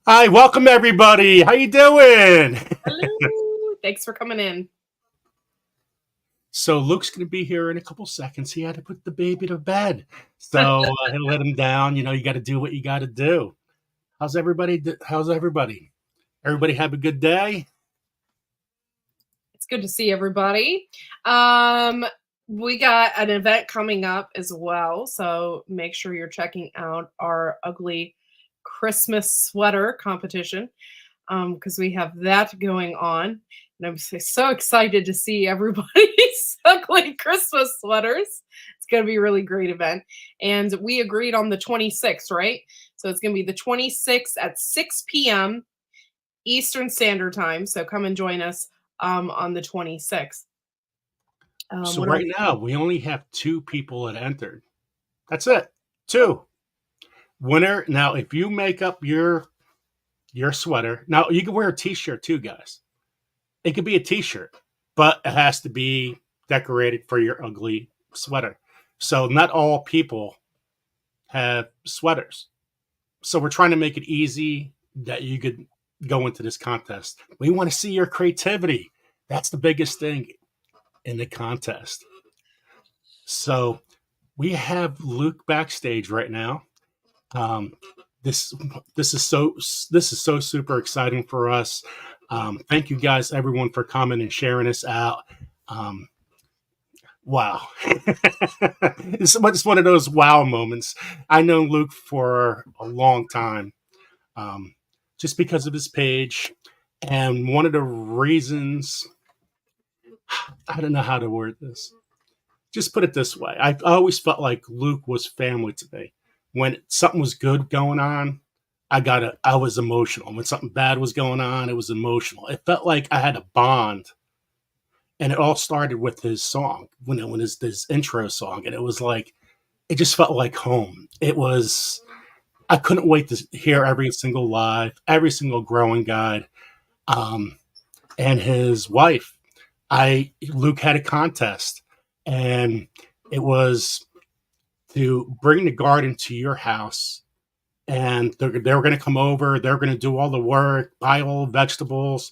Hi, welcome everybody. How you doing? Hello. Thanks for coming in. So Luke's going to be here in a couple seconds. He had to put the baby to bed, so he'll let him down. You got to do what you got to do. How's everybody? How's everybody? Everybody have a good day. It's good to see everybody. Um, we got an event coming up as well, so make sure you're checking out our ugly Christmas sweater competition because we have that going on. And I'm so excited to see everybody's ugly Christmas sweaters. It's going to be a really great event. And we agreed on the 26th, right? So it's going to be the 26th at 6 p.m. Eastern Standard Time. So come and join us on the 26th. So What right else? now we only have two people that entered. That's it. Two. Winner. Now, if you make up your sweater, now you can wear a t-shirt too, guys. It could be a t-shirt, but it has to be decorated for your ugly sweater. So not all people have sweaters. So we're trying to make it easy that you could go into this contest. We want to see your creativity. That's the biggest thing in the contest. So we have Luke backstage right now. Um, this this is so super exciting for us. Thank you guys, everyone, for coming and sharing this out. Um, wow, it's one of those wow moments. I know Luke for a long time, um, just because of his page, and one of the reasons I don't know how to word this. Just put it this way: I always felt like Luke was family to me. When something was good going on, I was emotional. When something bad was going on, it was emotional. It felt like I had a bond, and it all started with his song when his intro song, and it was like it just felt like home. It was I couldn't wait to hear every single live, every single growing guide, um, and his wife. I Luke had a contest, and it was to bring the garden to your house, and they were going to come over. They're going to do all the work, buy all the vegetables.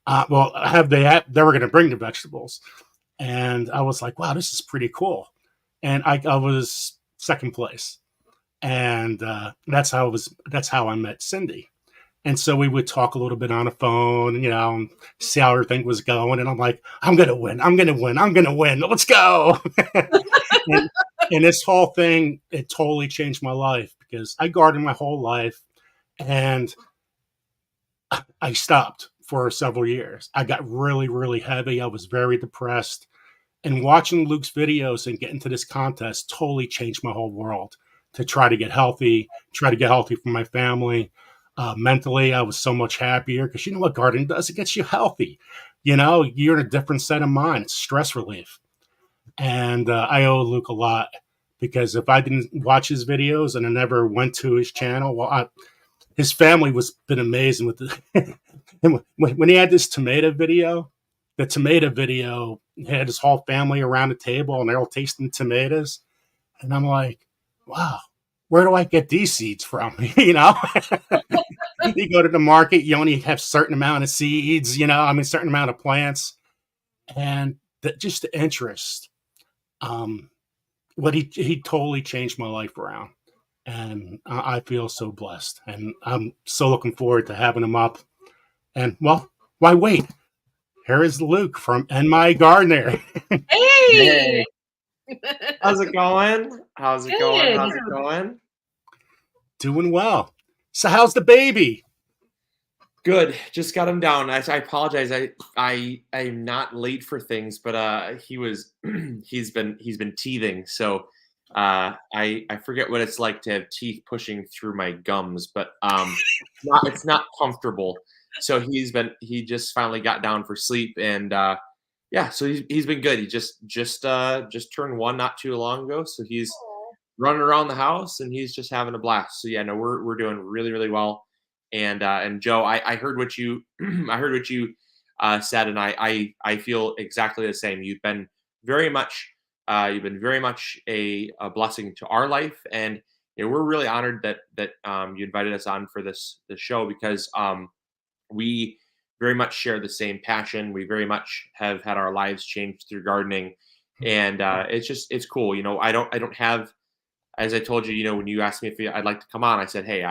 They were going to bring the vegetables, and I was like, wow, this is pretty cool. And I was second place, and that's how I met Cindy. And so we would talk a little bit on the phone, and see how everything was going. And I'm like, I'm gonna win, I'm gonna win, I'm gonna win. Let's go. and, and this whole thing, it totally changed my life because I gardened my whole life, and I stopped for several years. I got really, really heavy. I was very depressed. And watching Luke's videos and getting to this contest totally changed my whole world to try to get healthy for my family. Mentally, I was so much happier because you know what gardening does? It gets you healthy. You're in a different set of mind. It's stress relief. And I owe Luke a lot because if I didn't watch his videos and I never went to his channel, his family was been amazing with the when he had this tomato video. The tomato video had his whole family around the table and they're all tasting tomatoes, and I'm like, wow, where do I get these seeds from? You go to the market, you only have certain amount of seeds, certain amount of plants, and just the interest. Um, what he totally changed my life around, and I feel so blessed, and I'm so looking forward to having him up. And well, why wait? Here is Luke from MIGardener. Hey, Hey, how's it going? How's it going? good. How's it going? Doing well. So how's the baby? Good. Just got him down. I apologize. I'm not late for things, but he's been teething. So I forget what it's like to have teeth pushing through my gums, but it's not comfortable. So he just finally got down for sleep, and yeah, so he's been good. He just turned one not too long ago, so he's running around the house and he's just having a blast. So yeah, no, we're doing really really well. And Joe, I heard what you I heard what you said, and I feel exactly the same. Very much you've been very much a blessing to our life, and we're really honored that you invited us on for this show, because we very much share the same passion. We very much have had our lives changed through gardening, and it's cool. I don't have, as I told you, when you asked me if I'd like to come on, I said, hey,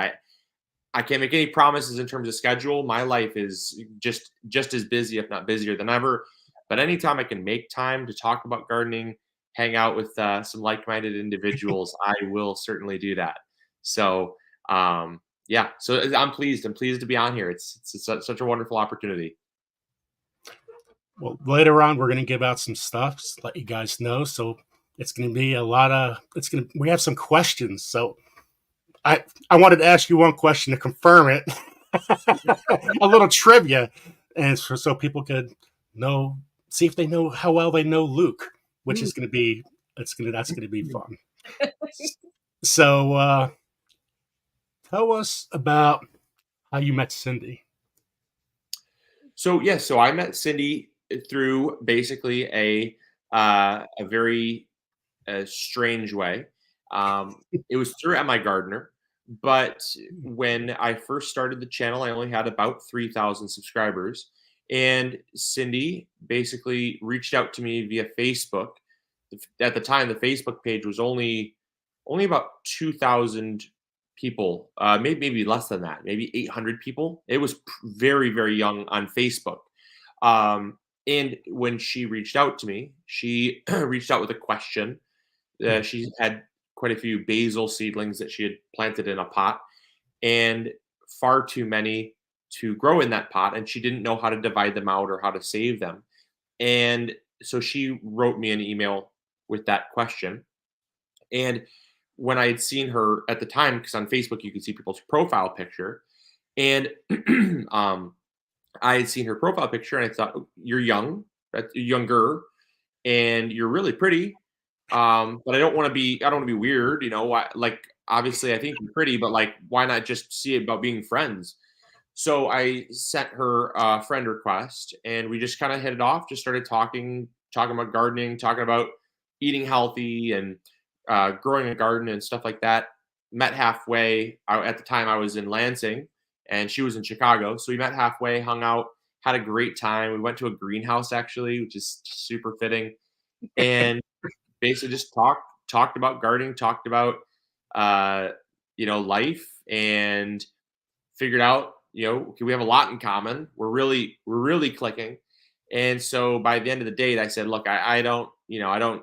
I can't make any promises in terms of schedule. My life is just as busy, if not busier than ever. But anytime I can make time to talk about gardening, hang out with some like-minded individuals, I will certainly do that. So yeah, so I'm pleased. I'm pleased to be on here. It's such a wonderful opportunity. Well, later on, we're going to give out some stuff, just let you guys know. So it's going to be we have some questions. So I wanted to ask you one question to confirm it, a little trivia, and so people could see if they know how well they know Luke, which is going to be, that's going to be fun. So tell us about how you met Cindy. So I met Cindy through basically a very strange way. It was through MIGardener, but when I first started the channel, I only had about 3,000 subscribers, and Cindy basically reached out to me via Facebook. At the time, the Facebook page was only about 2,000 people, maybe less than that, maybe 800 people. It was very, very young on Facebook. And when she reached out to me, she reached out with a question. She had quite a few basil seedlings that she had planted in a pot, and far too many to grow in that pot, and she didn't know how to divide them out or how to save them. And so she wrote me an email with that question. And when I had seen her at the time, because on Facebook you can see people's profile picture, and I had seen her profile picture, and I thought, you're younger, and you're really pretty. But I don't want to be weird, like, obviously I think you're pretty, but like, why not just see about being friends? So I sent her a friend request, and we just kind of hit it off, just started talking about gardening, talking about eating healthy, and growing a garden and stuff like that. Met halfway. At the time I was in Lansing and she was in Chicago. So we met halfway, hung out, had a great time. We went to a greenhouse, actually, which is super fitting. And basically just talked about gardening, talked about life, and figured out, we have a lot in common. We're really clicking. And so by the end of the date, I said, look, I don't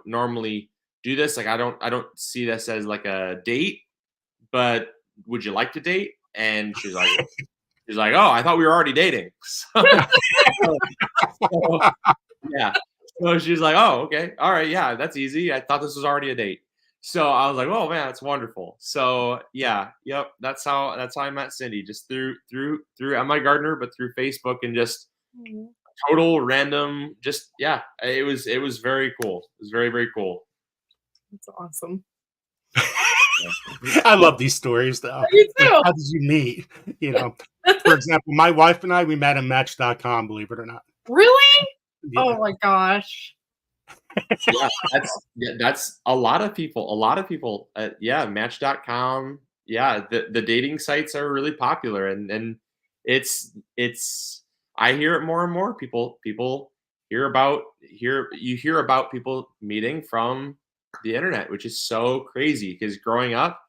normally do this. Like, I don't see this as like a date, but would you like to date? And she's like, oh, I thought we were already dating. So, yeah. So she's like, oh, okay. All right. Yeah, that's easy. I thought this was already a date. So I was like, oh man, that's wonderful. So yeah, yep. That's how I met Cindy, just through MIGardener, but through Facebook, and just total random, just, yeah, it was very cool. It was very, very cool. That's awesome. I love these stories, though. Me too. How did you meet? For example, my wife and I, we met on Match.com, believe it or not. Really? Yeah. Oh my gosh. Yeah, that's a lot of people. Yeah, Match.com. Yeah, the dating sites are really popular, and it's I hear it more and more. People hear about people meeting from the internet, which is so crazy, because growing up,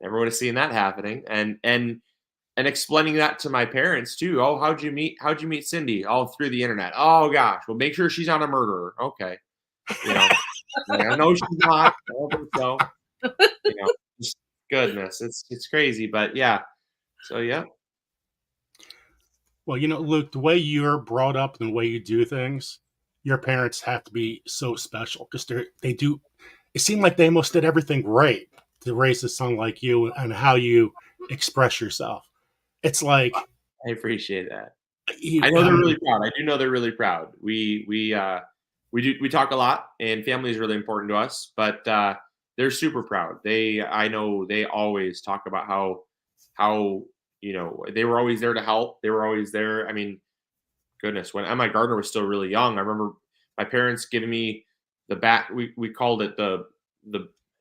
everyone is seeing that happening, and explaining that to my parents too. Oh, how'd you meet Cindy? Oh, through the internet. Oh gosh, well, make sure she's not a murderer. Okay. I know she's not. I don't think so. Just goodness, it's crazy, but yeah. So yeah. Well, Luke, the way you're brought up and the way you do things, your parents have to be so special, because they do. It seemed like they almost did everything right to raise a son like you, and how you express yourself. It's like, I appreciate that. I know they're really proud. I do know they're really proud. We talk a lot, and family is really important to us, but they're super proud. I know they always talk about how they were always there to help. They were always there. I mean, goodness, when MIGardener was still really young, I remember my parents giving me the back. We called it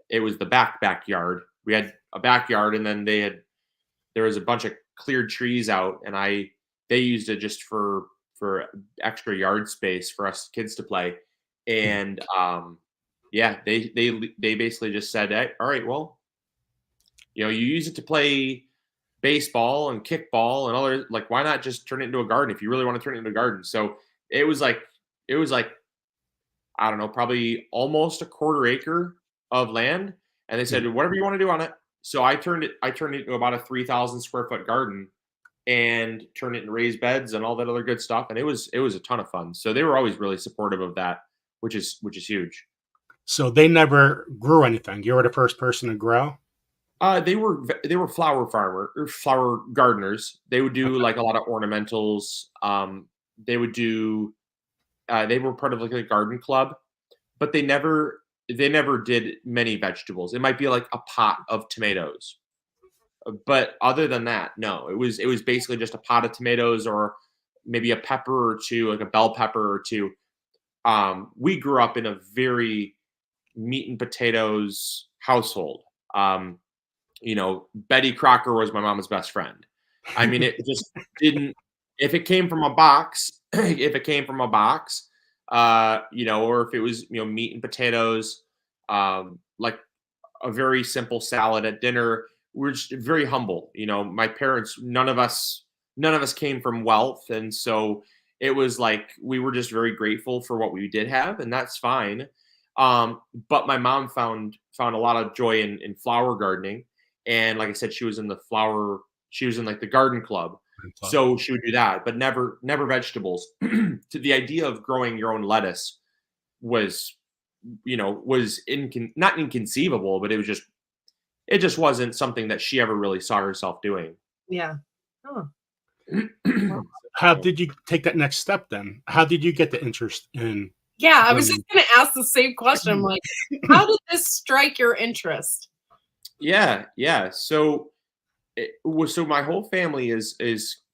it was the backyard. we had a backyard, and then there was a bunch of cleared trees out, and they used it just for extra yard space for us kids to play. And yeah, they basically just said, hey, all right, well, you use it to play baseball and kickball and other, like, why not just turn it into a garden if you really want to turn it into a garden? So it was like I don't know, probably almost a quarter acre of land, and they said whatever you want to do on it. So I turned it into about a 3,000 square foot garden, and turned it into raised beds and all that other good stuff, and it was a ton of fun. So they were always really supportive of that, which is huge. So they never grew anything. You were the first person to grow. They were flower gardeners. They would do like a lot of ornamentals. They would do. They were part of like a garden club, but they never did many vegetables. It might be like a pot of tomatoes, but other than that, no. It was basically just a pot of tomatoes, or maybe a pepper or two, like a bell pepper or two. We grew up in a very meat and potatoes household. Betty Crocker was my mom's best friend. I mean, it just didn't. If it came from a box, or if it was meat and potatoes, like a very simple salad at dinner. We're just very humble. My parents, none of us came from wealth, and so it was like we were just very grateful for what we did have, and that's fine. But my mom found a lot of joy in flower gardening, and like I said, she was in like the garden club. So she would do that, but never vegetables. To the idea of growing your own lettuce was not inconceivable, but it just wasn't something that she ever really saw herself doing. Yeah. Oh. How did you take that next step then? How did you get the interest in? Yeah, I was just going to ask the same question. I'm like, how did this strike your interest? Yeah. So my whole family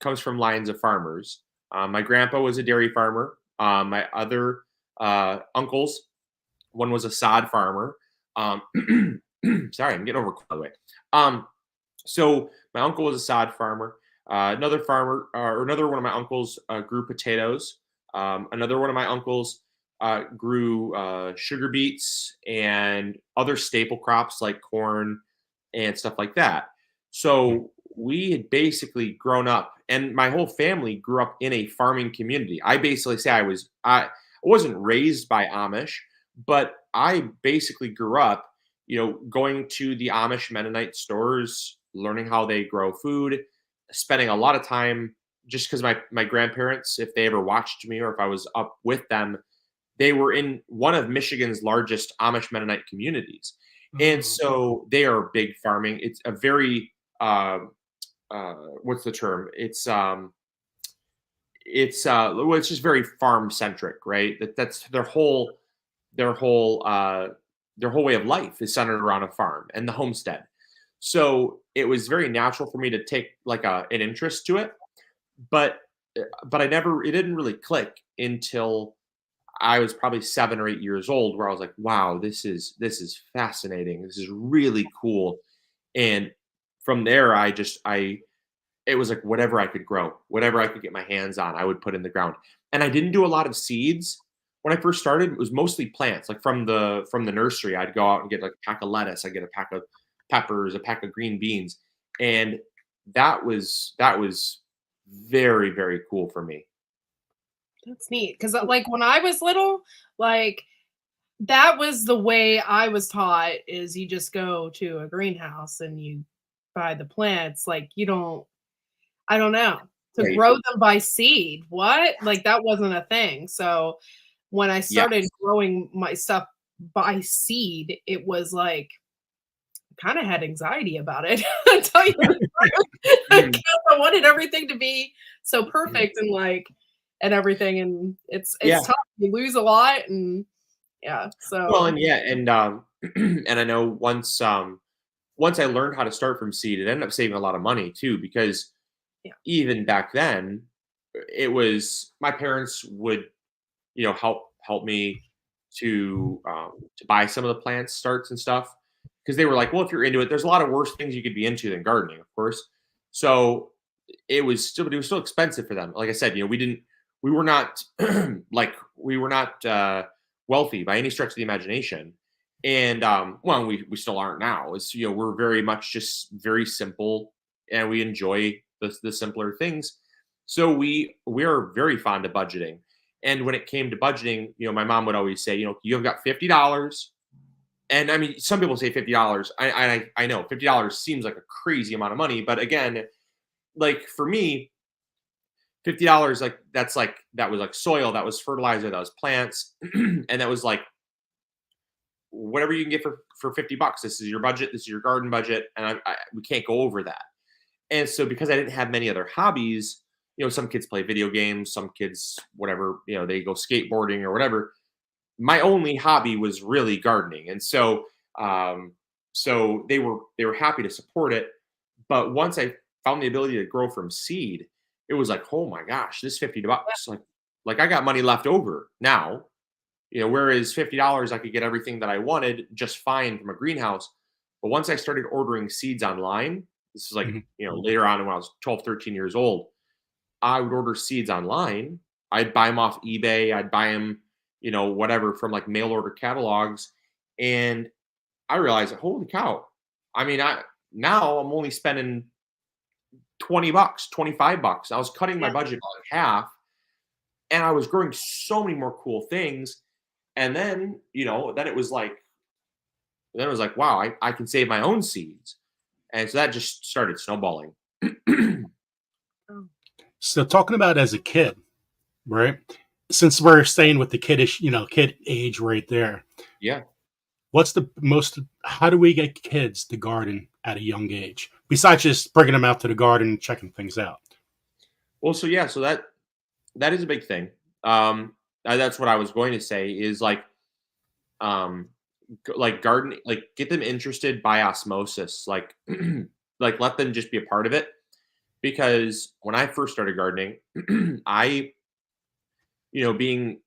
comes from lines of farmers. My grandpa was a dairy farmer. My other uncles, one was a sod farmer. Sorry, I'm getting over by the way. So my uncle was a sod farmer. Another one of my uncles grew potatoes. Another one of my uncles grew sugar beets and other staple crops like corn and stuff like that. So we had basically grown up, and my whole family grew up in a farming community. I basically say I wasn't raised by Amish, but I basically grew up, going to the Amish Mennonite stores, learning how they grow food, spending a lot of time, just because my grandparents, if they ever watched me or if I was up with them, they were in one of Michigan's largest Amish Mennonite communities. And so they are big farming. It's a very, what's the term? It's just very farm centric, right? That's their whole way of life is centered around a farm and the homestead. So it was very natural for me to take like an interest to it, but it didn't really click until I was probably 7 or 8 years old, where I was like, wow, this is fascinating. This is really cool. And from there, it was like whatever I could grow, whatever I could get my hands on, I would put in the ground. And I didn't do a lot of seeds. When I first started, it was mostly plants. Like from the nursery, I'd go out and get like a pack of lettuce. I'd get a pack of peppers, a pack of green beans. And that was very, very cool for me. That's neat. Because like when I was little, like that was the way I was taught, is you just go to a greenhouse and you buy the plants. Like I don't know, to grow them by seed. What? Like that wasn't a thing. So when I started growing my stuff by seed, it was like, kind of had anxiety about it. I'll tell you the truth. Because I wanted everything to be so perfect and everything, and it's tough. You lose a lot, and so and I know once I learned how to start from seed, it ended up saving a lot of money too, because even back then, it was my parents would help me to buy some of the plant starts and stuff, because they were like, well, if you're into it, there's a lot of worse things you could be into than gardening, of course. So it was still expensive for them. Like I said, we were not we were not wealthy by any stretch of the imagination. And well, we still aren't now. It's, we're very much just very simple, and we enjoy the simpler things. So we are very fond of budgeting. And when it came to budgeting, my mom would always say, you've got $50. And I mean, some people say $50. I know $50 seems like a crazy amount of money, but again, like for me, $50, that was like soil, that was fertilizer, that was plants, and that was like whatever you can get for $50. This is your budget, this is your garden budget, and we can't go over that. And so because I didn't have many other hobbies, some kids play video games, some kids whatever, they go skateboarding or whatever. My only hobby was really gardening, and so they were happy to support it. But once I found the ability to grow from seed, it was like, oh my gosh, this $50, like I got money left over now. Whereas $50, I could get everything that I wanted just fine from a greenhouse. But once I started ordering seeds online, this is like, later on when I was 12, 13 years old, I would order seeds online. I'd buy them off eBay. I'd buy them, whatever, from like mail order catalogs. And I realized, holy cow. I mean, now I'm only spending $20, $25. I was cutting my budget by half, and I was growing so many more cool things. And then, then it was like, wow, I can save my own seeds. And so that just started snowballing. So talking about as a kid, right? Since we're staying with the kiddish, kid age right there. Yeah. How do we get kids to garden at a young age? Besides just bringing them out to the garden and checking things out. Well, so that is a big thing. That's what I was going to say is like gardening, like get them interested by osmosis, like let them just be a part of it. Because when I first started gardening, I, being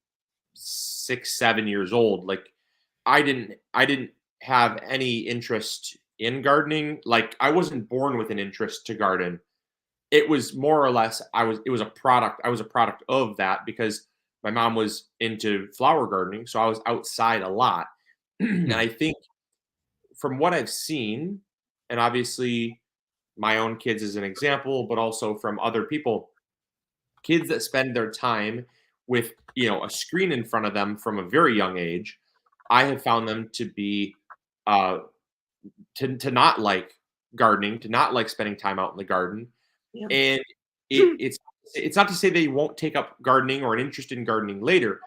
6, 7 years old, like I didn't have any interest in gardening. Like I wasn't born with an interest to garden. It was more or less, I was a product of that because my mom was into flower gardening. So I was outside a lot. And I think from what I've seen, and obviously my own kids as an example, but also from other people, kids that spend their time with, a screen in front of them from a very young age, I have found them to be, to not like gardening, to not like spending time out in the garden. Yeah. And it's not to say they won't take up gardening or an interest in gardening later,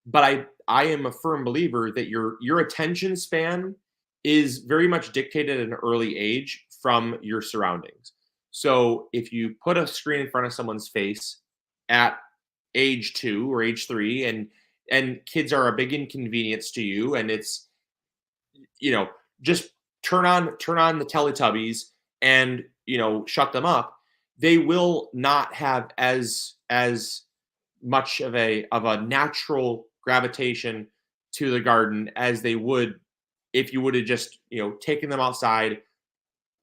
but I am a firm believer that your attention span is very much dictated at an early age from your surroundings. So if you put a screen in front of someone's face at age 2 or age 3, and kids are a big inconvenience to you, and it's, just turn on the Teletubbies and, shut them up, they will not have as much of a natural gravitation to the garden as they would if you would have just, taken them outside,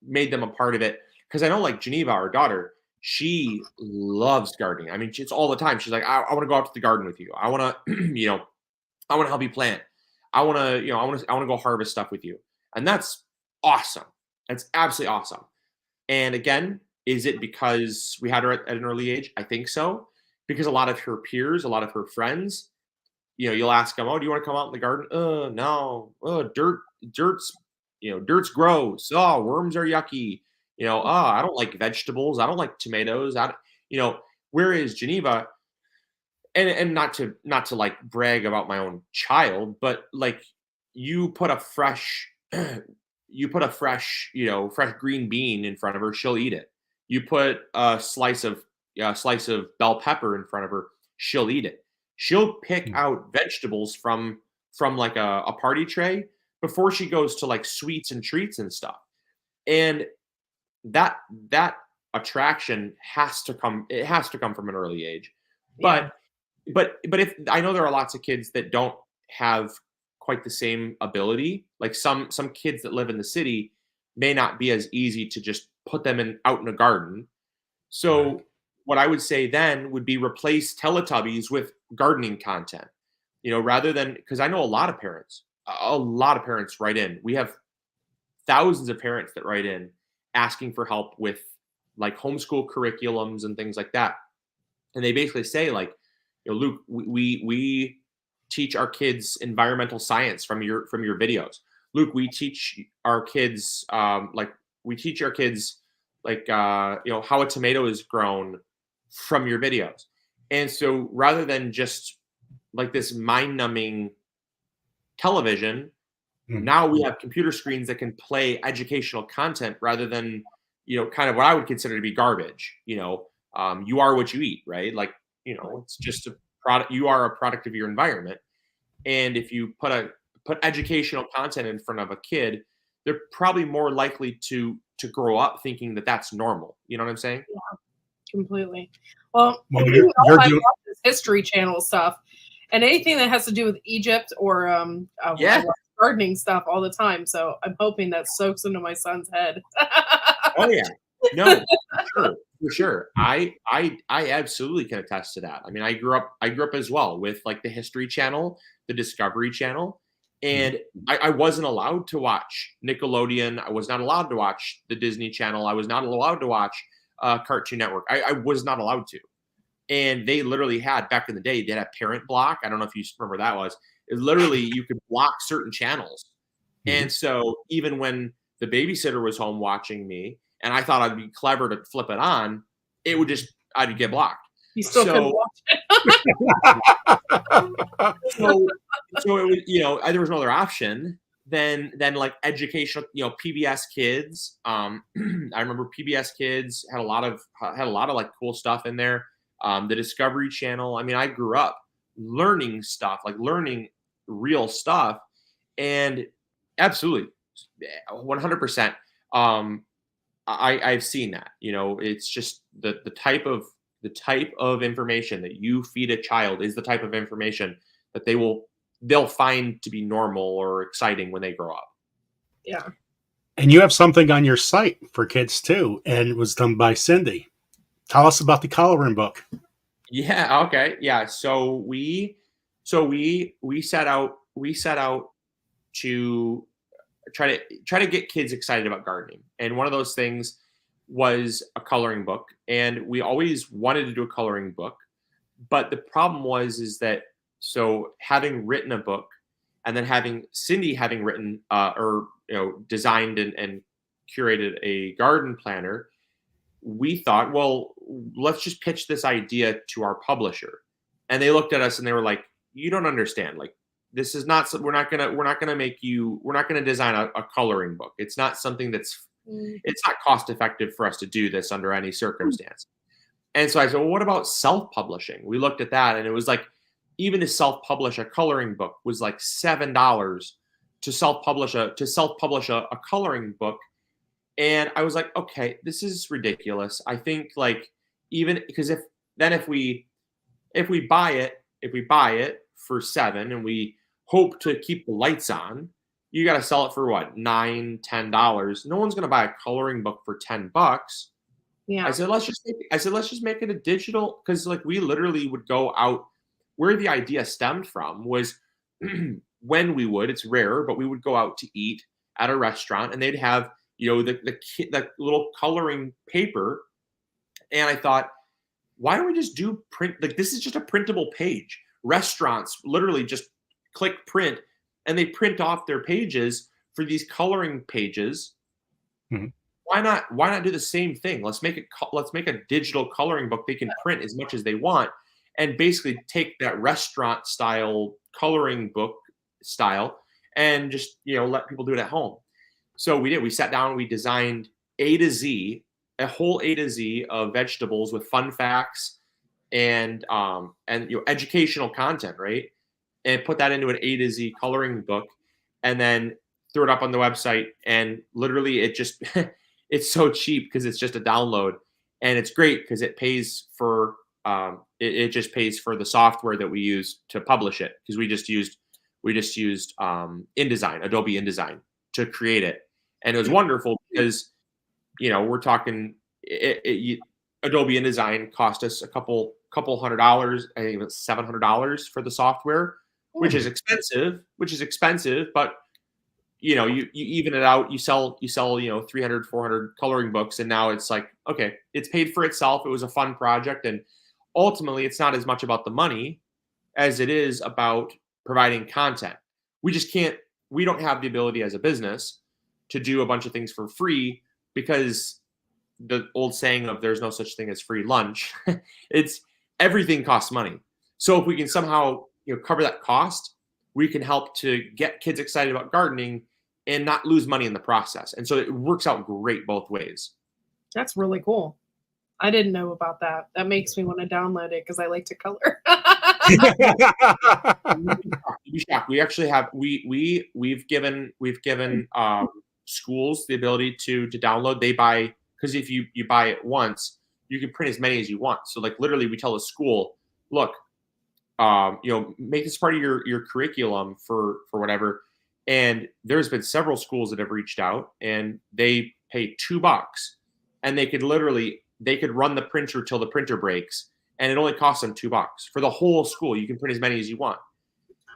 made them a part of it. Because I know, like Geneva, our daughter, she loves gardening. I mean, it's all the time. She's like, I want to go out to the garden with you. I want to, I want to help you plant. I want to, I want to go harvest stuff with you. And that's awesome. That's absolutely awesome. And again, is it because we had her at an early age? I think so. Because a lot of her peers, a lot of her friends, you'll ask them, oh, do you want to come out in the garden? No. Dirt's gross. Oh, worms are yucky. I don't like vegetables. I don't like tomatoes. Whereas Geneva, and not to like brag about my own child, but like you put a fresh, fresh green bean in front of her, she'll eat it. You put a slice of bell pepper in front of her, she'll eat it. She'll pick out vegetables from like a party tray before she goes to like sweets and treats and stuff. And that attraction has to come from an early age. Yeah. But if I know there are lots of kids that don't have quite the same ability. Like some kids that live in the city may not be as easy to just put them out in a garden. So Right. what I would say then would be replace Teletubbies with gardening content. Rather than, because I know a lot of parents write in. We have thousands of parents that write in asking for help with like homeschool curriculums and things like that. And they basically say like, Luke, we teach our kids environmental science from your videos. Luke, we teach our kids how a tomato is grown from your videos. And so rather than just like this mind-numbing television, now we have computer screens that can play educational content rather than, kind of what I would consider to be garbage. You are what you eat, right? Like, it's just a product. You are a product of your environment. And if you put educational content in front of a kid, they're probably more likely to grow up thinking that that's normal. You know what I'm saying? Yeah, completely. Well, you're I doing watch this History Channel stuff, and anything that has to do with Egypt or I watch gardening stuff all the time. So I'm hoping that soaks into my son's head. Oh yeah, no, for sure. I absolutely can attest to that. I mean, I grew up as well with like the History Channel, the Discovery Channel, and I wasn't allowed to watch Nickelodeon. I was not allowed to watch the Disney Channel. I was not allowed to watch Cartoon Network. I was not allowed to. And they literally had, back in the day, they had a parent block. I don't know if you remember what that was. It literally, you could block certain channels. And so even when the babysitter was home watching me, and I thought I'd be clever to flip it on, I'd get blocked. You still couldn't watch it. so it was, there was no other option than like educational, PBS Kids. I remember PBS Kids had a lot of like cool stuff in there. The Discovery Channel. I mean, I grew up learning stuff, like learning real stuff, and absolutely, 100%. I've seen that. It's just the type of information that you feed a child is the type of information that they'll find to be normal or exciting when they grow up. Yeah. And you have something on your site for kids too, and it was done by Cindy. Tell us about the Colorin Book. Yeah. Okay. Yeah. So we set out to try to get kids excited about gardening, and one of those things was a coloring book. And we always wanted to do a coloring book, but the problem is that having written a book, and then having Cindy having written designed and curated a garden planner, we thought, well, let's just pitch this idea to our publisher. And they looked at us and they were like, you don't understand. Like, this is not, we're not going to design a coloring book. It's not something it's not cost effective for us to do this under any circumstance. And so I said, well, what about self-publishing? We looked at that, and it was like, even to self-publish a coloring book was like $7 to self-publish a coloring book. And I was like, okay, this is ridiculous. I think, like, even because if we buy it for $7 and we hope to keep the lights on, you got to sell it for what, $9-10. No one's going to buy a coloring book for $10. Yeah. I said, let's just make it a digital, because like we literally would go out. Where the idea stemmed from was when it's rare, but we would go out to eat at a restaurant, and they'd have the little coloring paper. And I thought, why don't we just do print? Like, this is just a printable page. Restaurants literally just click print, and they print off their pages for these coloring pages. Why not do the same thing? Let's make a digital coloring book they can print as much as they want, and basically take that restaurant style coloring book style and just let people do it at home. So we did. We sat down. We designed a whole A to Z of vegetables with fun facts and educational content, right? And put that into an A to Z coloring book, and then threw it up on the website. And literally, it just it's so cheap because it's just a download, and it's great because it pays for it just pays for the software that we use to publish it, because we just used We just used InDesign, Adobe InDesign, to create it, and it was wonderful because we're talking Adobe InDesign cost us a couple $100. I think it was $700 for the software, which is expensive. But you even it out. You sell 300, 400 coloring books, and now it's like, okay, it's paid for itself. It was a fun project, and ultimately, it's not as much about the money as it is about providing content. We don't have the ability as a business to do a bunch of things for free, because the old saying of there's no such thing as free lunch. It's everything costs money. So if we can somehow cover that cost, we can help to get kids excited about gardening and not lose money in the process. And so it works out great both ways. That's really cool. I didn't know about that. That makes me want to download it because I like to color. You'd be shocked. We actually have we've given schools the ability to download. They buy, because if you buy it once, you can print as many as you want. So like literally, we tell a school, look, make this part of your curriculum for whatever. And there's been several schools that have reached out, and they pay $2, and they could run the printer till the printer breaks, and it only costs them $2 for the whole school. You can print as many as you want.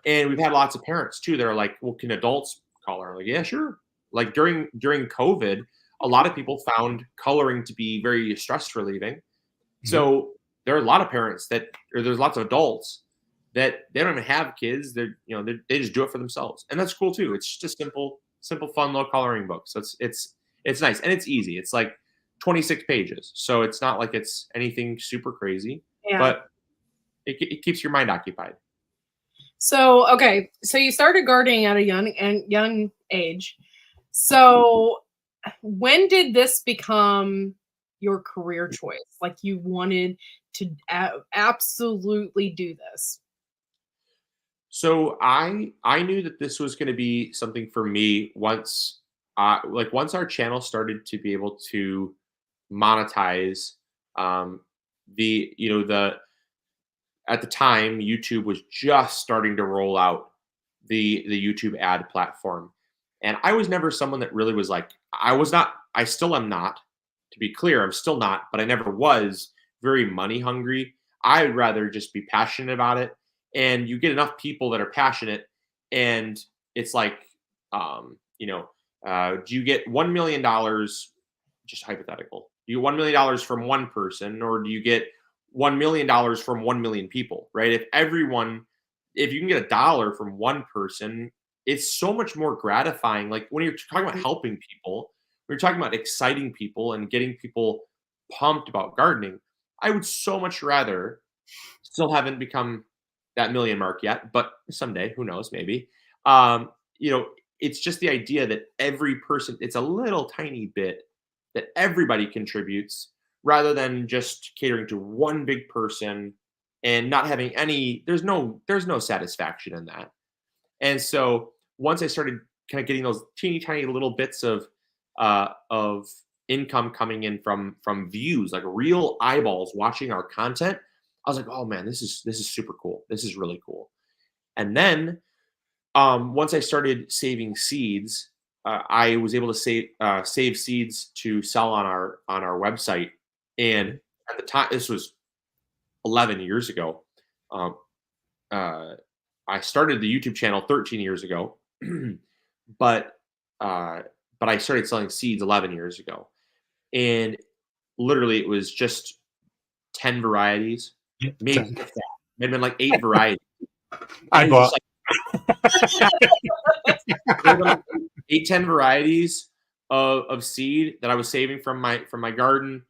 And we've had lots of parents too that are like, well, can adults color? I'm like, yeah, sure. Like during COVID, a lot of people found coloring to be very stress relieving. Mm-hmm. So there are a lot of parents there's lots of adults that they don't even have kids. They just do it for themselves, and that's cool too. It's just a simple, fun little coloring book. So it's nice, and it's easy. It's like 26 pages, so it's not like it's anything super crazy, but it keeps your mind occupied. So okay, so you started gardening at a young age. So when did this become your career choice? Like you wanted to absolutely do this? So I knew that this was going to be something for me once our channel started to be able to monetize. At the time, YouTube was just starting to roll out the YouTube ad platform, and I was never someone that really was like, I still am not, to be clear, I'm still not, but I never was very money hungry. I'd rather just be passionate about it. And you get enough people that are passionate, and it's like, do you get $1 million, just hypothetical? Do you get $1 million from one person, or do you get $1 million from 1 million people, right? If you can get $1 from one person, it's so much more gratifying. Like when you're talking about helping people, when you're talking about exciting people and getting people pumped about gardening, I would so much rather, still haven't become that million mark yet, but someday, who knows, maybe. It's just the idea that every person, it's a little tiny bit that everybody contributes, rather than just catering to one big person and not having there's no satisfaction in that. And so once I started kind of getting those teeny tiny little bits of income coming in from views, like real eyeballs watching our content, I was like, oh man, this is super cool. This is really cool. And then once I started saving seeds, I was able to save seeds to sell on our website. And at the time, this was 11 years ago. I started the YouTube channel 13 years ago, but I started selling seeds 11 years ago, and literally it was just 10 varieties. Maybe been like 8 varieties. I bought like 10 varieties of seed that I was saving from my garden.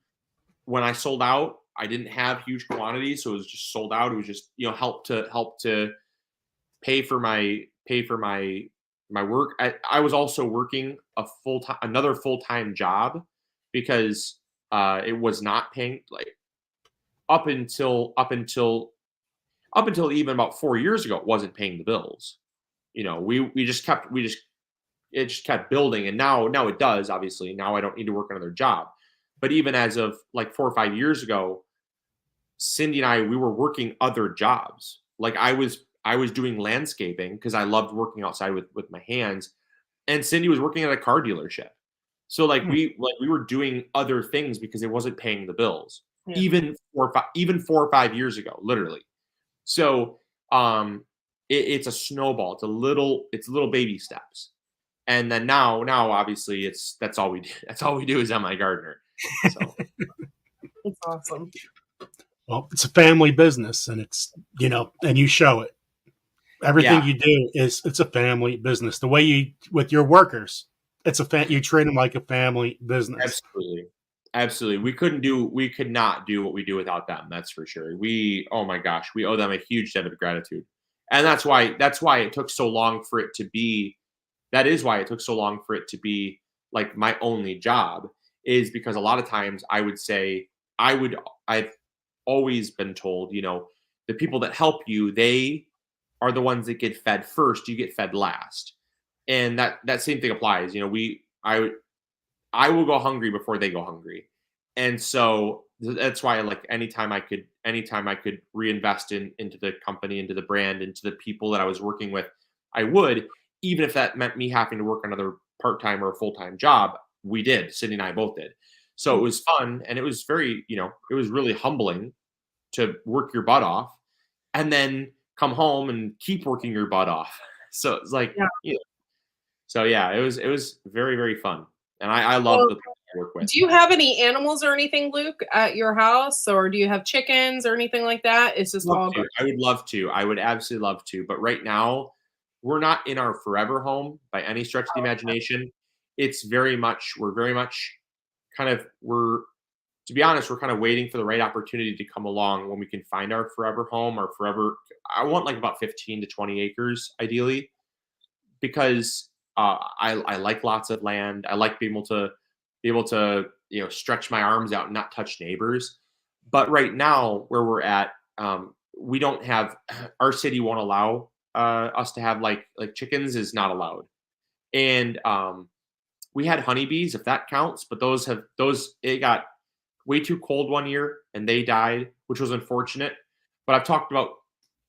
When I sold out, I didn't have huge quantities, so it was just sold out. It was just help to pay for my work. I was also working another full-time job, because it was not paying, like up until even about 4 years ago, it wasn't paying the bills. It just kept building, and now it does. Obviously, now I don't need to work another job. But even as of like 4 or 5 years ago, Cindy and we were working other jobs. Like I was I was doing landscaping because I loved working outside with my hands, and Cindy was working at a car dealership. So like Hmm. we were doing other things because it wasn't paying the bills, Yeah. even 4 or 5 years ago, literally. So it's a snowball. It's little baby steps. And then now obviously that's all we do. That's all we do is MIGardener. So It's awesome. Well, it's a family business, and and you show it. Everything yeah, you do it's a family business. The way you with your workers, you treat them like a family business. absolutely. Absolutely. We could not do what we do without them. That's for sure. Oh my gosh, we owe them a huge debt of gratitude. And that's why it took so long for it to be that is why it took so long for it to be like my only job, is because a lot of times I would say I've always been told, the people that help you, they are the ones that get fed first, you get fed last. And that same thing applies. I will go hungry before they go hungry. And so that's why like anytime I could reinvest into the company, into the brand, into the people that I was working with, I would, even if that meant me having to work another part-time or a full-time job. We did. Sydney and I both did. So it was fun, and it was it was really humbling to work your butt off and then come home and keep working your butt off. So it's like, Yeah. so yeah, it was very, very fun. And I love Well, the people I work with. do you have any animals or anything, Luke, at your house, or do you have chickens or anything like that? It's just Love all to. I would love to. I would absolutely love to. But right now, we're not in our forever home by any stretch of the imagination. We're very much to be honest, we're kind of waiting for the right opportunity to come along when we can find our forever home, our forever. I want like about 15 to 20 acres, ideally, because I like lots of land. I like being able to stretch my arms out and not touch neighbors. But right now, where we're at, we don't have our city won't allow us to have like chickens is not allowed, and we had honeybees if that counts, but those it got way too cold one year and they died, which was unfortunate. But I've talked about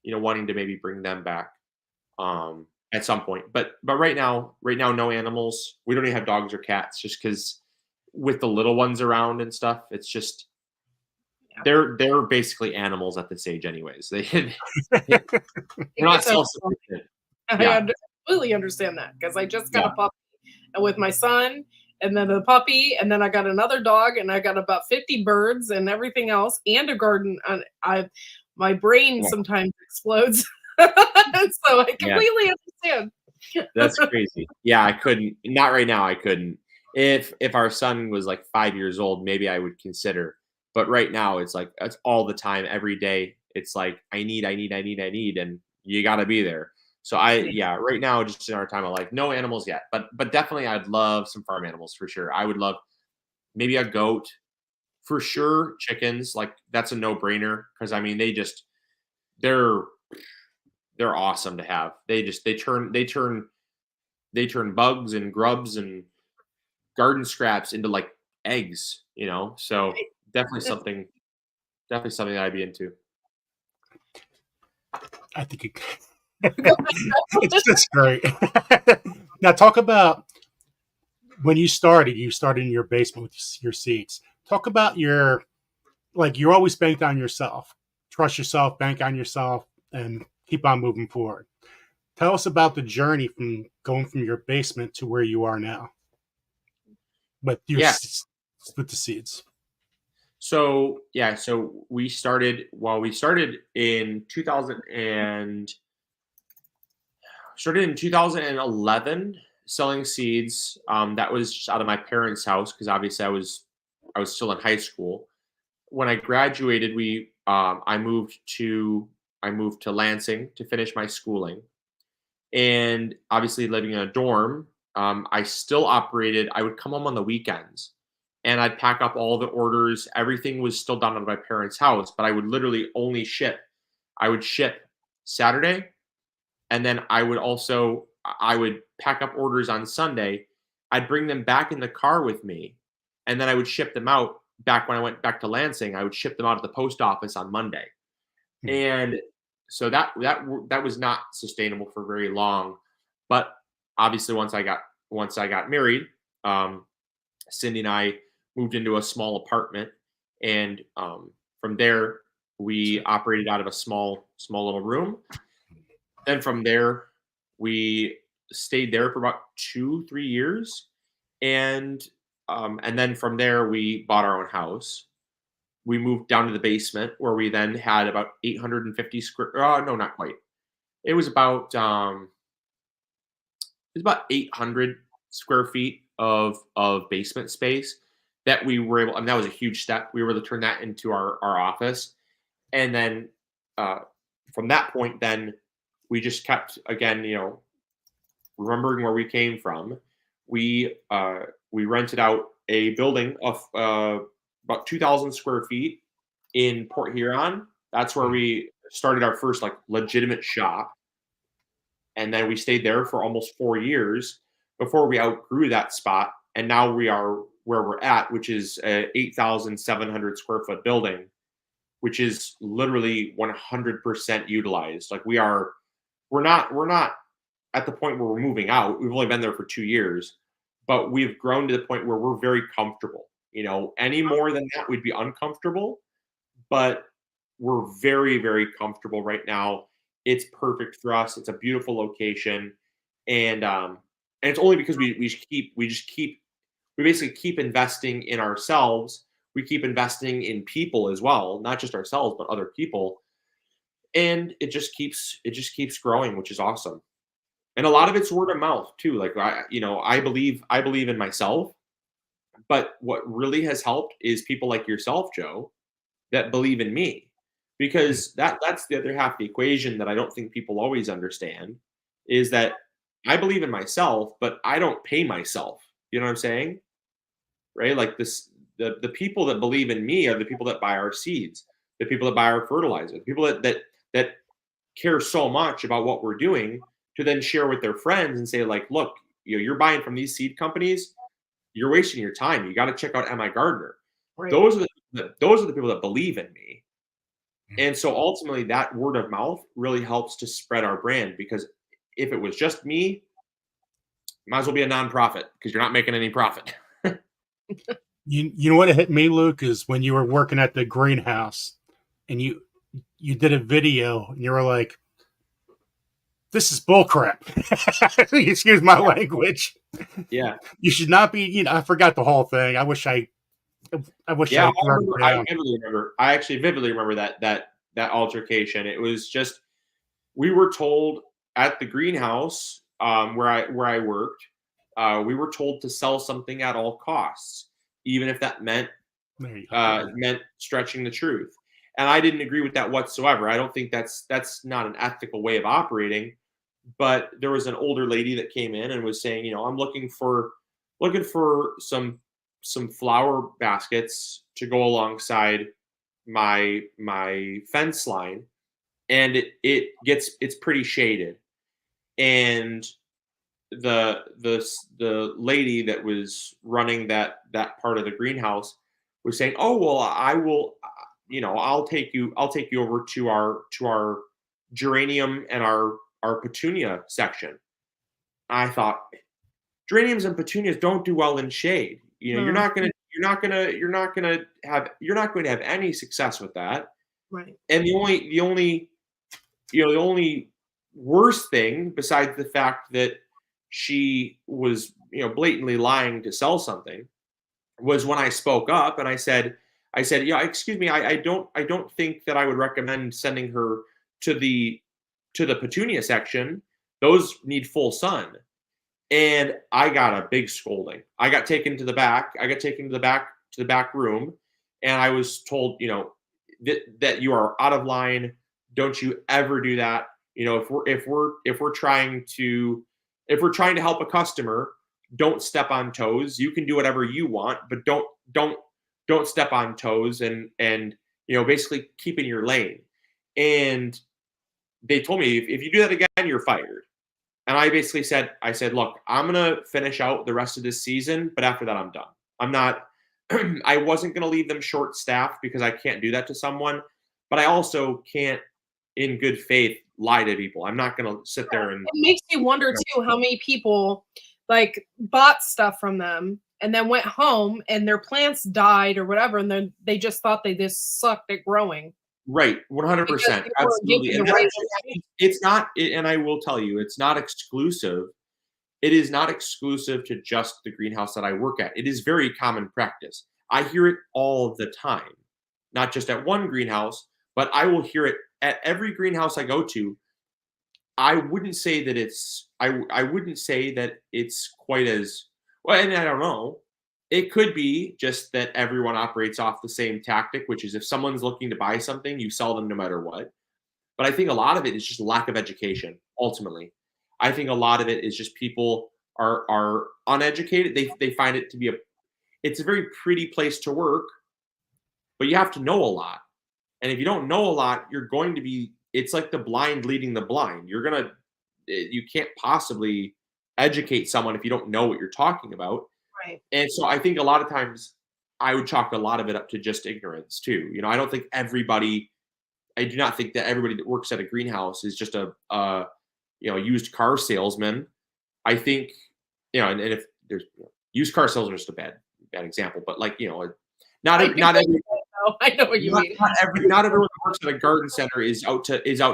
wanting to maybe bring them back at some point. But right now, no animals. We don't even have dogs or cats, just because with the little ones around and stuff, it's just they're basically animals at this age, anyways. They're not it's self sufficient. I Yeah, completely understand that because I just got yeah, a puppy with my son, and then a puppy, and then I got another dog, and I got about 50 birds and everything else, and a garden. And my brain yeah, sometimes explodes, so I yeah. completely understand. That's crazy. Yeah, I couldn't. Not right now. I couldn't. If our son was like 5 years old, maybe I would consider. But right now, it's all the time, every day. It's like I need, and you got to be there. So Yeah. yeah, right now, just in our time of life, no animals yet. But definitely, I'd love some farm animals for sure. I would love maybe a goat for sure. Chickens, like that's a no brainer because I mean they're they're awesome to have. They turn bugs and grubs and garden scraps into like eggs, So definitely something definitely something that I'd be into. I think it's just great. Now talk about when you started. You started in your basement with your seeds. Talk about you're always banked on yourself. Trust yourself, bank on yourself, and keep on moving forward. Tell us about the journey from going from your basement to where you are now with Yeah. with the seeds. So yeah, so we started in 2011 selling seeds. That was just out of my parents' house because obviously I was still in high school. When I graduated, we I moved to Lansing to finish my schooling, and obviously living in a dorm, I still operated. I would come home on the weekends, and I'd pack up all the orders. Everything was still done at my parents' house, but I would literally only ship. I would ship Saturday, and then I would pack up orders on Sunday. I'd bring them back in the car with me, and then I would ship them out. Back when I went back to Lansing, I would ship them out at the post office on Monday. Hmm. And so that was not sustainable for very long. But obviously, once I got married, um, Cindy and I moved into a small apartment, and from there we operated out of a small little room. Then from there, we stayed there for about 2 3 years, and then from there we bought our own house. We moved down to the basement where we then had about 850 square. No, not quite. It was about 800 square feet of basement space that we were able. And that was a huge step. We were able to turn that into our office, and then uh, from that point, then we just kept again, remembering where we came from. We rented out a building of about 2,000 square feet in Port Huron. That's where we started our first like legitimate shop, and then we stayed there for almost 4 years before we outgrew that spot, and now we are where we're at, which is a 8,700 square foot building, which is literally 100% utilized. Like we're not at the point where we're moving out. We've only been there for 2 years, but we've grown to the point where we're very comfortable. Any more than that, we'd be uncomfortable, but we're very, very comfortable right now. It's perfect for us. It's a beautiful location, and it's only because we basically keep investing in ourselves. We keep investing in people as well, not just ourselves, but other people, and it just keeps growing, which is awesome. And a lot of it's word of mouth too. Like I believe in myself, but what really has helped is people like yourself, Joe, that believe in me, because that's the other half of the equation that I don't think people always understand, is that I believe in myself, but I don't pay myself. You know what I'm saying? Right? Like the people that believe in me are the people that buy our seeds, the people that buy our fertilizer, the people that care so much about what we're doing to then share with their friends and say, like, look, you're buying from these seed companies, you're wasting your time. You got to check out MIGardener. Right. Those are the people that believe in me. And so ultimately that word of mouth really helps to spread our brand, because if it was just me, might as well be a nonprofit because you're not making any profit. You know what hit me, Luke, is when you were working at the greenhouse and you did a video and you were like, "This is bullcrap." Excuse my language. Yeah. You should not be. I forgot the whole thing. I wish I Yeah, wrote it I down. vividly remember. I actually vividly remember that altercation. It was just, we were told at the greenhouse, where I worked, we were told to sell something at all costs, even if that meant There you go. meant stretching the truth. And I didn't agree with that whatsoever. I don't think that's not an ethical way of operating. But there was an older lady that came in and was saying, I'm looking for some flower baskets to go alongside my fence line, and it's pretty shaded. And the lady that was running that part of the greenhouse was saying, "Oh well, I will, I'll take you over to our geranium and our petunia section." I thought, geraniums and petunias don't do well in shade. No. You're not going to have any success with that. Right. And the only worst thing, besides the fact that she was, blatantly lying to sell something, was when I spoke up and I said, yeah, excuse me, I don't think that I would recommend sending her to the petunia section. Those need full sun. And I got a big scolding. I got taken to the back. I got taken to the back room, and I was told, that you are out of line. Don't you ever do that. If we're trying to help a customer, don't step on toes. You can do whatever you want, but don't step on toes, and basically keep in your lane. And they told me, if you do that again, you're fired. And I basically said, look, I'm gonna finish out the rest of this season, but after that, I'm done. I'm not. I wasn't gonna leave them short staffed, because I can't do that to someone, but I also can't in good faith lie to people. I'm not going to sit there and. It makes you wonder too how many people like bought stuff from them and then went home and their plants died or whatever, and then they just thought they just sucked at growing. Right, 100%, absolutely, and it's not. And I will tell you, it's not exclusive. It is not exclusive to just the greenhouse that I work at. It is very common practice. I hear it all the time, not just at one greenhouse, but I will hear it at every greenhouse I go to. I wouldn't say that it's. I wouldn't say that it's quite as well, and I don't know. It could be just that everyone operates off the same tactic, which is if someone's looking to buy something, you sell them no matter what. But I think a lot of it is just lack of education, ultimately. I think a lot of it is just people are uneducated. They find it to be it's a very pretty place to work, but you have to know a lot. And if you don't know a lot, you're going to be, it's like the blind leading the blind. You can't possibly educate someone if you don't know what you're talking about. Right. And so I think a lot of times I would chalk a lot of it up to just ignorance too. I don't think I do not think that everybody that works at a greenhouse is just a used car salesman. I think, and if there's used car salesman is just a bad example, but like, not every, I know what you mean. Not everyone that works at a garden center is out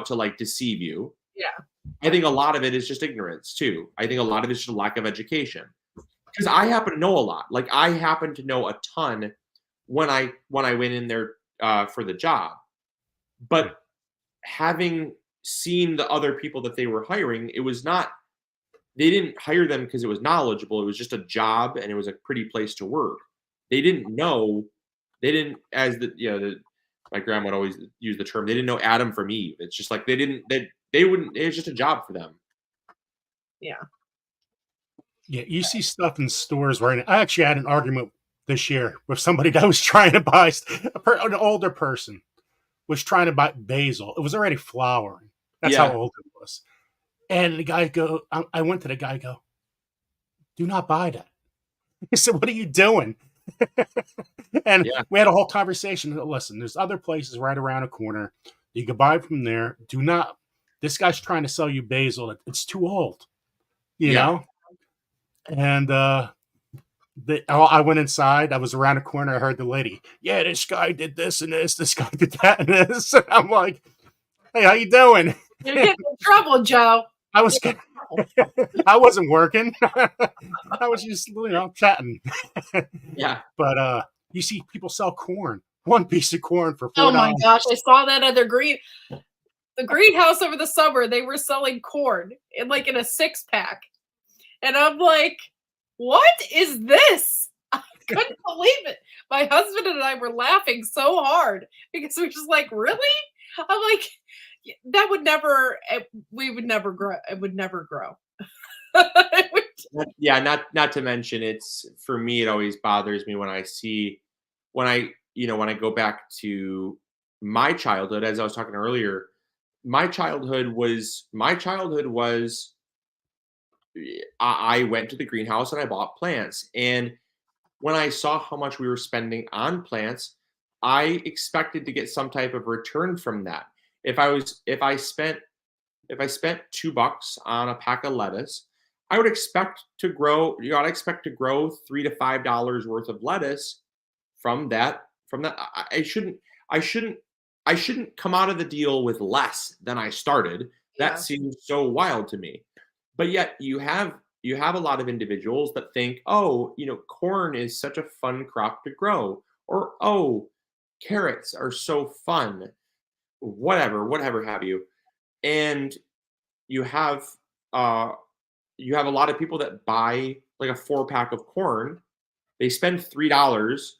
to like deceive you. Yeah. I think a lot of it is just ignorance too. I think a lot of it is just a lack of education. Because I happen to know a lot. Like I happen to know a ton when I went in there for the job. But having seen the other people that they were hiring, they didn't hire them because it was knowledgeable. It was just a job and it was a pretty place to work. They didn't know, my grandma would always use the term, they didn't know Adam from Eve. It's just like they wouldn't, it was just a job for them. Yeah. Yeah, you see stuff in stores where I actually had an argument this year with somebody that was trying to buy an older person was trying to buy basil. It was already flowering. That's how old it was. And the guy I went to the guy, do not buy that. He said, what are you doing? And we had a whole conversation. Listen, there's other places right around the corner. You can buy from there. This guy's trying to sell you basil. It's too old, you know? And I went inside. I was around the corner. I heard the lady, this guy did this and this. This guy did that and this. And I'm like, hey, how you doing? You're getting in trouble, Joe. I wasn't working. I was just, chatting. Yeah. But you see people sell corn. One piece of corn for $4. Oh my gosh, I saw that at the greenhouse over the summer. They were selling corn in a 6-pack. And I'm like, what is this? I couldn't believe it. My husband and I were laughing so hard because we're just like, really? I'm like, that would never, we would never grow. It would never grow. Yeah, not to mention for me, it always bothers me when I go back to my childhood, as I was talking earlier, my childhood was I went to the greenhouse and I bought plants. And when I saw how much we were spending on plants, I expected to get some type of return from that. If I spent $2 on a pack of lettuce, I would expect to grow, I'd expect to grow $3 to $5 worth of lettuce from that. I shouldn't come out of the deal with less than I started. That seems so wild to me. But yet you have a lot of individuals that think, corn is such a fun crop to grow, or carrots are so fun, whatever have you. And you have a lot of people that buy like a 4-pack of corn. They spend $3,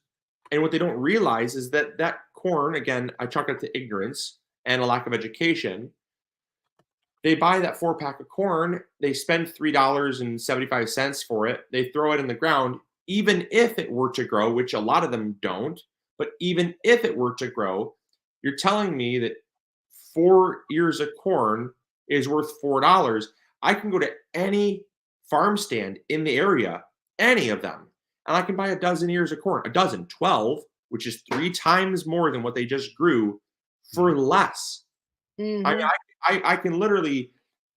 and what they don't realize is that corn, again, I chalk it to ignorance and a lack of education. They buy that 4-pack of corn, they spend $3.75 for it, they throw it in the ground. Even if it were to grow, which a lot of them don't, but even if it were to grow, you're telling me that 4 ears of corn is worth $4. I can go to any farm stand in the area, any of them, and I can buy a dozen ears of corn, 12, which is 3 times more than what they just grew, for less. I mean, Mhm. I can literally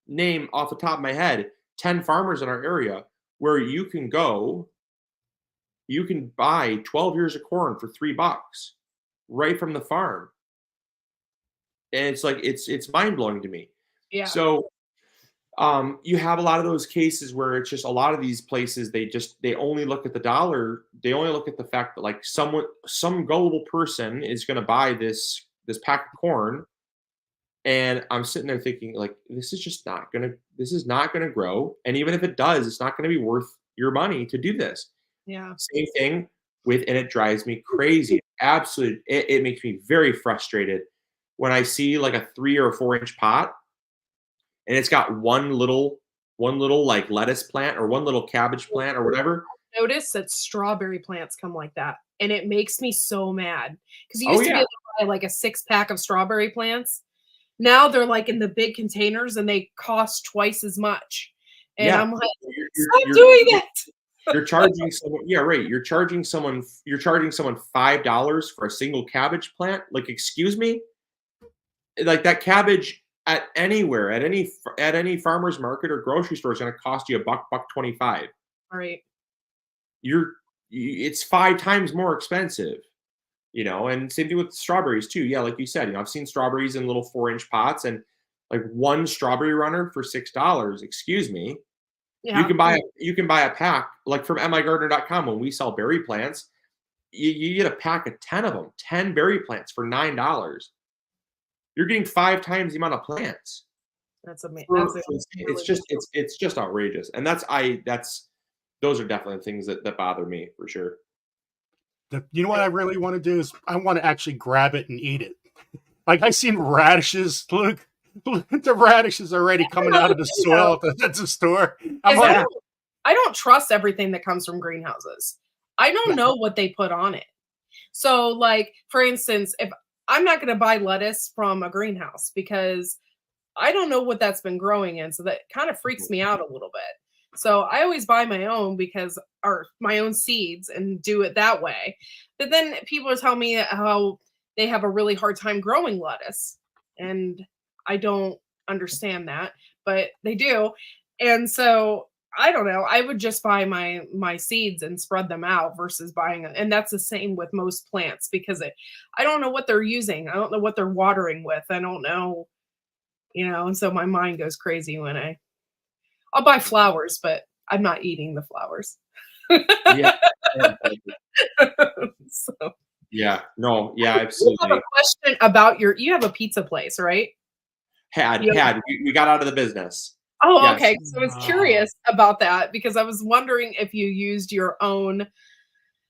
name off the top of my head 10 farmers in our area where you can buy 12 ears of corn for $3 right from the farm. And it's like it's mind blowing to me. Yeah. So you have a lot of those cases where it's just a lot of these places they only look at the dollar. They only look at the fact that like some gullible person is going to buy this pack of corn, and I'm sitting there thinking like this is not gonna grow, and even if it does, it's not gonna be worth your money to do this. Yeah. Same thing and it drives me crazy. Absolutely, it makes me very frustrated when I see like a 3 or 4 inch pot and it's got one little like lettuce plant or one little cabbage plant or whatever. Notice that strawberry plants come like that, and it makes me so mad because you Oh used to be yeah, able to buy like a 6-pack of strawberry plants. Now they're like in the big containers and they cost twice as much. And yeah. I'm like, You're you're "Stop you're doing that." you're charging someone, yeah, right. You're charging someone $5 for a single cabbage plant. Like, excuse me? Like that cabbage at anywhere, at any farmer's market or grocery store is gonna cost you a buck 25. Right. You're it's 5 times more expensive, and same thing with strawberries too. Yeah, like you said, I've seen strawberries in little 4-inch pots and like one strawberry runner for $6. Excuse me. Yeah. You can buy a pack like from MIGardener.com when we sell berry plants. You get a pack of 10 of them, 10 berry plants for $9. You're getting 5 times the amount of plants. That's amazing. For That's a it's really just it's just outrageous, and that's those are definitely things that bother me for sure. You know what I really want to do is I want to actually grab it and eat it. Like I seen radishes. Look, the radishes already coming out of the soil at the store. I'm 'Cause I like, don't trust everything that comes from greenhouses. I don't know what they put on it. So, like, for instance, if I'm not gonna buy lettuce from a greenhouse because I don't know what that's been growing in, so that kind of freaks me out a little bit. So I always buy my own because or my own seeds and do it that way. But then people are telling me how they have a really hard time growing lettuce, and I don't understand that, but they do. And so I don't know. I would just buy my seeds and spread them out versus buying it. And that's the same with most plants because I don't know what they're using. I don't know what they're watering with. I don't know, and so my mind goes crazy when I'll buy flowers, but I'm not eating the flowers. Yeah. So, Yeah. No, yeah, we have a absolutely. question about you have a pizza place, right? Had You have had we got out of the business. Oh, Yes. okay, 'cause I was curious about that because I was wondering if you used your own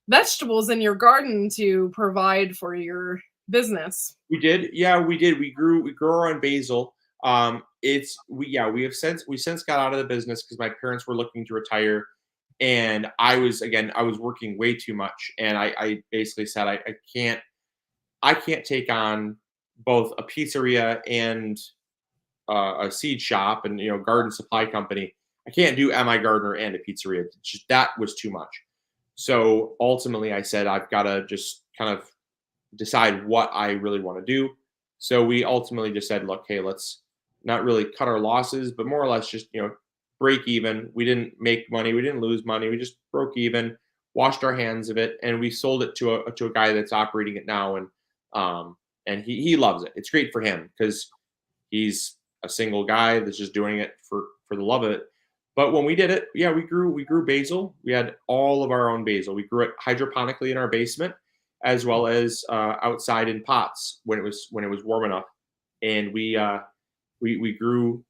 vegetables in your garden to provide for your business. We did. Yeah, we did. We grew our own basil. We since got out of the business because my parents were looking to retire, and I was working way too much, and I basically said I can't take on both a pizzeria and a seed shop and garden supply company. I can't do MI Gardner and a pizzeria. That was too much. So ultimately, I said I've got to just kind of decide what I really want to do. So we ultimately just said, look, hey, let's not really cut our losses, but more or less just break even. We didn't make money, we didn't lose money, we just broke even, washed our hands of it, and we sold it to a guy that's operating it now, and he loves it. It's great for him because he's a single guy that's just doing it for the love of it. But when we did it, yeah, we grew basil. We had all of our own basil. We grew it hydroponically in our basement, as well as outside in pots when it was warm enough. And we grew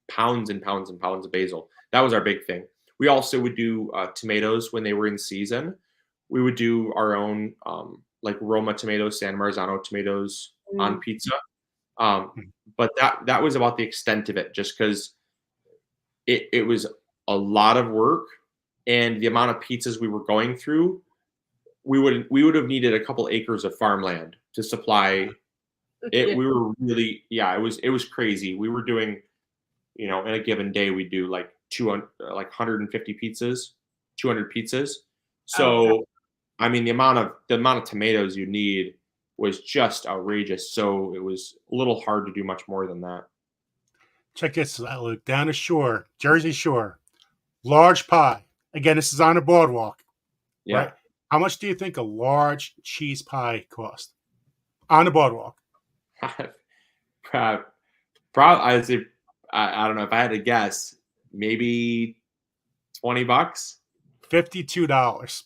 pounds and pounds and pounds of basil. That was our big thing. We also would do tomatoes when they were in season. We would do our own like Roma tomatoes, San Marzano tomatoes on Mm, pizza. Um, but that was about the extent of it, just because it was a lot of work, and the amount of pizzas we were going through, we would have needed a couple acres of farmland to supply it. yeah. We were really, yeah, it was crazy. We were doing, in a given day we do like 200, like 150 pizzas, 200 pizzas. Oh, So I mean the amount of tomatoes you need was just outrageous. So it was a little hard to do much more than that. Check this out, Luke. Down the shore, Jersey Shore, large pie. Again, this is on the boardwalk, Yeah. right? How much do you think a large cheese pie cost on the boardwalk? Probably, I'd say, I don't know, if I had to guess, maybe $20. $52.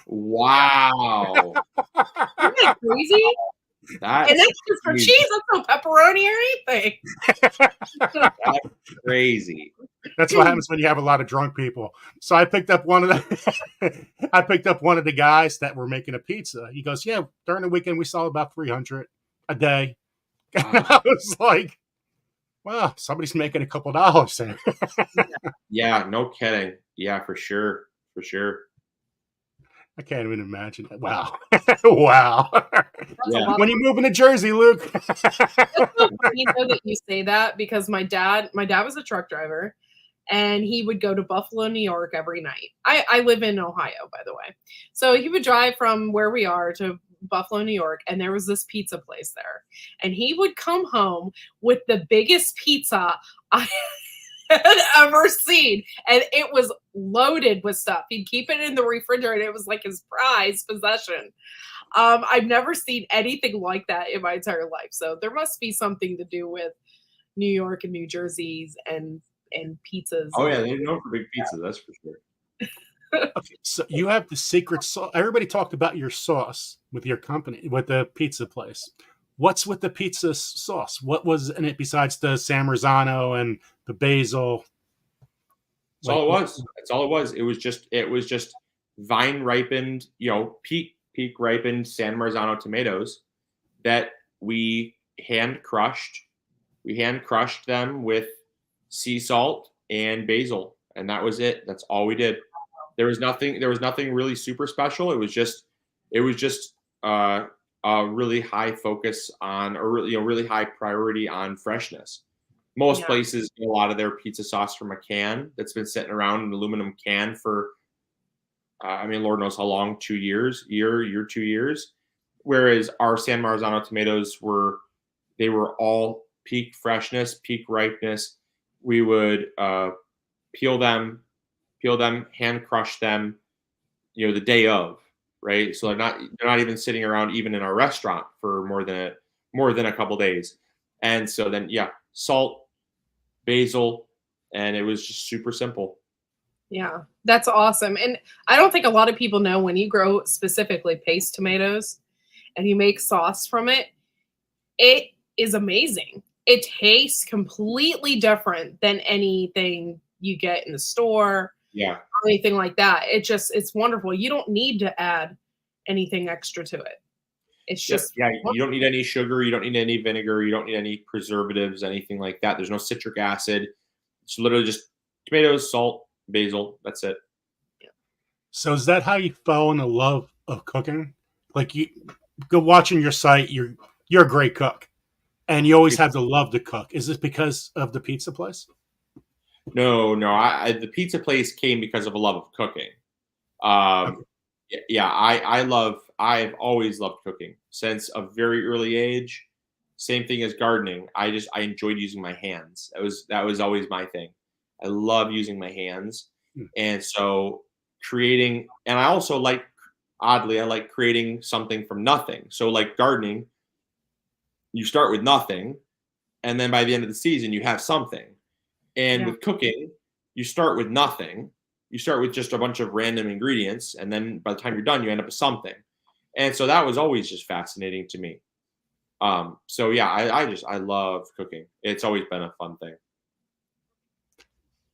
Wow. Isn't that crazy? That's And that's just for crazy. cheese. That's no pepperoni or anything. That's crazy. That's what happens when you have a lot of drunk people. So I picked up one of the guys that were making a pizza. He goes, "Yeah, during the weekend we saw about 300 a day." And I was like, "Well, somebody's making a couple dollars there." Yeah, no kidding. Yeah, for sure. For sure. I can't even imagine it. Wow. Wow. That's Yeah. a lot. When you moving to Jersey, Luke? It's so funny though that you say that, because my dad was a truck driver, and he would go to Buffalo, New York every night. I live in Ohio, by the way. So he would drive from where we are to Buffalo, New York, and there was this pizza place there. And he would come home with the biggest pizza I had ever seen. And it was loaded with stuff. He'd keep it in the refrigerator. It was like his prized possession. I've never seen anything like that in my entire life. So there must be something to do with New York and New Jersey's and pizzas. Oh yeah, they're known for big pizza, that's for sure. Okay, so you have the secret sauce. Everybody talked about your sauce with your company, with the pizza place. What's with the pizza sauce? What was in it besides the San Marzano and the basil? That's all it was. That's all it was. It was just vine ripened, peak ripened San Marzano tomatoes that we hand crushed. We hand crushed them with sea salt and basil, and that was it. That's all we did. There was nothing really super special. It was just a really high focus on, or really high priority on freshness. Most places get a lot of their pizza sauce from a can that's been sitting around, an aluminum can for, Lord knows how long, 2 years, year, 2 years. Whereas our San Marzano tomatoes were all peak freshness, peak ripeness. We would peel them, hand crush them, the day of, right? So they're not even sitting around even in our restaurant for more than a couple days. And so then salt, basil, and it was just super simple. Yeah, that's awesome. And I don't think a lot of people know, when you grow specifically paste tomatoes and you make sauce from it, it is amazing. It tastes completely different than anything you get in the store. Yeah. Or anything like that. It's wonderful. You don't need to add anything extra to it. It's just you don't need any sugar, you don't need any vinegar, you don't need any preservatives, anything like that. There's no citric acid. It's literally just tomatoes, salt, basil. That's it. So is that how you fell in the love of cooking? Like, you go watching your site, you're a great cook, and you always have the love to cook. Is this because of the pizza place? No. The pizza place came because of a love of cooking. I've always loved cooking since a very early age. Same thing as gardening. I enjoyed using my hands. That was always my thing. I love using my hands. And so creating, and I also I like creating something from nothing. So like gardening, you start with nothing, and then by the end of the season, you have something. And with cooking, you start with nothing. You start with just a bunch of random ingredients, and then by the time you're done, you end up with something. And so that was always just fascinating to me. I love cooking. It's always been a fun thing.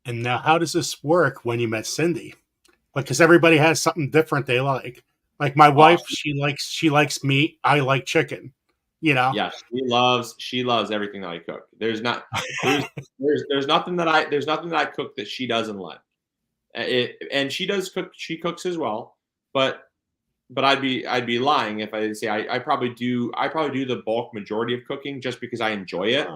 And now, how does this work when you met Cindy? Like, because everybody has something different they like. Like my wife, she likes meat. I like chicken. Yeah, she loves everything that I cook. There's nothing that I cook that she doesn't like. And she does cook. She cooks as well, but I'd be lying if I didn't say I probably do the bulk majority of cooking just because I enjoy it.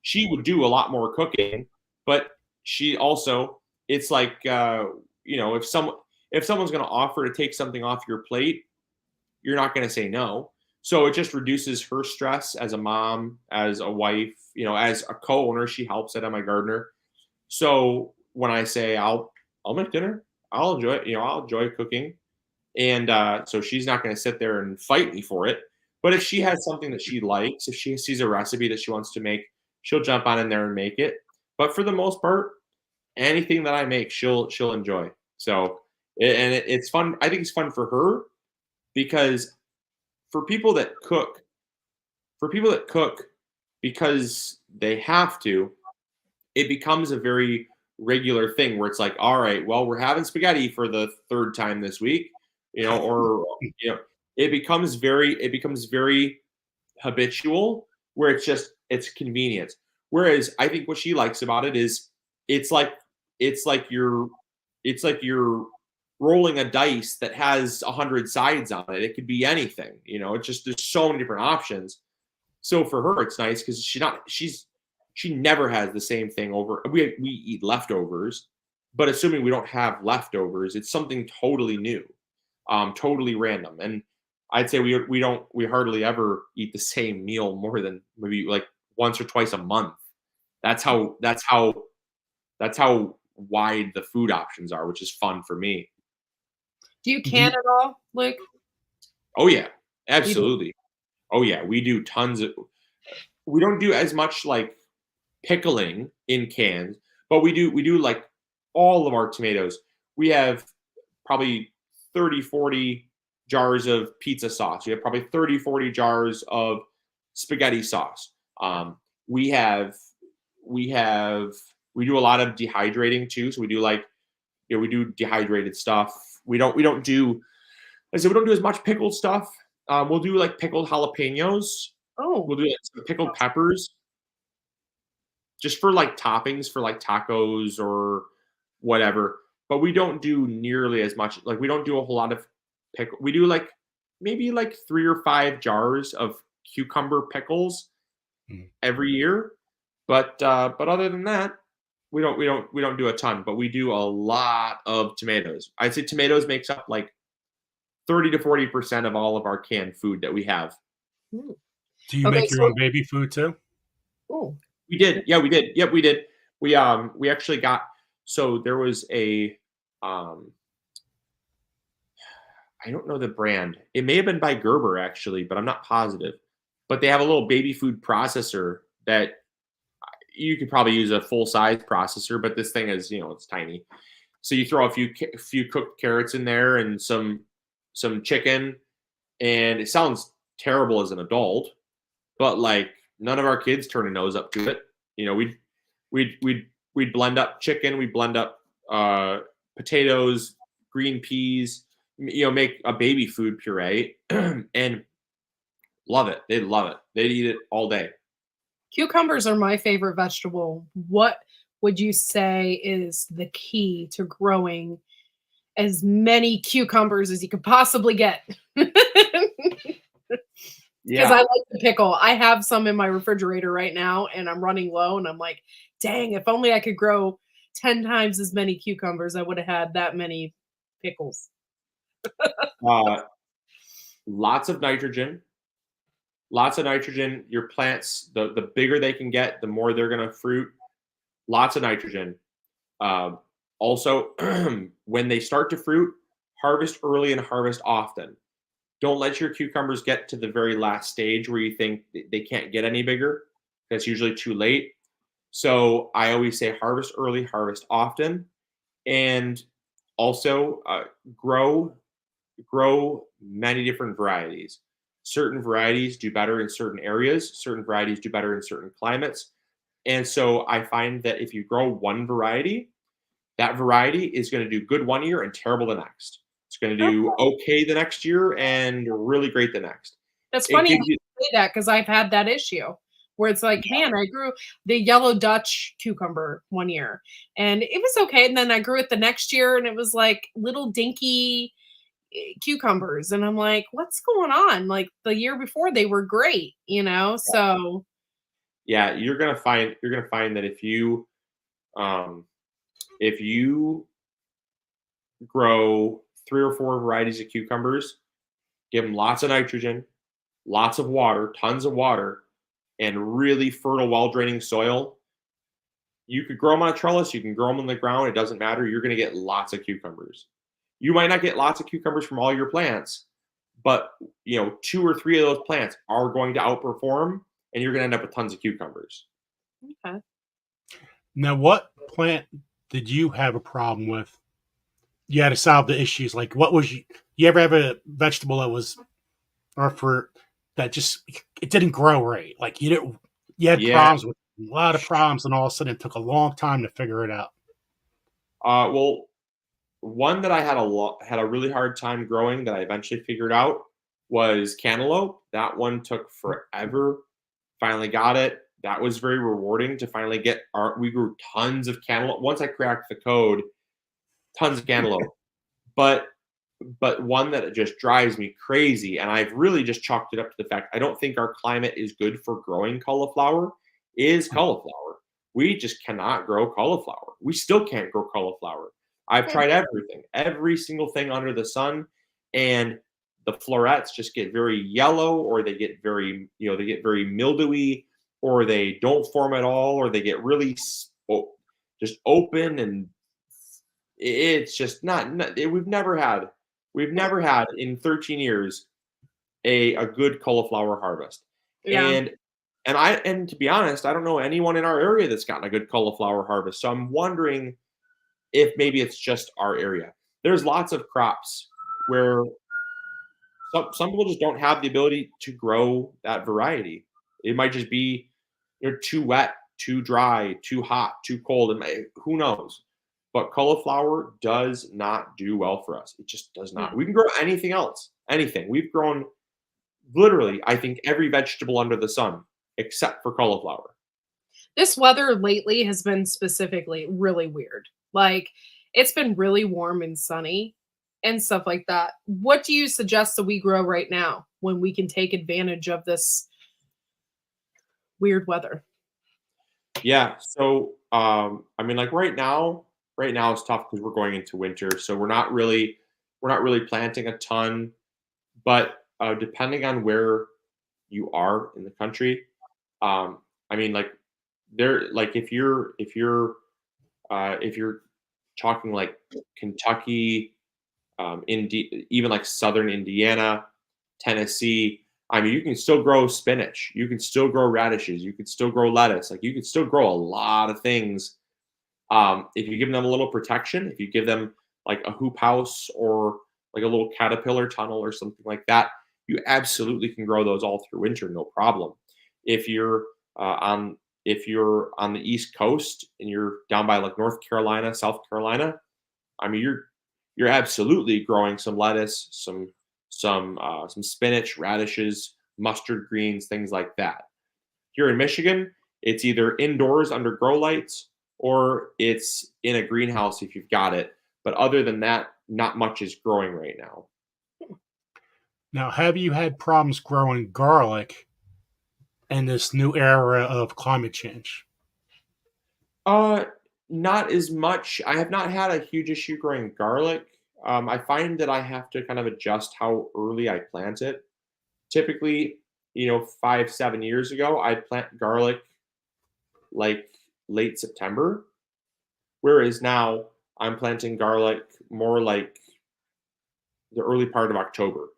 She would do a lot more cooking, but she also, it's like if someone's going to offer to take something off your plate, you're not going to say no. So it just reduces her stress as a mom, as a wife, as a co-owner. She helps at MIGardener. So when I say I'll make dinner, I'll enjoy it. I'll enjoy cooking, and so she's not going to sit there and fight me for it. But if she has something that she likes, if she sees a recipe that she wants to make, she'll jump on in there and make it. But for the most part, anything that I make, she'll enjoy. So it's fun. I think it's fun for her because for people that cook, for people that cook because they have to, it becomes a very regular thing where it's like, all right, well, we're having spaghetti for the third time this week, or it becomes very habitual where it's convenience. Whereas I think what she likes about it is it's like it's like you're it's like you're rolling a dice that has 100 sides on it. It could be anything, It's just there's so many different options. So for her, it's nice because she never has the same thing over. We eat leftovers, but assuming we don't have leftovers, it's something totally new, totally random. And I'd say we hardly ever eat the same meal more than maybe like once or twice a month. That's how wide the food options are, which is fun for me. Do you can at all, Luke? Oh yeah, absolutely. Oh yeah, we do tons of. We don't do as much like pickling in cans, but we do like all of our tomatoes. We have probably 30, 40 jars of pizza sauce. We have probably 30, 40 jars of spaghetti sauce. We have we do a lot of dehydrating too. So we do like we do dehydrated stuff. We don't do I said we don't do as much pickled stuff. We'll do like pickled jalapenos. Oh, We'll do like some pickled peppers just for like toppings for like tacos or whatever. But we don't do nearly as much. Like we don't do a whole lot of pickle. We do like maybe like 3 or 5 jars of cucumber pickles every year. But other than that, we don't do a ton. But we do a lot of tomatoes. I'd say tomatoes makes up like 30 to 40% of all of our canned food that we have. hmm. Do you Okay, make your so own baby food too? oh, We did. Yeah, we did. Yep, we did. We actually got so there was a I don't know the brand. It may have been by Gerber actually, but I'm not positive. But they have a little baby food processor that you could probably use a full size processor, but this thing is, it's tiny. So you throw a few cooked carrots in there and some chicken, and it sounds terrible as an adult, but like none of our kids turn a nose up to it. We'd blend up chicken, we'd blend up potatoes, green peas, make a baby food puree, and love it. They'd love it. They'd eat it all day. cucumbers are my favorite vegetable. What would you say is the key to growing as many cucumbers as you could possibly get? Because I like the pickle. I have some in my refrigerator right now, and I'm running low, and I'm like, dang, if only I could grow 10 times as many cucumbers, I would have had that many pickles. Uh, lots of nitrogen. Lots of nitrogen. Your plants, the bigger they can get, the more they're going to fruit. Lots of nitrogen. Also, when they start to fruit, harvest early and harvest often. Don't let your cucumbers get to the very last stage where you think they can't get any bigger. That's usually too late. So I always say harvest early, harvest often, and also grow many different varieties. Certain varieties do better in certain areas. Certain varieties do better in certain climates. And so I find that if you grow one variety, that variety is going to do good one year and terrible the next. It's going to do okay the next year and really great the next. That's It funny gives you you, say that because I've had that issue where it's like, man, I grew the yellow Dutch cucumber one year and it was okay. And then I grew it the next year and it was like little dinky cucumbers. And I'm like, what's going on? Like the year before they were great, So yeah, you're gonna find that um, if you grow 3 or 4 varieties of cucumbers, give them lots of nitrogen, lots of water, tons of water, and really fertile, well-draining soil, you could grow them on a trellis, you can grow them on the ground, it doesn't matter. You're going to get lots of cucumbers. You might not get lots of cucumbers from all your plants, but 2 or 3 of those plants are going to outperform, and you're going to end up with tons of cucumbers. Okay. Now, what plant did you have a problem with? You had to solve the issues. Like, what was you ever have a vegetable that was, or fruit that just it didn't grow right? Like you had Yeah. problems with a lot of problems, and all of a sudden it took a long time to figure it out. Well, one that I had a really hard time growing that I eventually figured out was cantaloupe. That one took forever. Finally got it. That was very rewarding to finally get we grew tons of cantaloupe. Once I cracked the code, tons of cantaloupe. But one that just drives me crazy, and I've really just chalked it up to the fact I don't think our climate is good for growing cauliflower, is cauliflower. We just cannot grow cauliflower. We still can't grow cauliflower. I've tried everything, every single thing under the sun, and the florets just get very yellow, or they get very, mildewy, or they don't form at all, or they get really just open, and it's just we've never had in 13 years a good cauliflower harvest. Yeah. And to be honest, I don't know anyone in our area that's gotten a good cauliflower harvest. So I'm wondering if maybe it's just our area. There's lots of crops where some people just don't have the ability to grow that variety. It might just be too wet, too dry, too hot, too cold. Who knows? But cauliflower does not do well for us. It just does not. We can grow anything else, anything. We've grown literally, I think, every vegetable under the sun except for cauliflower. This weather lately has been specifically really weird. Like, it's been really warm and sunny and stuff like that. What do you suggest that we grow right now when we can take advantage of this weird weather? Yeah. So, like right now it's tough because we're going into winter. So we're not really planting a ton. But depending on where you are in the country, if you're talking like Kentucky, even like southern Indiana, Tennessee, you can still grow spinach, you can still grow radishes, you can still grow lettuce, like you can still grow a lot of things if you give them a little protection, if you give them like a hoop house or like a little caterpillar tunnel or something like that, you absolutely can grow those all through winter, no problem. If you're on the East Coast and you're down by like North Carolina, South Carolina, you're absolutely growing some lettuce, some spinach, radishes, mustard greens, things like that. Here in Michigan, it's either indoors under grow lights or it's in a greenhouse if you've got it. But other than that, not much is growing right now. Now, have you had problems growing garlic in this new era of climate change? Not as much. I have not had a huge issue growing garlic. I find that I have to kind of adjust how early I plant it. Typically, 5-7 years ago, I'd plant garlic like late September, whereas now I'm planting garlic more like the early part of October.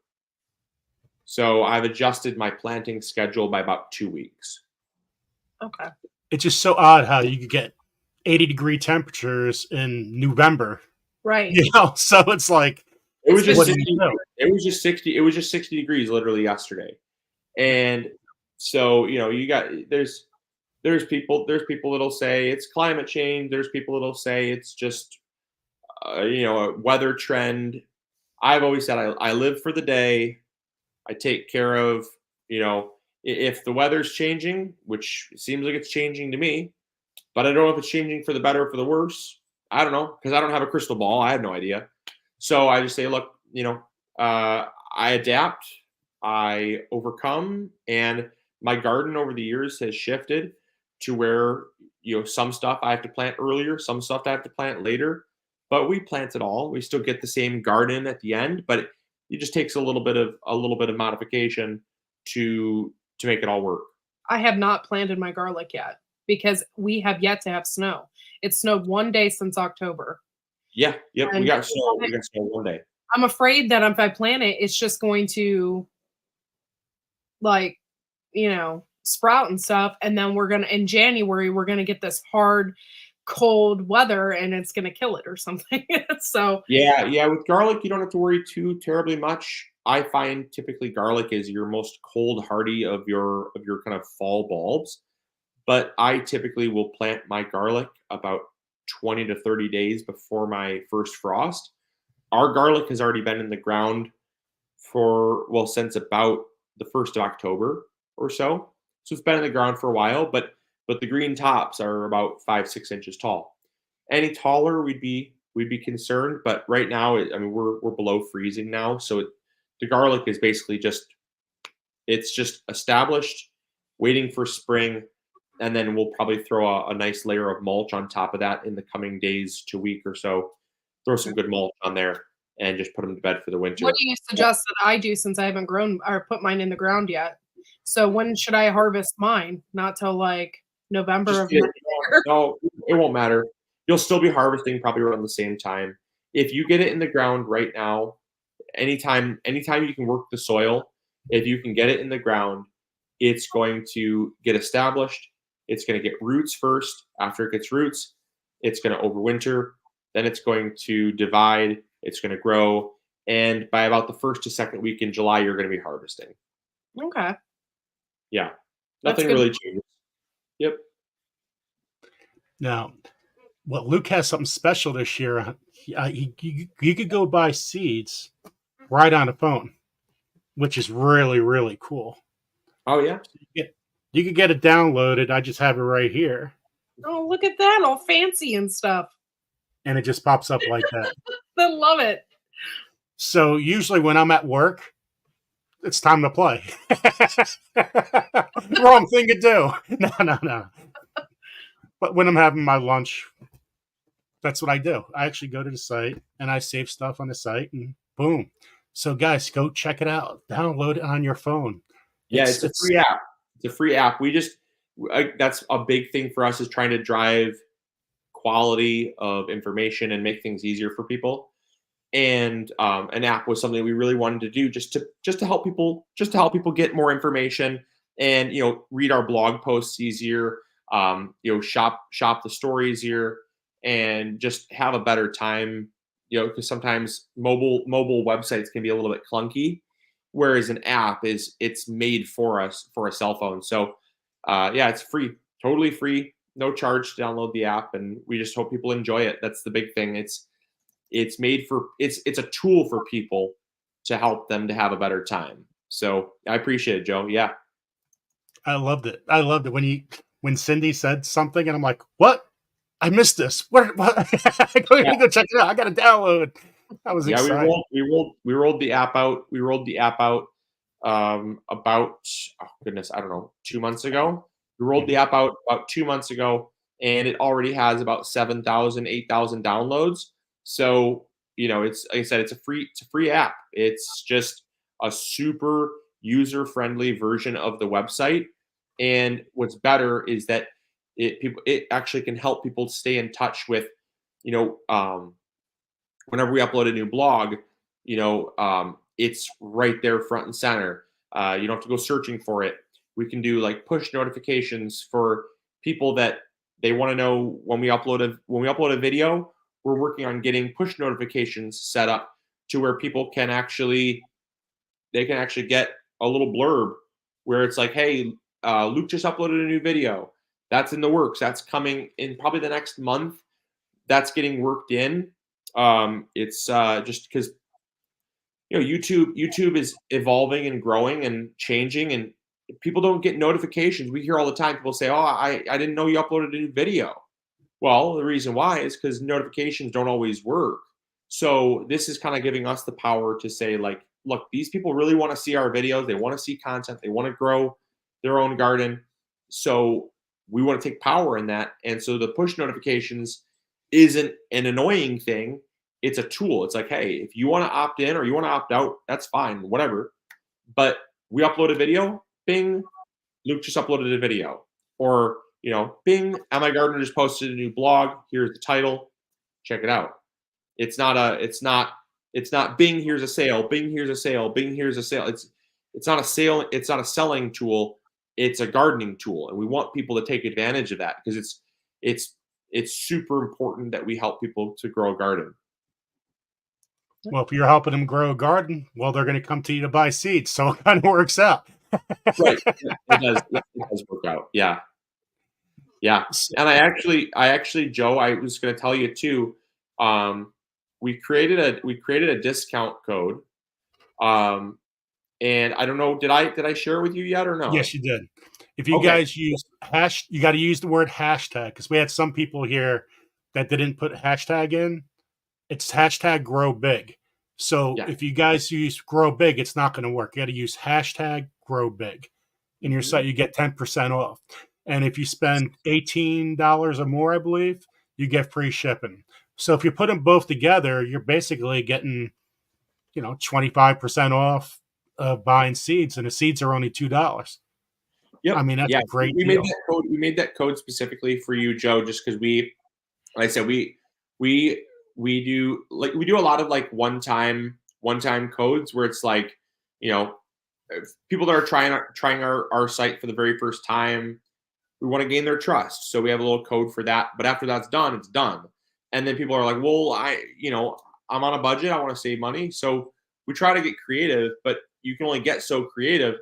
So I've adjusted my planting schedule by about 2 weeks. Okay. It's just so odd how you could get 80-degree temperatures in November. Right. So it's like it was just what 60, do you do? it was just 60 degrees literally yesterday. And so, there's people that'll say it's climate change, there's people that'll say it's just a weather trend. I've always said I live for the day. I take care of, if the weather's changing, which seems like it's changing to me, but I don't know if it's changing for the better or for the worse. I don't know, because I don't have a crystal ball. I have no idea. So I just say, look, I adapt, I overcome, and my garden over the years has shifted to where, some stuff I have to plant earlier, some stuff I have to plant later, but we plant it all. We still get the same garden at the end, but it just takes a little bit of modification. to make it all work. I have not planted my garlic yet because we have yet to have snow. It snowed 1 day since October. Yeah, yep. We And got snow. We got snow one day. I'm afraid that if I plant it, it's just going to like, sprout and stuff. And then in January, we're gonna get this hard, cold weather and it's gonna kill it or something. So Yeah. With garlic, you don't have to worry too terribly much. I find typically garlic is your most cold hardy of your kind of fall bulbs. But I typically will plant my garlic about 20 to 30 days before my first frost. Our garlic has already been in the ground since about the 1st of October or so. So it's been in the ground for a while, but the green tops are about 5-6 inches tall. Any taller, we'd be concerned, but right now, we're below freezing now, so the garlic is basically just established, waiting for spring, and then we'll probably throw a nice layer of mulch on top of that in the coming days to week or so. Throw some good mulch on there and just put them to bed for the winter. what do you suggest that I do since I haven't grown or put mine in the ground yet? So when should I harvest mine? Not till like November of next year. No, it won't matter. You'll still be harvesting probably around the same time. If you get it in the ground right now, anytime you can work the soil, if you can get it in the ground, it's going to get established. It's going to get roots first. After it gets roots, it's going to overwinter. Then it's going to divide. It's going to grow. And by about the 1st to 2nd week in July, you're going to be harvesting. Okay. Yeah. That's Nothing good. really changes. Yep. Now, Luke has something special this year. You could go buy seeds right on the phone, which is really, really cool. Oh, yeah. You could get it downloaded. I just have it right here. Oh, look at that, all fancy and stuff. And it just pops up like that. I love it. So usually when I'm at work, it's time to play. Wrong thing to do. No. But when I'm having my lunch, that's what I do. I actually go to the site and I save stuff on the site and boom. So guys, go check it out. Download it on your phone. Yeah, it's a free app. It's a free app. That's a big thing for us, is trying to drive quality of information and make things easier for people. And an app was something we really wanted to do just to help people get more information and read our blog posts easier, shop the store easier, and just have a better time. Because sometimes mobile websites can be a little bit clunky, whereas an app it's made for us for a cell phone. So it's free, totally free, no charge to download the app, and we just hope people enjoy it. That's the big thing. It's made for it's a tool for people to help them to have a better time. So I appreciate it, Joe. Yeah, I loved it. When Cindy said something, and I'm like, "What? I missed this. What? I go check it out. I got to download." I was excited. We rolled the app out. We rolled the app out about 2 months ago. We rolled the app out about 2 months ago, and it already has about 7,000, 8,000 downloads. So it's like I said, it's a free app. It's just a super user friendly version of the website. And what's better is that it actually can help people stay in touch with, whenever we upload a new blog, it's right there front and center. You don't have to go searching for it. We can do like push notifications for people that they want to know when we upload a video. We're working on getting push notifications set up to where people can actually get a little blurb where it's like, hey, Luke just uploaded a new video. That's in the works. That's coming in probably the next month. That's getting worked in. It's just because YouTube is evolving and growing and changing, and people don't get notifications. We hear all the time people say, "Oh, I didn't know you uploaded a new video." Well, the reason why is because notifications don't always work. So this is kind of giving us the power to say, like, look, these people really want to see our videos. They want to see content. They want to grow their own garden. So we want to take power in that. And so the push notifications isn't an annoying thing. It's a tool. It's like, hey, if you want to opt in or you want to opt out, that's fine, whatever. But we upload a video, bing, Luke just uploaded a video. Or, bing, MIGardener just posted a new blog. Here's the title. Check it out. It's not bing, here's a sale, bing, here's a sale, bing, here's a sale. It's not a sale, it's not a selling tool, it's a gardening tool. And we want people to take advantage of that because it's super important that we help people to grow a garden. Well, if you're helping them grow a garden, well, they're going to come to you to buy seeds. So it kind of works out. Right. It does work out. Yeah. Yeah. And I actually, Joe, I was going to tell you too, we created a discount code. And I don't know, did I share it with you yet or no? Yes, you did. If you guys use you got to use the word hashtag, because we had some people here that didn't put hashtag in. It's hashtag grow big. So if you guys use grow big, it's not going to work. You got to use hashtag grow big. In your site, you get 10% off. And if you spend $18 or more, I believe, you get free shipping. So if you put them both together, you're basically getting, 25% off of buying seeds, and the seeds are only $2. Yep. I mean, that's a great we deal. made that code specifically for you, Joe, just because like I said, we do a lot of like one-time codes where it's like, people that are trying our site for the very first time, we want to gain their trust. So we have a little code for that. But after that's done, it's done. And then people are like, well, I'm on a budget. I want to save money. So we try to get creative, but you can only get so creative.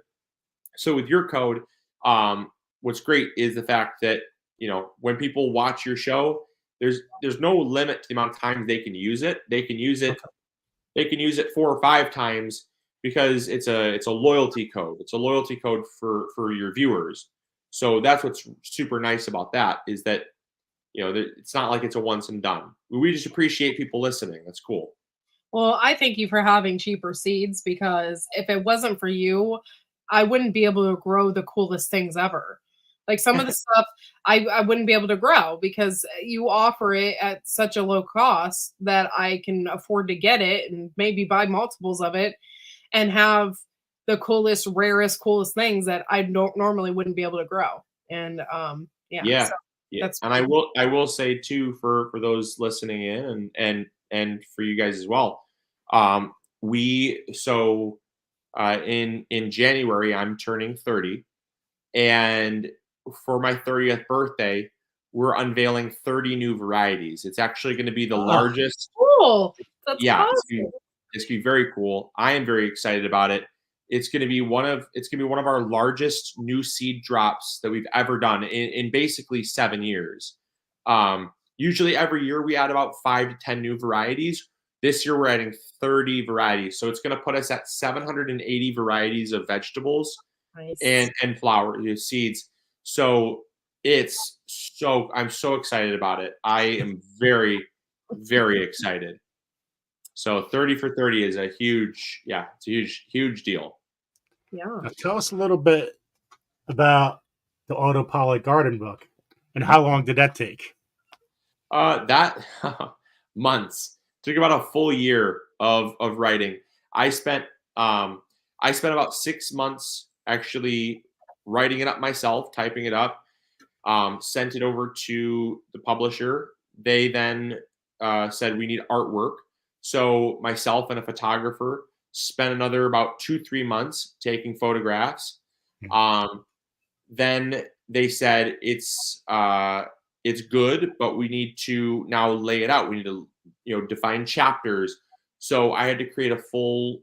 So with your code, what's great is the fact that, when people watch your show, there's no limit to the amount of times they can use it. They can use it 4 or 5 times because it's a loyalty code. It's a loyalty code for your viewers. So that's what's super nice about that is that, it's not like it's a once and done. We just appreciate people listening. That's cool. Well, I thank you for having cheaper seeds because if it wasn't for you, I wouldn't be able to grow the coolest things ever. Like some of the stuff I wouldn't be able to grow because you offer it at such a low cost that I can afford to get it and maybe buy multiples of it and have the coolest, rarest, coolest things that I normally wouldn't be able to grow. And Yeah. So that's and I will say too for those listening in and for you guys as well. In January I'm turning 30, and for my 30th birthday, we're unveiling 30 new varieties. It's actually going to be the largest. Cool. That's awesome. It's going to be very cool. I am very excited about it. It's going to be one of our largest new seed drops that we've ever done in basically 7 years. Usually every year we add about 5 to 10 new varieties. This year we're adding 30 varieties. So it's going to put us at 780 varieties of vegetables. Nice. and flower seeds. So I'm so excited about it. I am very, very excited. So 30 for 30 is it's a huge deal. Yeah. Now tell us a little bit about the autopoly garden book and how long did that take? That months. Took about a full year of writing. I spent about 6 months actually writing it up myself, typing it up, sent it over to the publisher. They then said we need artwork. So myself and a photographer spent another about 2-3 months taking photographs. Then they said it's good, but we need to now lay it out. We need to define chapters. So I had to create a full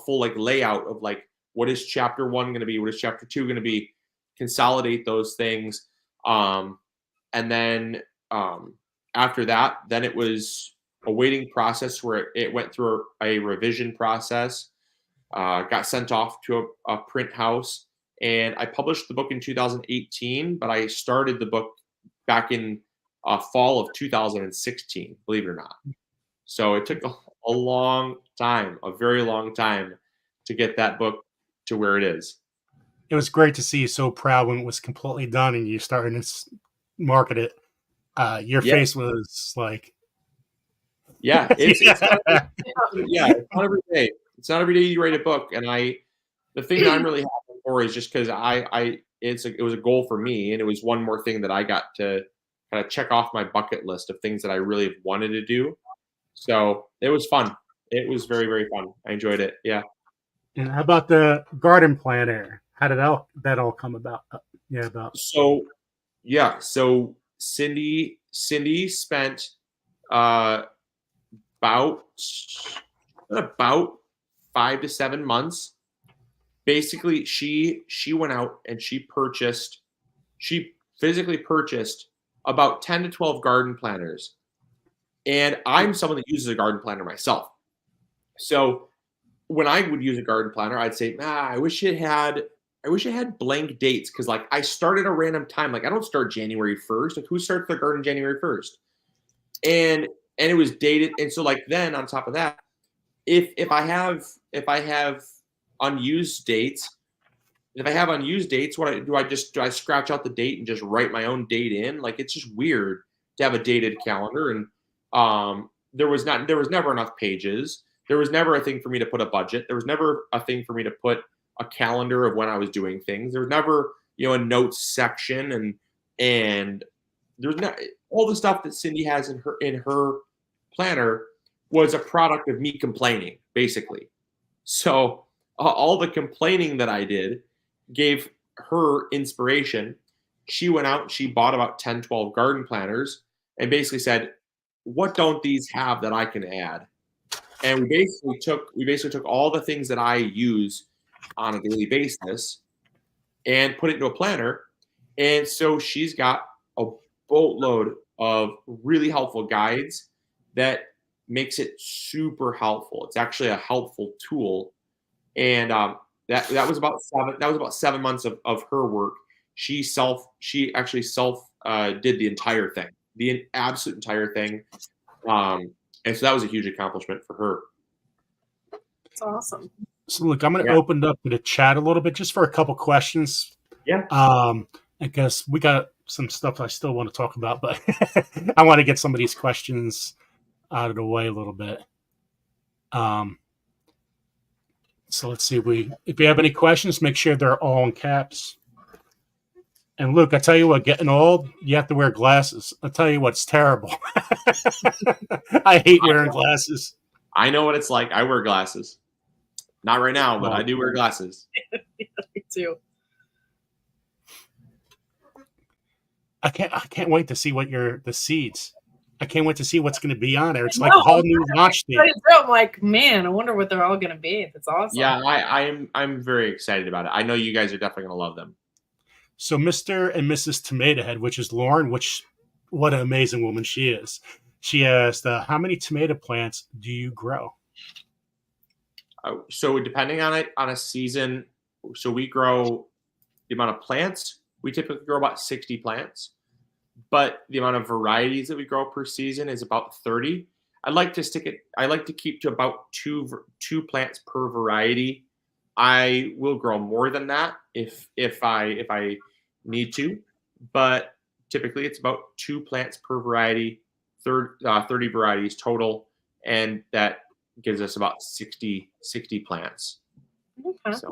like layout of like, what is chapter 1 going to be? What is chapter 2 going to be? Consolidate those things. And then after that, then it was a waiting process where it went through a revision process, got sent off to a print house. And I published the book in 2018, but I started the book back in fall of 2016, believe it or not. So it took a long time, a very long time to get that book to where it is. It was great to see you so proud when it was completely done and you started to market it. Your face was like, it's not every day. It's not every day you write a book, and I the thing that I'm really happy for is just because it was a goal for me, and it was one more thing that I got to kind of check off my bucket list of things that I really wanted to do. So it was fun. It was very, very fun. I enjoyed it. Yeah. And how about the garden planner? How did that all come about? Yeah, about. So yeah. So Cindy spent uh about about 5 to 7 months. Basically, she went out and she physically purchased about 10 to 12 garden planners. And I'm someone that uses a garden planner myself. So when I would use a garden planner, I'd say, I wish it had blank dates because like I start at a random time. Like I don't start January 1st. Like who starts their garden January 1st? And it was dated. And so like then on top of that, if I have unused dates, what do I scratch out the date and just write my own date in? Like it's just weird to have a dated calendar. And there was never enough pages. There was never a thing for me to put a budget. There was never a thing for me to put a calendar of when I was doing things. There was never, a notes section and there's not all the stuff that Cindy has in her planner was a product of me complaining, basically. So all the complaining that I did gave her inspiration. She went out and she bought about 10, 12 garden planners and basically said, what don't these have that I can add? And we basically took all the things that I use on a daily basis and put it into a planner. And so she's got a boatload of really helpful guides that makes it super helpful. It's actually a helpful tool. And that was about 7 months of her work. She actually did the entire thing, the absolute entire thing. And so that was a huge accomplishment for her. That's awesome. So look, I'm going to open up to the chat a little bit just for a couple questions. Yeah. I guess we got some stuff I still want to talk about, but I want to get some of these questions out of the way a little bit. So let's see if you have any questions, make sure they're all in caps. And Luke, I tell you what, getting old, you have to wear glasses. I tell you what, it's terrible. I hate wearing glasses. I know what it's like. I wear glasses. Not right now, but I do wear glasses. Me too. I can't wait to see the seeds. I can't wait to see what's going to be on there. It's like a whole new launch thing. I'm like, man, I wonder what they're all going to be. That's awesome. Yeah, I'm very excited about it. I know you guys are definitely going to love them. So Mr. and Mrs. Tomato Head, which is Lauren, what an amazing woman she is. She asked, how many tomato plants do you grow? So depending on a season, so we grow the amount of plants. We typically grow about 60 plants, but the amount of varieties that we grow per season is about 30. I like to keep to about two plants per variety. I will grow more than that if I need to, but typically it's about 2 plants per variety, 30 varieties total, and that gives us about 60 plants. Okay. So,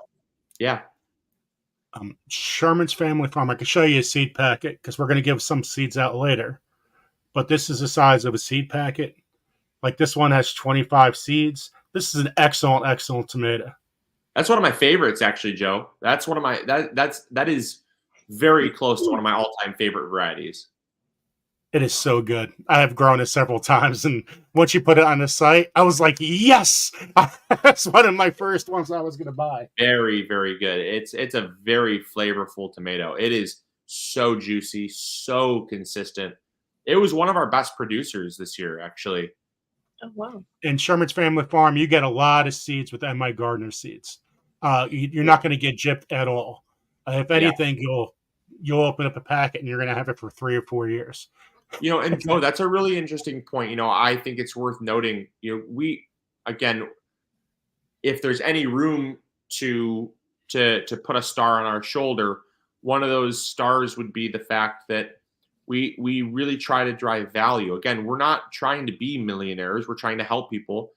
yeah. Sherman's Family Farm. I can show you a seed packet because we're going to give some seeds out later. But this is the size of a seed packet. Like this one has 25 seeds. This is an excellent tomato. That's one of my favorites, actually, Joe. That's one of my that is very close to one of my all-time favorite varieties. It is so good. I have grown it several times, and once you put it on the site, I was like, yes! That's one of my first ones I was going to buy. Very, very good. It's a very flavorful tomato. It is so juicy, so consistent. It was one of our best producers this year, actually. Oh, wow. In Sherman's Family Farm, you get a lot of seeds with MIGardener seeds. You're not going to get gypped at all. If anything, you'll open up a packet and you're going to have it for 3 or 4 years. And Joe, that's a really interesting point. I think it's worth noting, if there's any room to put a star on our shoulder, one of those stars would be the fact that we really try to drive value. Again, we're not trying to be millionaires. We're trying to help people.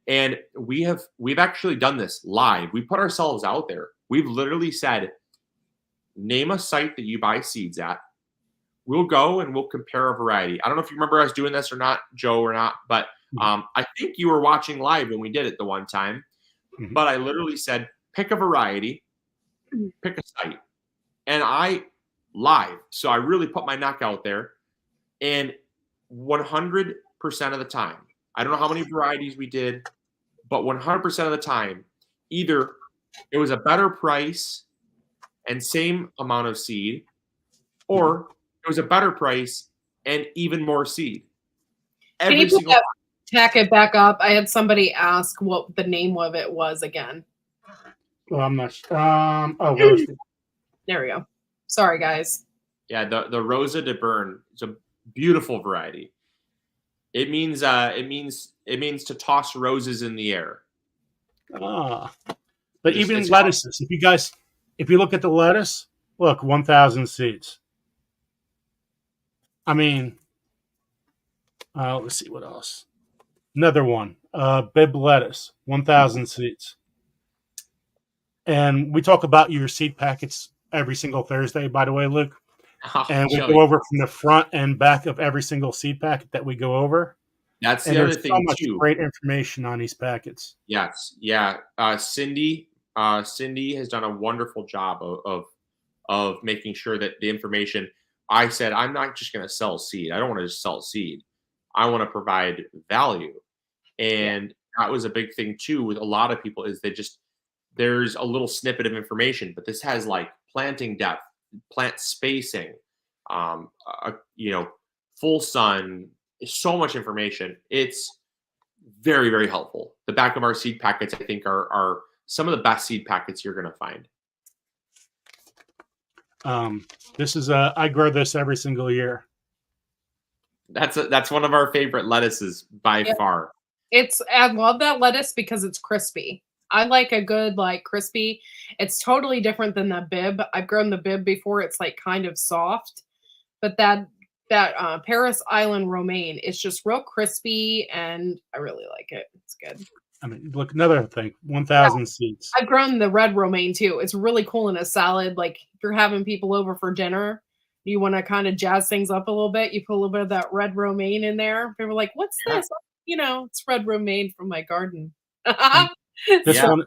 And we've actually done this live. We put ourselves out there. We've literally said, name a site that you buy seeds at. We'll go and we'll compare a variety. I don't know if you remember us doing this or not, Joe, or not, but I think you were watching live when we did it the one time. Mhm. But I literally said, pick a variety, pick a site. And I live. So I really put my neck out there. And 100% of the time, I don't know how many varieties we did, but 100% of the time, either it was a better price and same amount of seed, or it was a better price and even more seed. Can you put that, tack it back up? I had somebody ask what the name of it was again. Well, I'm not sure. Roasted. There we go. Sorry, guys. Yeah, the Rosa de Bern is a beautiful variety. It means to toss roses in the air. But even lettuces, if you look at the lettuce, look, 1,000 seeds. I mean, let's see what else. Another one, Bib lettuce, 1,000 seeds. And we talk about your seed packets every single Thursday, by the way, Luke. And we go over from the front and back of every single seed packet that we go over. That's the other thing, so much great information on these packets. Yes, yeah. Cindy has done a wonderful job of making sure that the information. I said, I'm not just going to sell seed. I don't want to just sell seed. I want to provide value, and that was a big thing too with a lot of people. Is there's a little snippet of information, but this has like planting depth, plant spacing, full sun. So much information. It's very, very helpful. The back of our seed packets, I think, are some of the best seed packets you're going to find. This is I grow this every single year. That's one of our favorite lettuces by far. I love that lettuce because it's crispy. I like a good crispy. It's totally different than the Bib. I've grown the Bib before. It's like kind of soft, but that Paris Island romaine is just real crispy, and I really like it. It's good. I mean, look, another thing, 1,000 seeds. I've grown the red romaine too. It's really cool in a salad. Like if you're having people over for dinner, you want to kind of jazz things up a little bit. You put a little bit of that red romaine in there. People are like, "What's this?" It's red romaine from my garden. This one,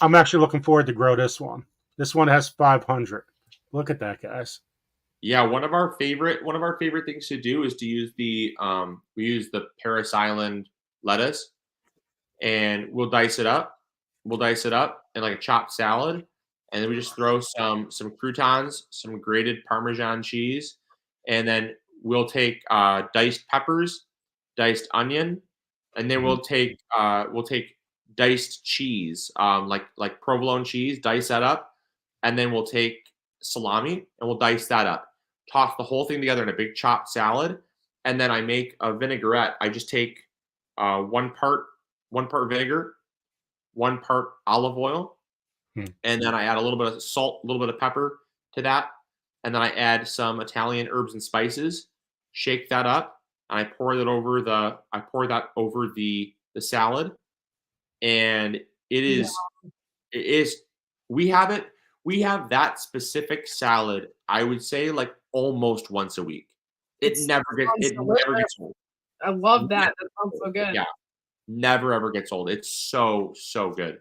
I'm actually looking forward to grow this one. This one has 500. Look at that, guys. Yeah, one of our favorite things to do is to use we use the Paris Island lettuce, and we'll dice it up. We'll dice it up in like a chopped salad, and then we just throw some croutons, some grated Parmesan cheese, and then we'll take diced peppers, diced onion, and then we'll take diced cheese, like provolone cheese, dice that up, and then we'll take salami and we'll dice that up. Toss the whole thing together in a big chopped salad, and then I make a vinaigrette. I just take 1 part vinegar, 1 part olive oil, and then I add a little bit of salt, a little bit of pepper to that, and then I add some Italian herbs and spices. Shake that up, and I pour that over the salad, and it is we have that specific salad. I would say like almost once a week. It never gets old. I love that. That sounds so good. Yeah, never ever gets old. It's so good.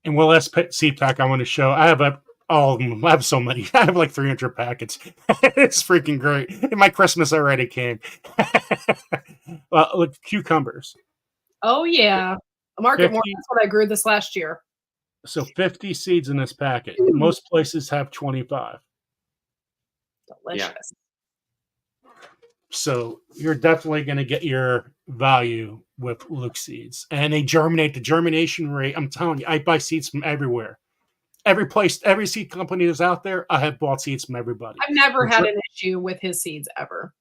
And one last seed pack I want to show. I have all of them. I have so many. I have like 300 packets. It's freaking great. And my Christmas already came. Look, cucumbers. Oh yeah, Market More. That's what I grew this last year. So 50 seeds in this packet. Most places have 25. Delicious. Yeah. So you're definitely going to get your value with Luke seeds. And they germinate. The germination rate, I'm telling you, I buy seeds from everywhere. Every place, every seed company that's out there, I have bought seeds from everybody. I've never had an issue with his seeds ever.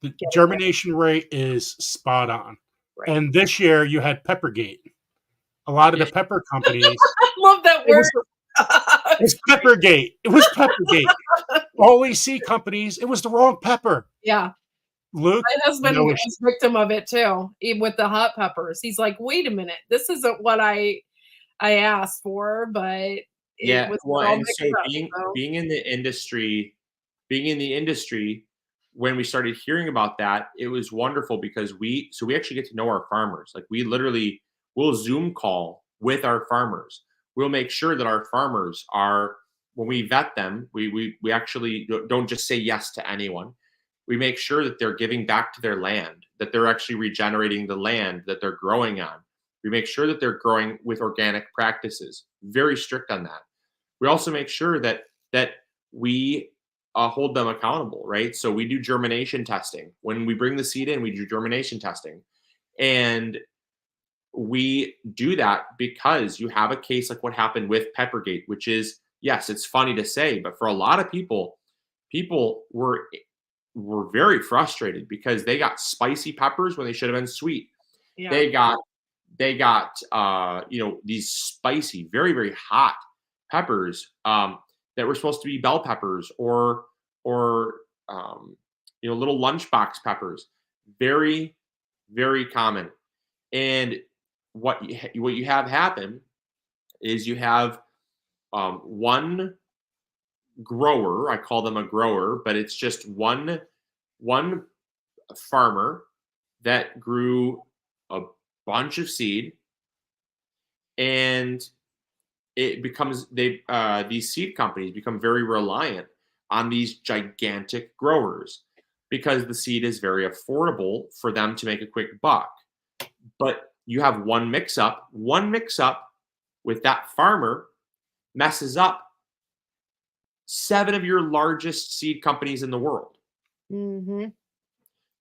The germination rate is spot on. Right. And this year you had Peppergate. A lot of the pepper companies. I love that word. It was Peppergate. It was Peppergate. All these seed companies, it was the wrong pepper. Yeah. Luke, My husband no was victim of it too, even with the hot peppers. He's like, "Wait a minute, this isn't what I asked for," but it Yeah, was well, all and mixed so up. So being in the industry, when we started hearing about that, it was wonderful because we actually get to know our farmers. Like we literally will Zoom call with our farmers. We'll make sure that our farmers are when we vet them, we actually don't just say yes to anyone. We make sure that they're giving back to their land, that they're actually regenerating the land that they're growing on. We make sure that they're growing with organic practices. Very strict on that. We also make sure that we hold them accountable, right? So we do germination testing. When we bring the seed in, we do germination testing, and we do that because you have a case like what happened with Peppergate, which is yes, it's funny to say, but for a lot of people, people were very frustrated because they got spicy peppers when they should have been sweet. yeah, They got these spicy, very very hot peppers that were supposed to be bell peppers or little lunchbox peppers. Very very common. And what you have happen is you have one grower. I call them a grower, but it's just one farmer that grew a bunch of seed, and it becomes these seed companies become very reliant on these gigantic growers because the seed is very affordable for them to make a quick buck. But you have one mix up with that farmer messes up 7 of your largest seed companies in the world. hmm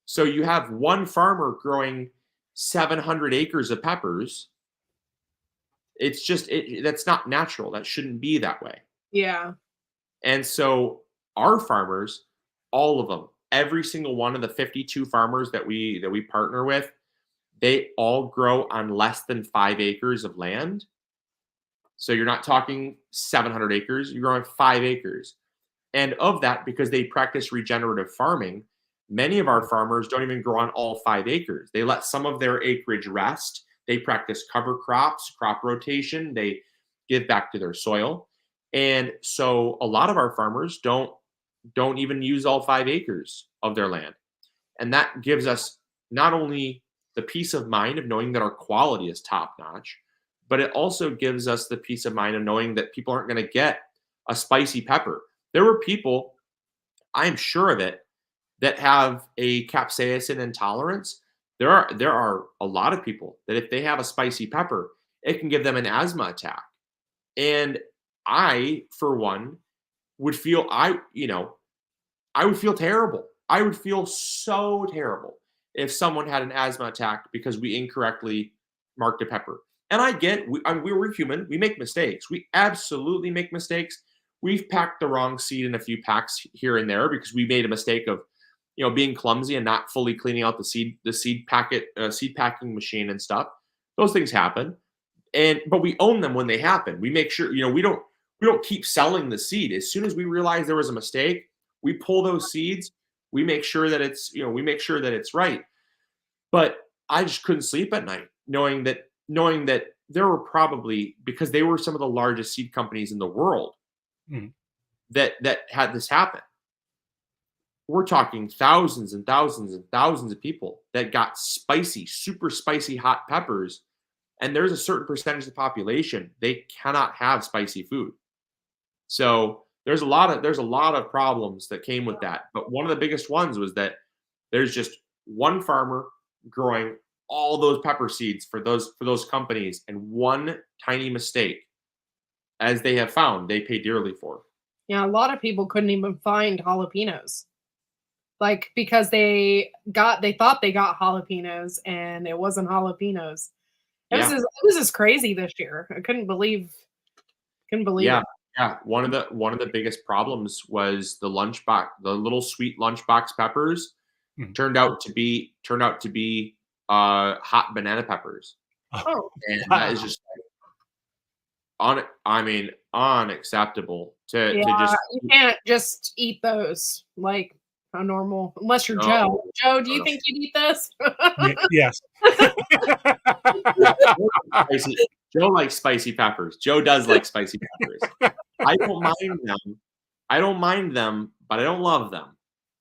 So you have one farmer growing 700 acres of peppers. It's just that's not natural. That shouldn't be that way. yeah, And so our farmers, all of them, every single one of the 52 farmers that we partner with, they all grow on less than 5 acres of land. So you're not talking 700 acres, you're growing 5 acres. And of that, because they practice regenerative farming, many of our farmers don't even grow on all 5 acres. They let some of their acreage rest. They practice cover crops, crop rotation. They give back to their soil. And so a lot of our farmers don't even use all 5 acres of their land. And that gives us not only the peace of mind of knowing that our quality is top notch, but it also gives us the peace of mind of knowing that people aren't going to get a spicy pepper. There were people, I'm sure of it, that have a capsaicin intolerance. There are a lot of people that if they have a spicy pepper, it can give them an asthma attack. And I, for one, would feel I would feel terrible. I would feel so terrible if someone had an asthma attack because we incorrectly marked a pepper. And I get we're human. We make mistakes. We absolutely make mistakes. We've packed the wrong seed in a few packs here and there because we made a mistake of being clumsy and not fully cleaning out the seed packing machine and stuff. Those things happen, but we own them when they happen. We make sure we don't keep selling the seed. As soon as we realize there was a mistake, we pull those seeds. We make sure that it's right. But I just couldn't sleep at night knowing that there were probably, because they were some of the largest seed companies in the world, Mhm. that had this happen. We're talking thousands and thousands and thousands of people that got spicy, super spicy hot peppers, and there's a certain percentage of the population they cannot have spicy food. So there's a lot of problems that came with that. But one of the biggest ones was that there's just one farmer growing all those pepper seeds for those companies, and one tiny mistake, as they have found, they pay dearly for. yeah. A lot of people couldn't even find jalapenos, like because they thought they got jalapenos and it wasn't jalapenos. Yeah. It was just crazy this year. I couldn't believe Yeah, it. yeah. One of the biggest problems was the little sweet lunchbox peppers Mhm. turned out to be hot banana peppers, Oh, and that Wow. is just unacceptable to yeah. just. You can't just eat those. Like a normal, unless you're No, Joe. Joe, do you no. think you'd eat this? Yes. Yeah, spicy. Joe likes spicy peppers. Joe does like spicy peppers. I don't mind them. I don't mind them, but I don't love them.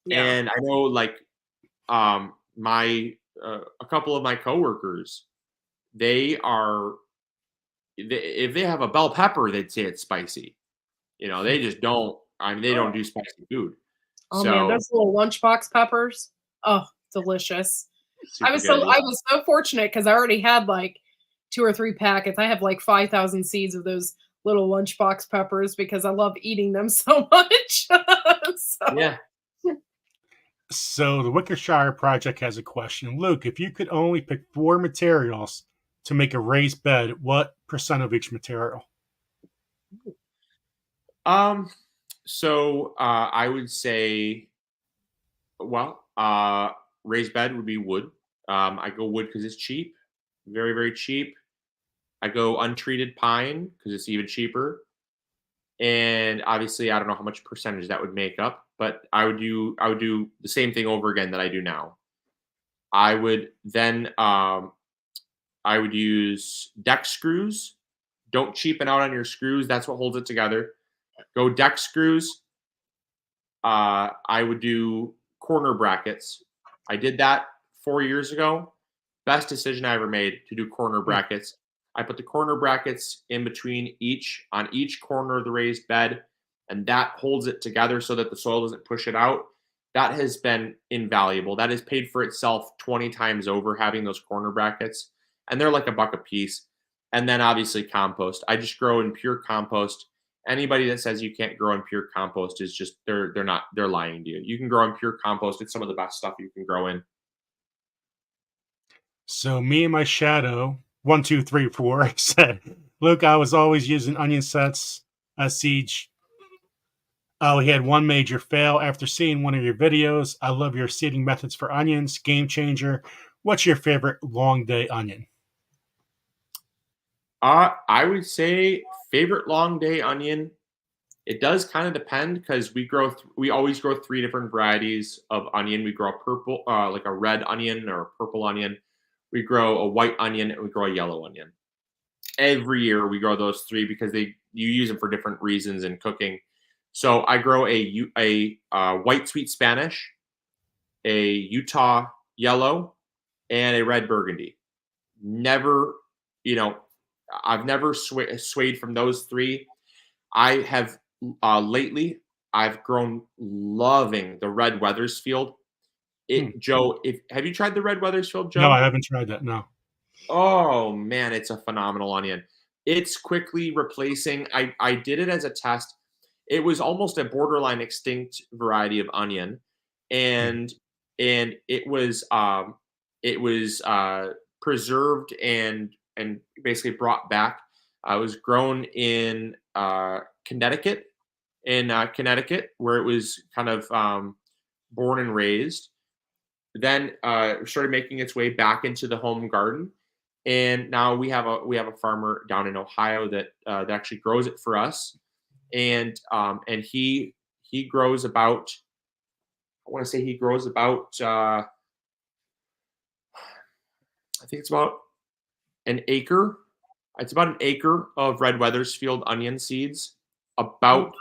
Yeah. And I know, like, my a couple of my coworkers, they are if they have a bell pepper, they'd say it's spicy. They just don't. I mean, they don't do spicy food. Oh man, So those little lunchbox peppers. Oh, delicious. I super was good. so I was so fortunate because I already had like 2 or 3 packets. I have like 5,000 seeds of those little lunchbox peppers because I love eating them so much. Yeah. So the Wickershire Project has a question. Luke, if you could only pick 4 materials to make a raised bed, what percent of each material? So I would say, well, raised bed would be wood. I go wood because it's cheap, very, very cheap. I go untreated pine because it's even cheaper. And obviously, I don't know how much percentage that would make up, but I would do the same thing over again that I do now. I would then I would use deck screws. Don't cheapen out on your screws. That's what holds it together. Go deck screws. I would do corner brackets. I did that 4 years ago. Best decision I ever made to do corner brackets. I put the corner brackets in between on each corner of the raised bed, and that holds it together so that the soil doesn't push it out. That has been invaluable. That has paid for itself 20 times over having those corner brackets, and they're like $1 a piece. And then obviously compost. I just grow in pure compost. Anybody that says you can't grow in pure compost is just they're lying to you. You can grow in pure compost. It's some of the best stuff you can grow in. So me and my shadow, 1, 2, 3, 4, said, Luke, I was always using onion sets as siege. We had one major fail after seeing one of your videos. I love your seeding methods for onions. Game changer. What's your favorite long day onion? I would say favorite long day onion. It does kind of depend because we always grow 3 different varieties of onion. We grow a purple, like a red onion or a purple onion. We grow a white onion and we grow a yellow onion. Every year we grow those 3 because you use them for different reasons in cooking. So I grow a white sweet Spanish, a Utah yellow, and a red burgundy. Never, I've never swayed from those 3. I have lately I've grown loving the red Weathersfield. Joe, have you tried the red Weathersfield, Joe? No, I haven't tried that. No. Oh man, it's a phenomenal onion. It's quickly replacing. I did it as a test. It was almost a borderline extinct variety of onion, and it was preserved and basically brought back. I was grown in Connecticut, where it was kind of born and raised. Then started making its way back into the home garden, and now we have a farmer down in Ohio that actually grows it for us, and he grows about, I want to say he grows about I think it's about an acre. It's about an acre of red Weathersfield onion seeds. About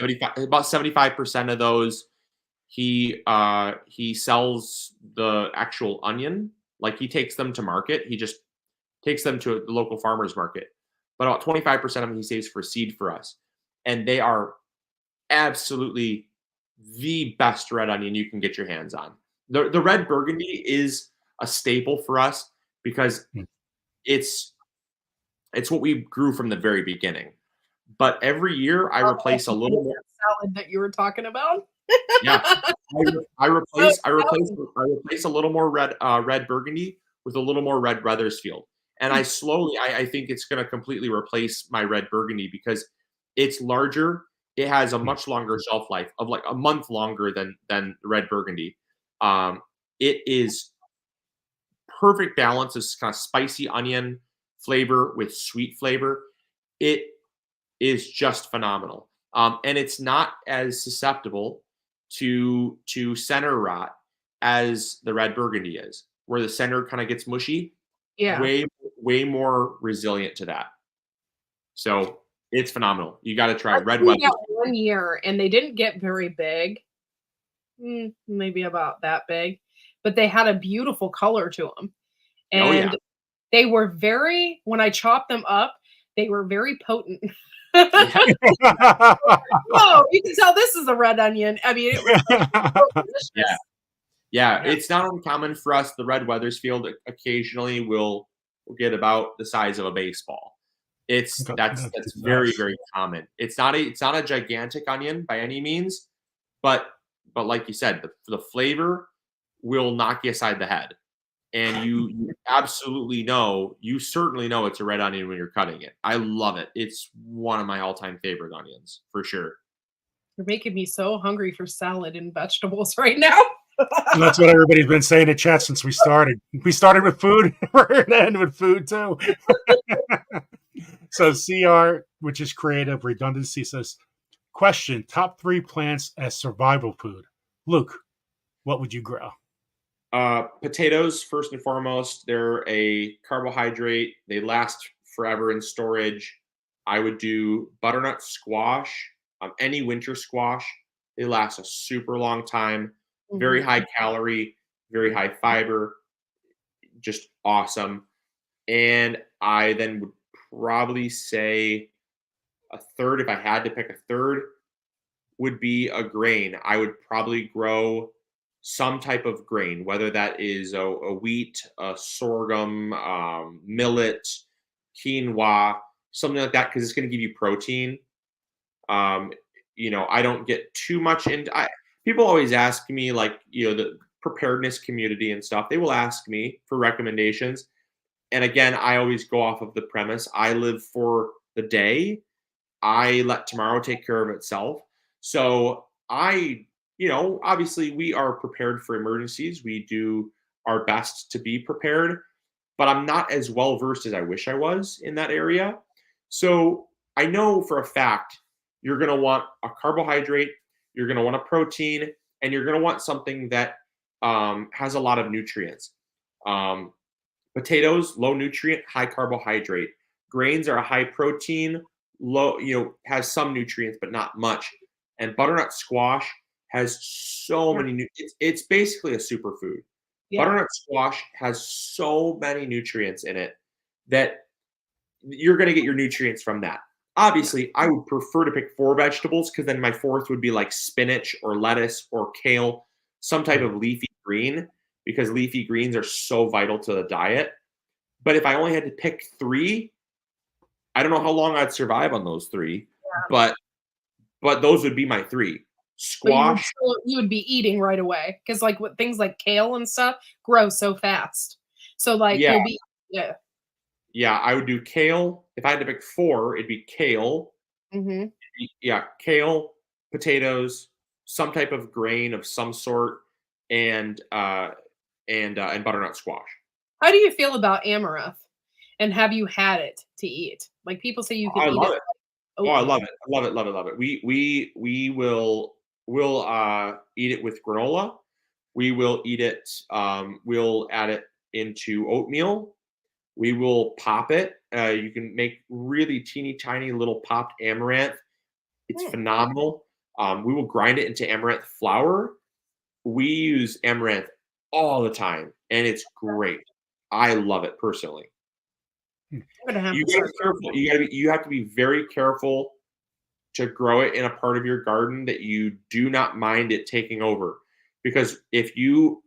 75% of those he sells the actual onion. Like, he takes them to market. He just takes them to the local farmers market. But about 25% of them he saves for seed for us. And they are absolutely the best red onion you can get your hands on. The red burgundy is a staple for us because it's what we grew from the very beginning. But every year I replace a little more salad that you were talking about. Yeah, I replace a little more red burgundy with a little more red Weathersfield, and I think it's going to completely replace my red burgundy because it's larger. It has a much longer shelf life of like a month longer than the red burgundy. It is perfect balance of kind of spicy onion flavor with sweet flavor. It is just phenomenal, and it's not as susceptible to center rot as the red Burgundy is, where the center kind of gets mushy. Yeah. Way more resilient to that. So it's phenomenal. You got to try I it. Red grew Weather. that one year, and they didn't get very big. Maybe about that big, but they had a beautiful color to them. Oh yeah. And they were very, when I chopped them up, they were very potent. Yeah. Oh, you can tell this is a red onion. I mean, it was so delicious. Yeah. Yeah, it's not uncommon for us. The red Weathersfield occasionally will get about the size of a baseball. That's very common. It's not a gigantic onion by any means, but like you said, the flavor will knock you aside the head, and you absolutely know, you certainly know it's a red onion when you're cutting it. I love it. It's one of my all-time favorite onions for sure. You're making me so hungry for salad and vegetables right now. And that's what everybody's been saying in chat since we started. We started with food. We're going to end with food too. So CR, which is creative redundancy, says, question, top 3 plants as survival food. Luke, what would you grow? Potatoes, first and foremost. They're a carbohydrate. They last forever in storage. I would do butternut squash, any winter squash. They last a super long time. Very high calorie, very high fiber, just awesome. And I then would probably say a third, if I had to pick a third, would be a grain. I would probably grow some type of grain, whether that is a wheat, a sorghum, millet, quinoa, something like that, because it's going to give you protein. I don't get too much into. People always ask me, like, the preparedness community and stuff. They will ask me for recommendations, and again, I always go off of the premise: I live for the day. I let tomorrow take care of itself. So obviously we are prepared for emergencies. We do our best to be prepared, but I'm not as well versed as I wish I was in that area. So I know for a fact you're going to want a carbohydrate, you're going to want a protein, and you're going to want something that has a lot of nutrients. Potatoes, low nutrient, high carbohydrate. Grains are a high protein, low, has some nutrients, but not much. And butternut squash has so many, it's basically a superfood. Yeah. Butternut squash has so many nutrients in it that you're going to get your nutrients from that. Obviously, I would prefer to pick 4 vegetables, because then my 4th would be like spinach or lettuce or kale, some type of leafy green, because leafy greens are so vital to the diet. But if I only had to pick 3, I don't know how long I'd survive on those 3, but those would be my 3. Squash. You would be eating right away, because like with things like kale and stuff grow so fast. So like you'll be Yeah, I would do kale. If I had to pick 4, it'd be kale. Kale, potatoes, some type of grain of some sort, and butternut squash. How do you feel about amaranth? And have you had it to eat? Like, people say you can eat it. I love it. I love it. Love it. Love it. We will eat it with granola. We will eat it. We'll add it into oatmeal. We will pop it. You can make really teeny tiny little popped amaranth. It's phenomenal. We will grind it into amaranth flour. We use amaranth all the time, and it's great. I love it personally. You gotta be careful. You have to be very careful to grow it in a part of your garden that you do not mind it taking over, because if you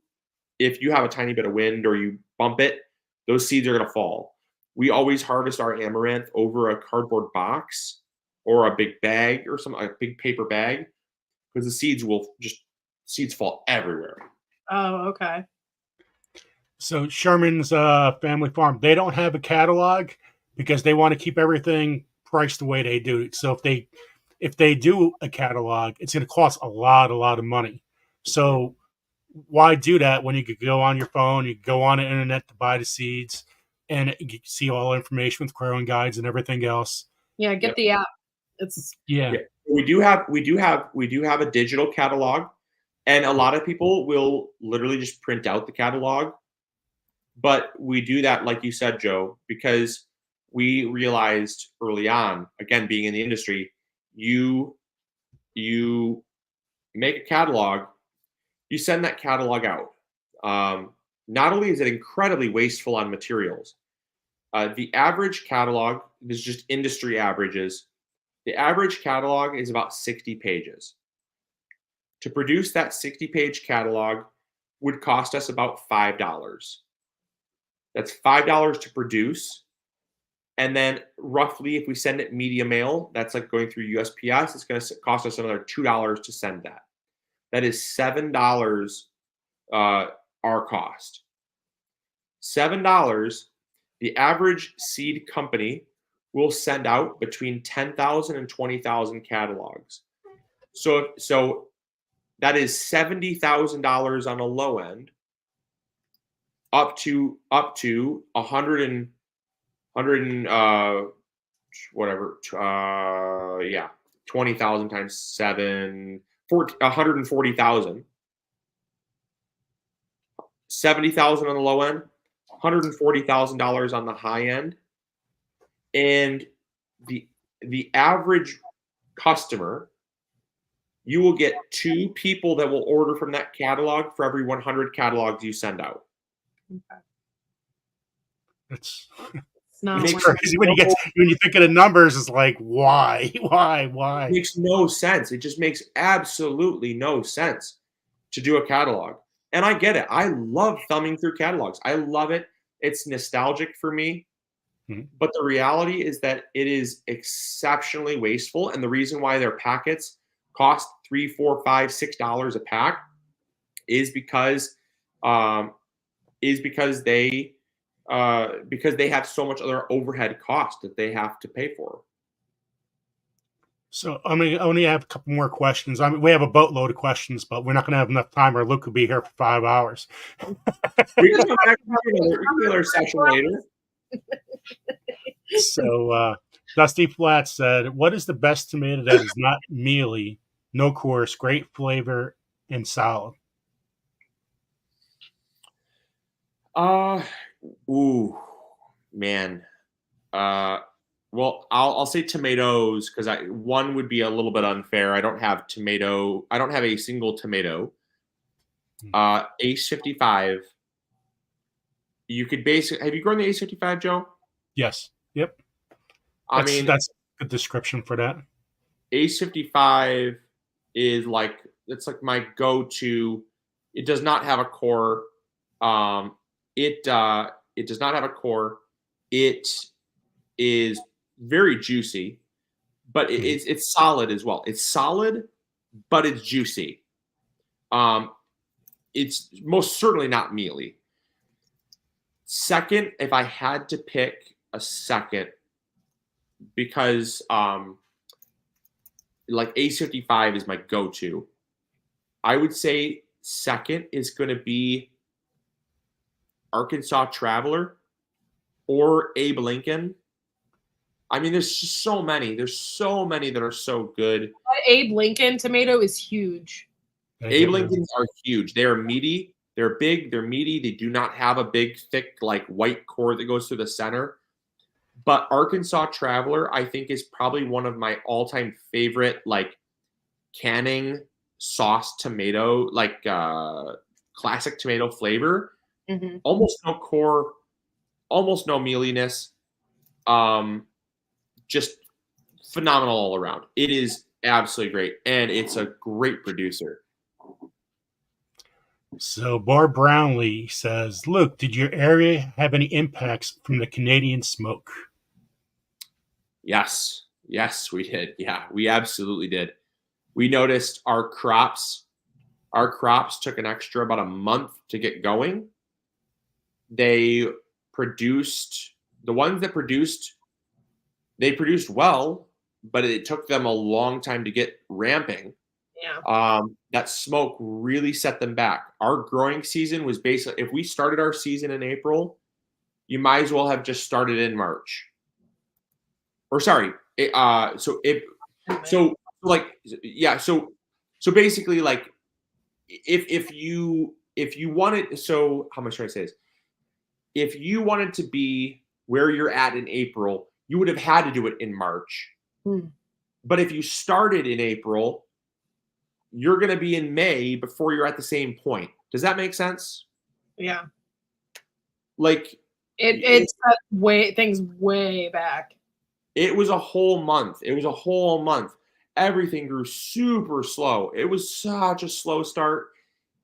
have a tiny bit of wind or you bump it, those seeds are going to fall. We always harvest our amaranth over a cardboard box or a big bag or a big paper bag, because the seeds fall everywhere. Oh, okay. So Sherman's family farm, they don't have a catalog because they want to keep everything priced the way they do. So if they do a catalog, it's going to cost a lot of money. So why do that when you could go on your phone, you could go on the internet to buy the seeds, and you can see all the information with growing guides and everything else. Yeah, get the app. We do have a digital catalog. And a lot of people will literally just print out the catalog. But we do that, like you said, Joe, because we realized early on, again, being in the industry, you make a catalog, you send that catalog out. Not only is it incredibly wasteful on materials, the average catalog, this is just industry averages, the average catalog is about 60 pages. To produce that 60-page catalog would cost us about $5. That's $5 to produce. And then roughly, if we send it media mail, that's like going through USPS, it's going to cost us another $2 to send that. That is $7 our cost. $7, the average seed company will send out between 10,000 and 20,000 catalogs. So that is $70,000 on a low end, up to 20,000 times 7, 140,000. 70,000 on the low end, $140,000 on the high end, and the average customer, you will get 2 people that will order from that catalog for every 100 catalogs you send out. Okay. It's not it's one- crazy when you think of the numbers. It's like, why? It makes no sense. It just makes absolutely no sense to do a catalog. And I get it. I love thumbing through catalogs. I love it. It's nostalgic for me. Mhm. But the reality is that it is exceptionally wasteful. And the reason why their packets cost $3, $4, $5, $6 a pack is because they have so much other overhead cost that they have to pay for. So I only have a couple more questions. We have a boatload of questions, but we're not going to have enough time, or Luke will be here for 5 hours. We can come back and do another session later. So Dusty Flat said, "What is the best tomato that is not mealy, no coarse, great flavor, and solid?" Ooh, man. Well, I'll say tomatoes because one would be a little bit unfair. I don't have a single tomato. Ace 55. You could basically have you grown the Ace 55, Joe? Yes. Yep. That's a good description for that. Ace 55 is it's like my go-to. It does not have a core. It does not have a core. It is very juicy, but it's solid as well. It's solid, but it's juicy. It's most certainly not mealy. Second, if I had to pick a second, because like A55 is my go-to, I would say second is going to be Arkansas Traveler or Abe Lincoln. I mean, there's just so many. There's so many that are so good. That Abe Lincoln tomato is huge. Abe Lincolns are huge. They are meaty. They're big. They're meaty. They do not have a big, thick, like white core that goes through the center. But Arkansas Traveler, I think, is probably one of my all-time favorite, like canning sauce tomato, like classic tomato flavor. Mm-hmm. Almost no core, almost no mealiness. Just phenomenal all around. It is absolutely great, and it's a great producer. So Barb Brownlee says, "Luke, did your area have any impacts from the Canadian smoke?" Yes, we did. Yeah, we absolutely did. We noticed our crops took an extra about a month to get going. They produced they produced well, but it took them a long time to get ramping. Yeah. That smoke really set them back. Our growing season was basically, if we started our season in April, you might as well have just started in March. Or sorry, so basically, like, if you wanted, so how much should I say this? If you wanted to be where you're at in April, you would have had to do it in March. But if you started in April, you're going to be in May before you're at the same point. Does that make sense? Yeah. Like it's things way back. It was a whole month. It was a whole month. Everything grew super slow. It was such a slow start.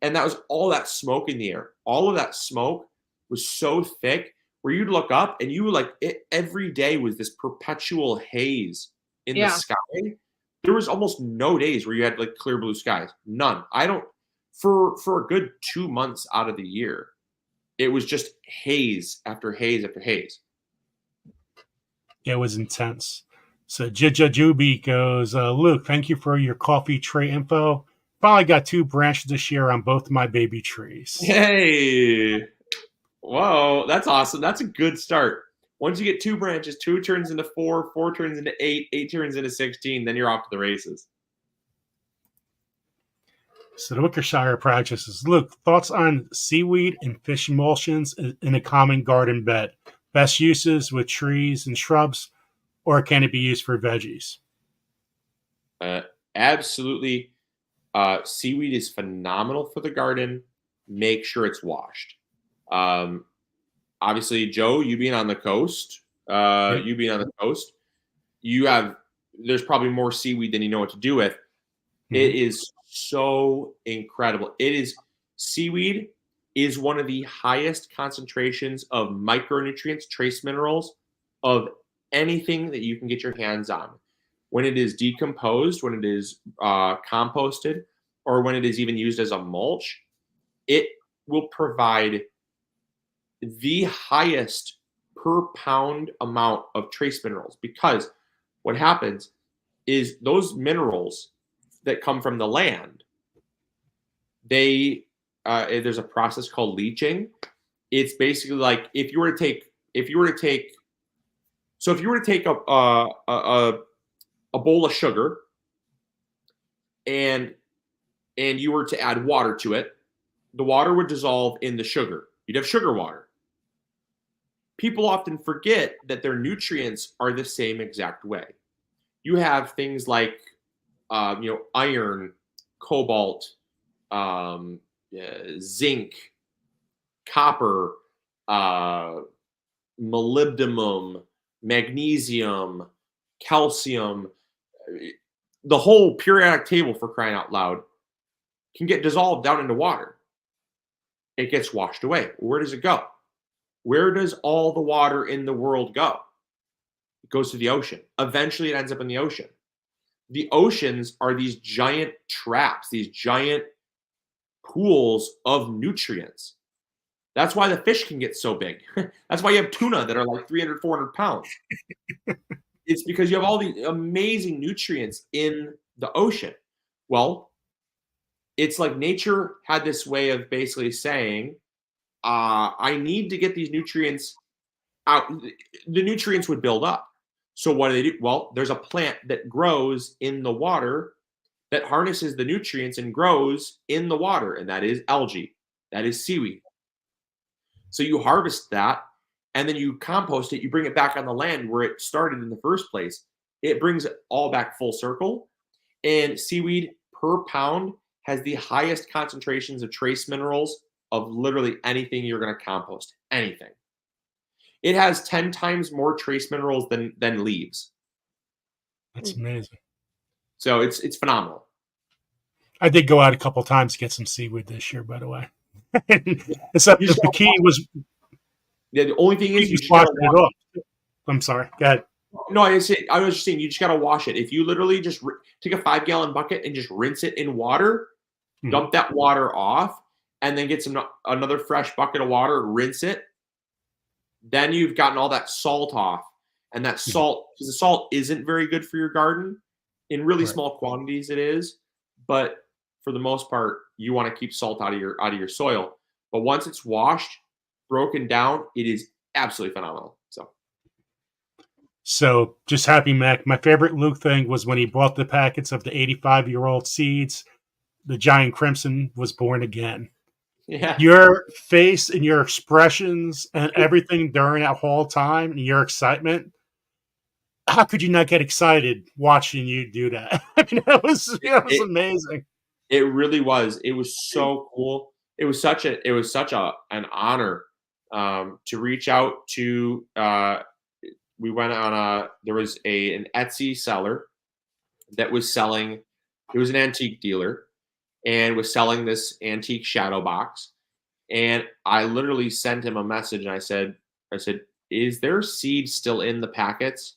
And that was all that smoke in the air. All of that smoke was so thick where you'd look up and you were like, every day was this perpetual haze in the sky. There was almost no days where you had like clear blue skies. None. For a good 2 months out of the year, it was just haze after haze after haze. It was intense. So Juby goes, Luke, thank you for your coffee tray info. Finally got 2 branches this year on both my baby trees. Hey. Whoa, that's awesome. That's a good start. Once you get 2 branches, 2 turns into 4, 4 turns into 8, 8 turns into 16, then you're off to the races. So the Wickershire practices. Luke, thoughts on seaweed and fish emulsions in a common garden bed? Best uses with trees and shrubs, or can it be used for veggies? Absolutely. Seaweed is phenomenal for the garden. Make sure it's washed. Obviously, Joe, you being on the coast, there's probably more seaweed than you know what to do with. Mm-hmm. It is so incredible. Seaweed is one of the highest concentrations of micronutrients, trace minerals, of anything that you can get your hands on. When it is decomposed, when it is composted, or when it is even used as a mulch, it will provide the highest per pound amount of trace minerals, because what happens is those minerals that come from the land, there's a process called leaching. It's basically like if you were to take a bowl of sugar and you were to add water to it, the water would dissolve in the sugar. You'd have sugar water. People often forget that their nutrients are the same exact way. You have things like iron, cobalt, zinc, copper, molybdenum, magnesium, calcium. The whole periodic table, for crying out loud, can get dissolved down into water. It gets washed away. Where does it go? Where does all the water in the world go? It goes to the ocean. Eventually, it ends up in the ocean. The oceans are these giant traps, these giant pools of nutrients. That's why the fish can get so big. That's why you have tuna that are like 300, 400 pounds. It's because you have all these amazing nutrients in the ocean. Well, it's like nature had this way of basically saying, I need to get these nutrients out. The nutrients would build up. So what do they do? Well, there's a plant that grows in the water that harnesses the nutrients and grows in the water, and that is algae. That is seaweed. So you harvest that, and then you compost it. You bring it back on the land where it started in the first place. It brings it all back full circle. And seaweed per pound has the highest concentrations of trace minerals of literally anything you're going to compost. Anything. It has 10 times more trace minerals than leaves. That's amazing. So it's phenomenal. I did go out a couple times to get some seaweed this year, by the way. Except the key was. Yeah, the only thing is you just washed it off. I'm sorry. Go ahead. No, I was just saying you just got to wash it. If you literally just take a 5-gallon bucket and just rinse it in water, dump that water off, and then get another fresh bucket of water, rinse it. Then you've gotten all that salt off, and that salt, because the salt isn't very good for your garden. In really small quantities, it is, but for the most part, you want to keep salt out of your soil. But once it's washed, broken down, it is absolutely phenomenal. So just happy, Mac. My favorite Luke thing was when he bought the packets of the 85-year-old seeds. the giant crimson was born again. Yeah. Your face and your expressions and everything during that whole time and your excitement. How could you not get excited watching you do that? I mean, that was amazing. It really was. It was so cool. It was such an honor to reach out to. We went on there was an Etsy seller that was selling. It was an antique dealer and was selling this antique shadow box. And I literally sent him a message and I said, is there seed still in the packets?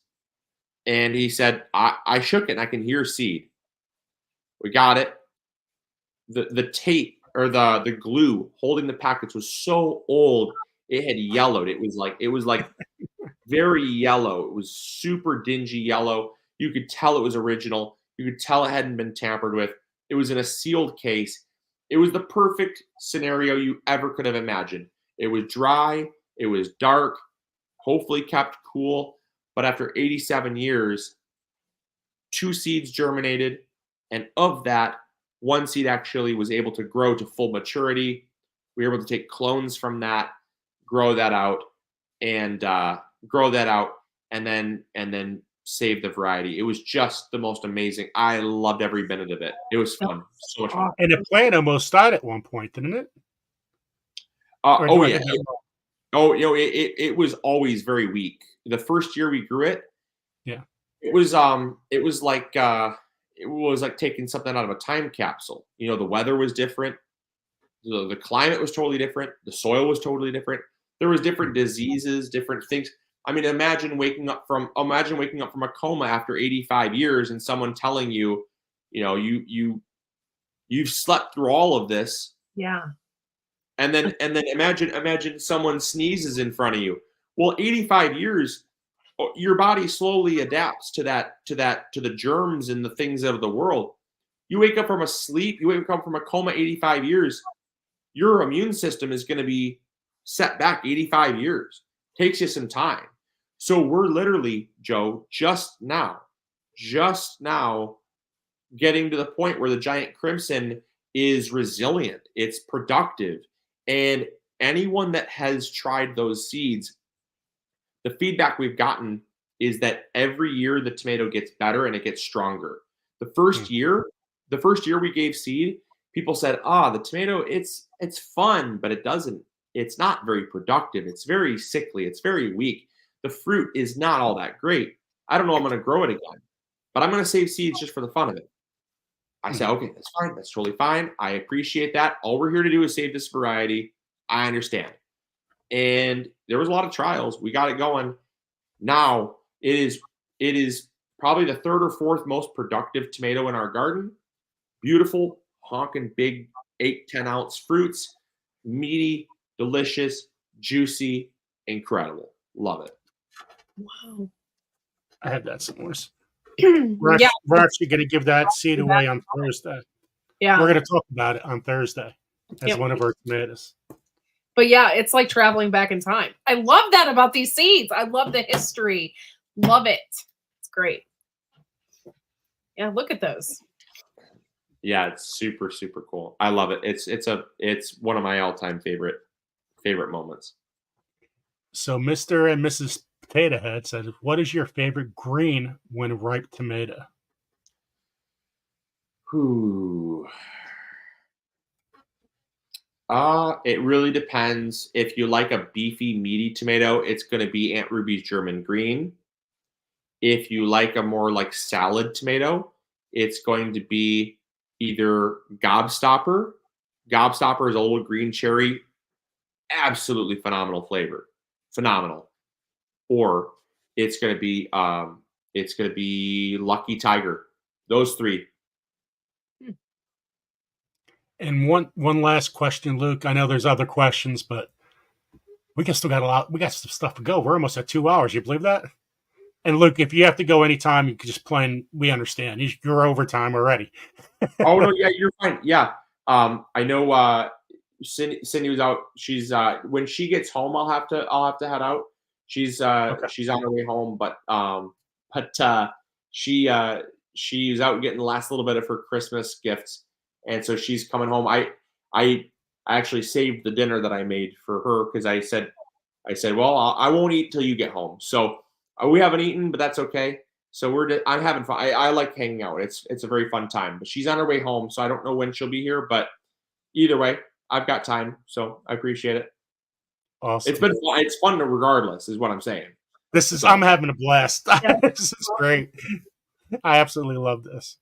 And he said, I shook it and I can hear seed. We got it. The tape or the glue holding the packets was so old, it had yellowed. It was like very yellow. It was super dingy yellow. You could tell it was original. You could tell it hadn't been tampered with. It was in a sealed case. It was the perfect scenario you ever could have imagined. It was dry. It was dark, hopefully kept cool. But after 87 years, 2 seeds germinated. And of that, 1 seed actually was able to grow to full maturity. We were able to take clones from that, grow that out, and then save the variety. It was just the most amazing. I loved every minute of it. It was fun. So much fun. And the plant almost died at one point, didn't it? Oh yeah. It was always very weak. The first year we grew it, yeah, it was like taking something out of a time capsule. You know, the weather was different. The climate was totally different. The soil was totally different. There was different diseases, different things. I mean, imagine waking up from a coma after 85 years and someone telling you, you know, you've slept through all of this. Yeah. And then imagine someone sneezes in front of you. Well, 85 years, your body slowly adapts to the germs and the things of the world. You wake up from a coma 85 years, your immune system is going to be set back 85 years. Takes you some time. So we're literally, Joe, just now getting to the point where the giant crimson is resilient. It's productive. And anyone that has tried those seeds, the feedback we've gotten is that every year the tomato gets better and it gets stronger. The first year we gave seed, people said, the tomato, it's fun, but it's not very productive. It's very sickly. It's very weak. The fruit is not all that great. I don't know I'm going to grow it again, but I'm going to save seeds just for the fun of it. I said, okay, that's fine. That's totally fine. I appreciate that. All we're here to do is save this variety. I understand. And there was a lot of trials. We got it going. Now it is probably the 3rd or 4th most productive tomato in our garden. Beautiful, honking big 8-10 ounce fruits, meaty, delicious, juicy, incredible. Love it. Wow. I had that somewhere. We're actually going to give that seed away on Thursday. Yeah. We're going to talk about it on Thursday as one of our tomatoes. But yeah, it's like traveling back in time. I love that about these seeds. I love the history. Love it. It's great. Yeah, look at those. Yeah, it's super, super cool. I love it. It's one of my all-time favorite moments. So Mr. and Mrs. Potato Head said, what is your favorite green when ripe tomato? Ooh. It really depends. If you like a beefy, meaty tomato, it's going to be Aunt Ruby's German green. If you like a more like salad tomato, it's going to be either Gobstopper. Gobstopper is old green cherry. Absolutely phenomenal flavor. Phenomenal. Or it's going to be Lucky Tiger. Those 3. And one last question, Luke. I know there's other questions, but we still got a lot. We got some stuff to go. We're almost at 2 hours. You believe that? And Luke, if you have to go anytime, you can just plan. We understand. You're overtime already. Oh no, yeah, you're fine. Yeah, I know. Cindy was out. She's when she gets home, I'll have to head out. She's Okay. she's on her way home, but she's out getting the last little bit of her Christmas gifts. and so she's coming home. I actually saved the dinner that I made for her because I said, well, I won't eat till you get home. So we haven't eaten, but that's okay. So I'm having fun. I like hanging out. It's a very fun time. But she's on her way home, so I don't know when she'll be here. But either way, I've got time, so I appreciate it. Awesome. It's been fun. It's fun regardless, is what I'm saying. I'm having a blast. Yeah. This is great. I absolutely love this.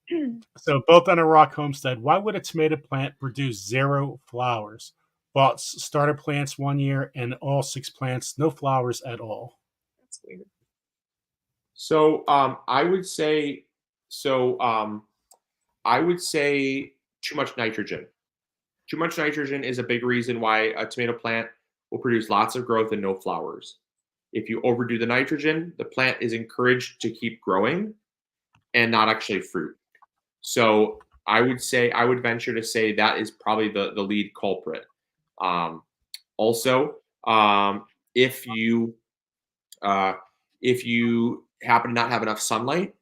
So, both on a rock homestead, why would a tomato plant produce 0 flowers? Bought starter plants 1 year and all 6 plants, no flowers at all. That's weird. So I would say too much nitrogen. Too much nitrogen is a big reason why a tomato plant will produce lots of growth and no flowers. If you overdo the nitrogen, the plant is encouraged to keep growing and not actually fruit. So I would venture to say that is probably the lead culprit. Also, if you happen to not have enough sunlight,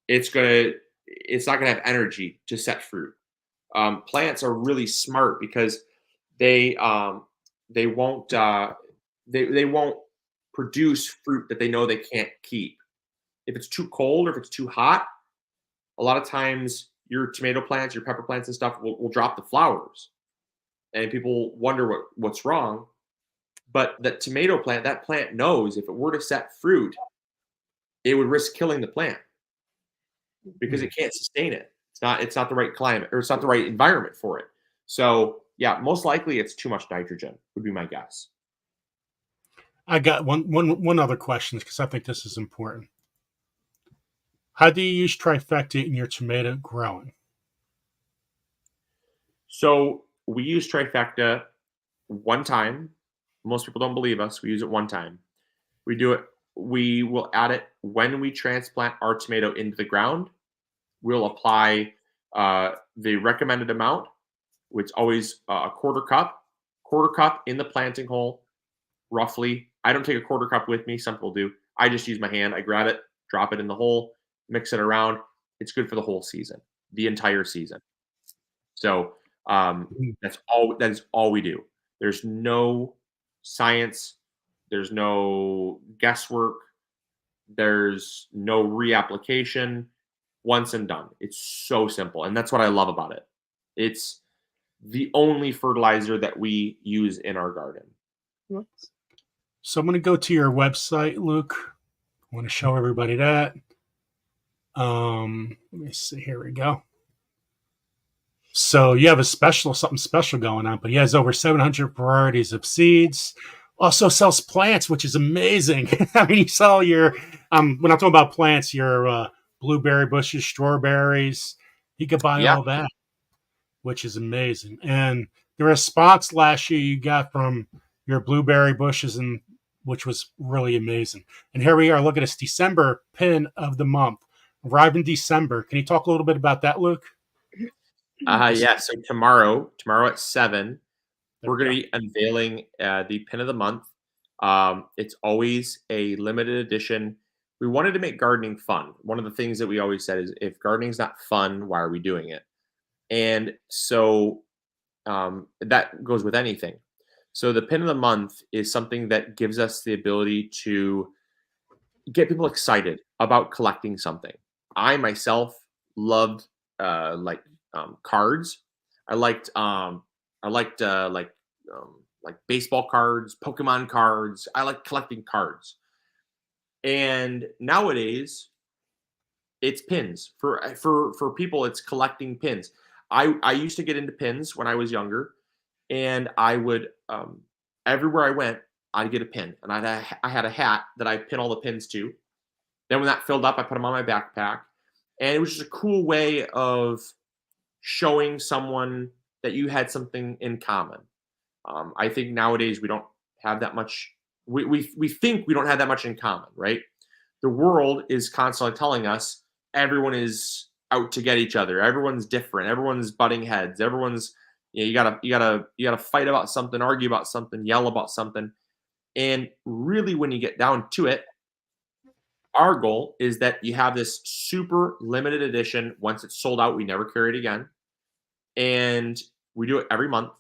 it's not gonna have energy to set fruit. Plants are really smart because they won't produce fruit that they know they can't keep. If it's too cold or if it's too hot, a lot of times your tomato plants, your pepper plants and stuff will drop the flowers. And people wonder what's wrong. But that plant knows if it were to set fruit, it would risk killing the plant because it can't sustain it. It's not the right climate, or it's not the right environment for it. So yeah, most likely it's too much nitrogen would be my guess. I got one other question because I think this is important. How do you use trifecta in your tomato growing? So we use trifecta one time. Most people don't believe us. We use it one time. We will add it when we transplant our tomato into the ground. We'll apply the recommended amount, which is always a quarter cup in the planting hole, roughly. I don't take a quarter cup with me. Some people do. I just use my hand. I grab it, drop it in the hole, mix it around. It's good for the whole season, the entire season. So that's all we do. There's no science. There's no guesswork. There's no reapplication. Once and done. It's so simple. And that's what I love about it. It's the only fertilizer that we use in our garden. So I'm going to go to your website, Luke. I want to show everybody that. Let me see. Here we go. So you have something special going on, but he has over 700 varieties of seeds. Also sells plants, which is amazing. I mean, you sell your, when I'm talking about plants, your blueberry bushes, strawberries. You could buy all that, which is amazing. And the response last year you got from your blueberry bushes, and which was really amazing. And here we are. Look at this December pin of the month. Arrived in December. Can you talk a little bit about that, Luke? Yeah. So tomorrow at 7, we're going to be unveiling the pin of the month. It's always a limited edition. We wanted to make gardening fun. One of the things that we always said is, if gardening's not fun, why are we doing it? And so that goes with anything. So the pin of the month is something that gives us the ability to get people excited about collecting something. I myself loved cards. I liked baseball cards, Pokemon cards. I like collecting cards. And nowadays, it's pins. For people, it's collecting pins. I used to get into pins when I was younger, and I would everywhere I went, I'd get a pin, and I had a hat that I pin all the pins to. Then when that filled up, I put them on my backpack, and it was just a cool way of showing someone that you had something in common. I think nowadays we don't have that much. We think we don't have that much in common, right? The world is constantly telling us everyone is out to get each other. Everyone's different. Everyone's butting heads. Everyone's you gotta fight about something, argue about something, yell about something. And really, when you get down to it, our goal is that you have this super limited edition. Once it's sold out, we never carry it again. and we do it every month.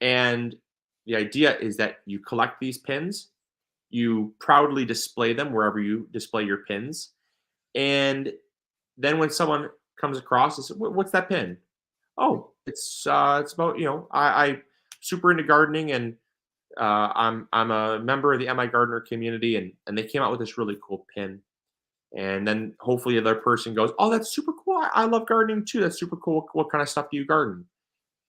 And the idea is that you collect these pins, you proudly display them wherever you display your pins, and then when someone comes across and says, "What's that pin?" Oh, it's about, I super into gardening, and I'm a member of the MIGardener community, and they came out with this really cool pin. And then hopefully the other person goes, "Oh, that's super cool. I love gardening too. That's super cool. What kind of stuff do you garden?"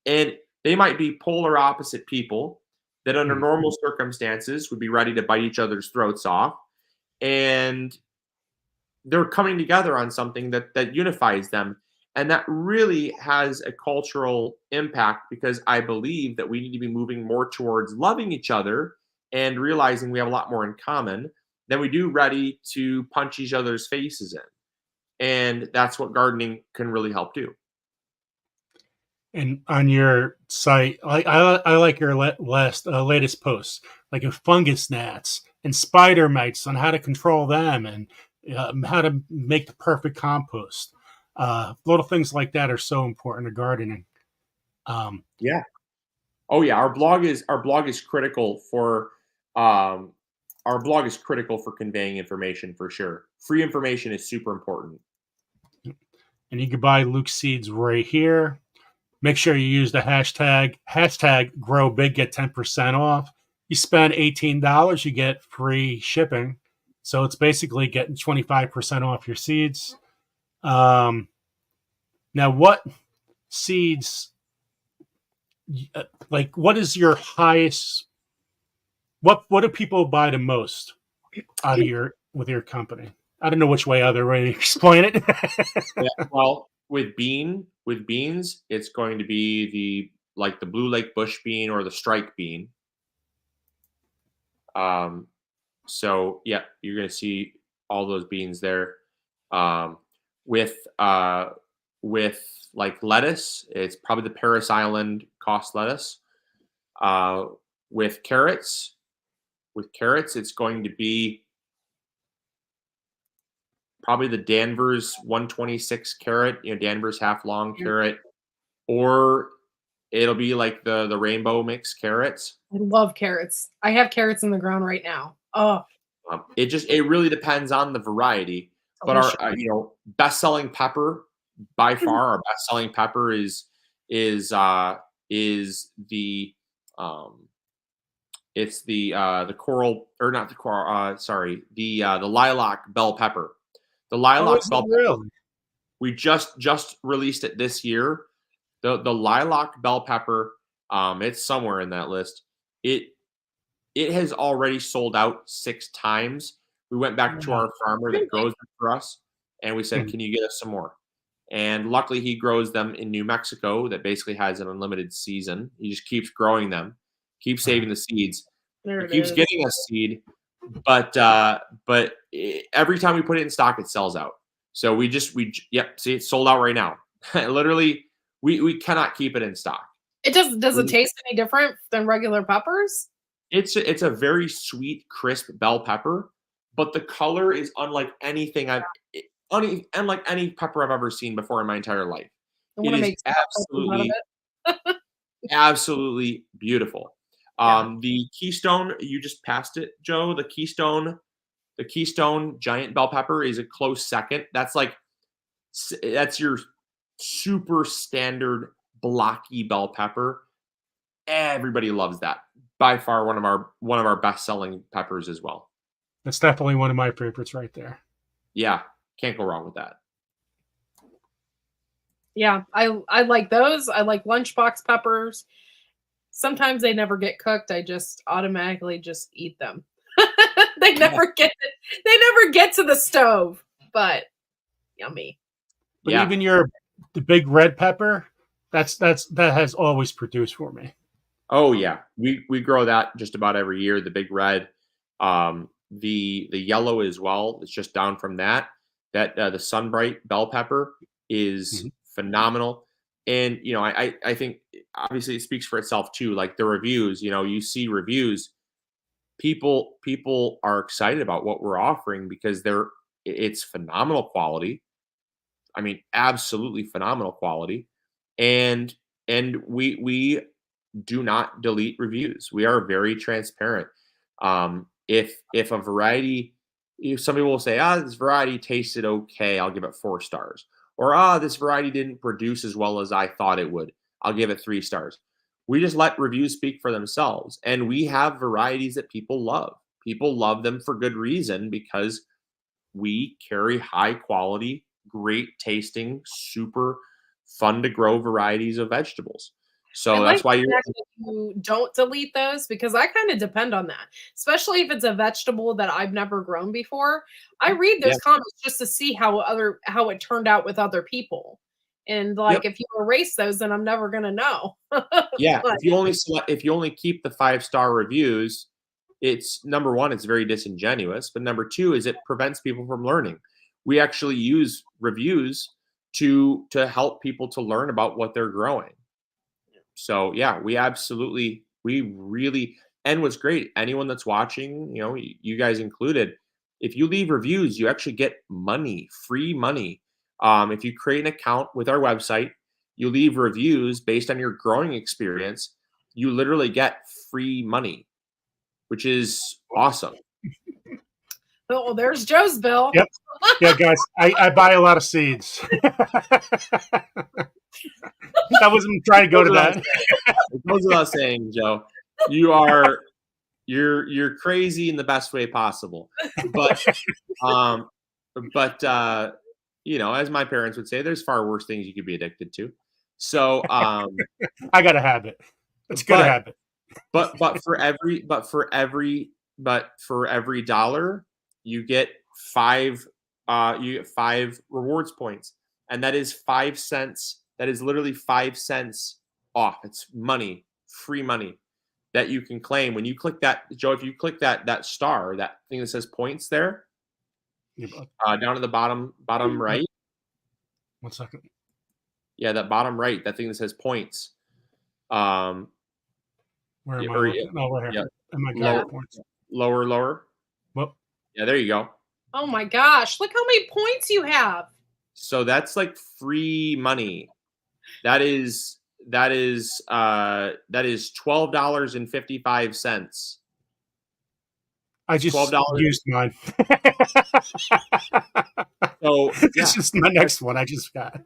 And they might be polar opposite people that under Mhm. normal circumstances would be ready to bite each other's throats off. And they're coming together on something that unifies them. And that really has a cultural impact, because I believe that we need to be moving more towards loving each other and realizing we have a lot more in common than we do ready to punch each other's faces in. And that's what gardening can really help do. And on your site, I like your latest posts, like of fungus gnats and spider mites on how to control them, and how to make the perfect compost. Little things like that are so important to gardening. Um, Yeah. Oh yeah, our blog is critical for um our blog is critical for conveying information for sure. Free information is super important. and you can buy Luke seeds right here. Make sure you use the hashtag grow big, get 10% off. You spend $18, you get free shipping. So it's basically getting 25% off your seeds. Um, Now, what seeds, like, what is your highest? What do people buy the most out of your with your company? I don't know which other way to explain it. Yeah, well, with beans, it's going to be the blue lake bush bean or the strike bean. Um, so yeah, you're gonna see all those beans there. Um, with with like lettuce, it's probably the Paris Island cost lettuce. Uh, with carrots, it's going to be probably the Danvers 126 carrot, Danvers half long carrot, or it'll be like the rainbow mix carrots. I love carrots. I have carrots in the ground right now. Oh, It really depends on the variety. But delicious. our best selling pepper by far, our best selling pepper is the um it's the coral, or not the coral, sorry, the lilac bell pepper. The Oh, lilac is it bell pepper, really? we just released it this year. The lilac bell pepper, it's somewhere in that list. It it has already sold out 6 times. We went back to Wow. our farmer that grows it for us, and we said, Hmm. "Can you get us some more?" And luckily, he grows them in New Mexico that basically has an unlimited season. He just keeps growing them, keeps saving the seeds. There He it keeps is. getting us seed, but every time we put it in stock, it sells out. So yep, see, it's sold out right now. Literally, we cannot keep it in stock. Does it taste any different than regular peppers? It's a very sweet, crisp bell pepper, but the color is unlike any pepper I've ever seen before in my entire life. I It wanna is make snap peppers out of it. absolutely beautiful. Yeah. The Keystone, you just passed it, Joe. The Keystone giant bell pepper is a close second. That's your super standard blocky bell pepper. Everybody loves that. By far one of our best selling peppers as well. That's definitely one of my favorites right there. Yeah, can't go wrong with that. Yeah, I like those. I like lunchbox peppers. Sometimes they never get cooked. I just automatically just eat them. They Yeah. never get to the stove, but yummy. But Yeah. even the big red pepper, that has always produced for me. Oh yeah. We grow that just about every year. The big red, the yellow as well. It's just down from that. That the Sunbright bell pepper is Mhm. phenomenal. And I think obviously it speaks for itself too. Like the reviews, you see reviews. People are excited about what we're offering because it's phenomenal quality. I mean, absolutely phenomenal quality. And and we do not delete reviews. We are very transparent. If a variety, some people will say, this variety tasted okay, I'll give it 4 stars. Or this variety didn't produce as well as I thought it would, I'll give it 3 stars. We just let reviews speak for themselves. And we have varieties that people love. People love them for good reason, because we carry high quality, great tasting, super fun to grow varieties of vegetables. I So like that's why the you're fact that you don't delete those, because I kind of depend on that, especially if it's a vegetable that I've never grown before. I read yeah, those comments just to see how it turned out with other people. And yep. like if you erase those, then I'm never gonna know. Yeah, But if you only keep the 5-star reviews, it's number one, it's very disingenuous, but number two is it prevents people from learning. We actually use reviews to help people to learn about what they're growing. So yeah, we really, and what's great, anyone that's watching, you guys included, if you leave reviews, you actually get money, free money. If you create an account with our website, you leave reviews based on your growing experience, you literally get free money, which is awesome. oh, there's Joe's bill. Yep. Yeah, guys, I buy a lot of seeds. I wasn't trying to go to that. It goes without saying, Joe, you're crazy in the best way possible. But as my parents would say, there's far worse things you could be addicted to. So I got a habit. It's a good habit. But for every dollar, you get 5 rewards points, and that is 5 cents. That is literally 5 cents off. It's money, free money that you can claim when you click that. Joe, if you click that star, that thing that says points there, down at the bottom right. 1 second. Yeah, that bottom right, that thing that says points. Where am I looking? Oh, right here. Am I got points? Lower. Well, yeah, there you go. Oh my gosh, look how many points you have. So that's like free money. That is $12.55. I just $12 used mine. So this is my next one. I just got.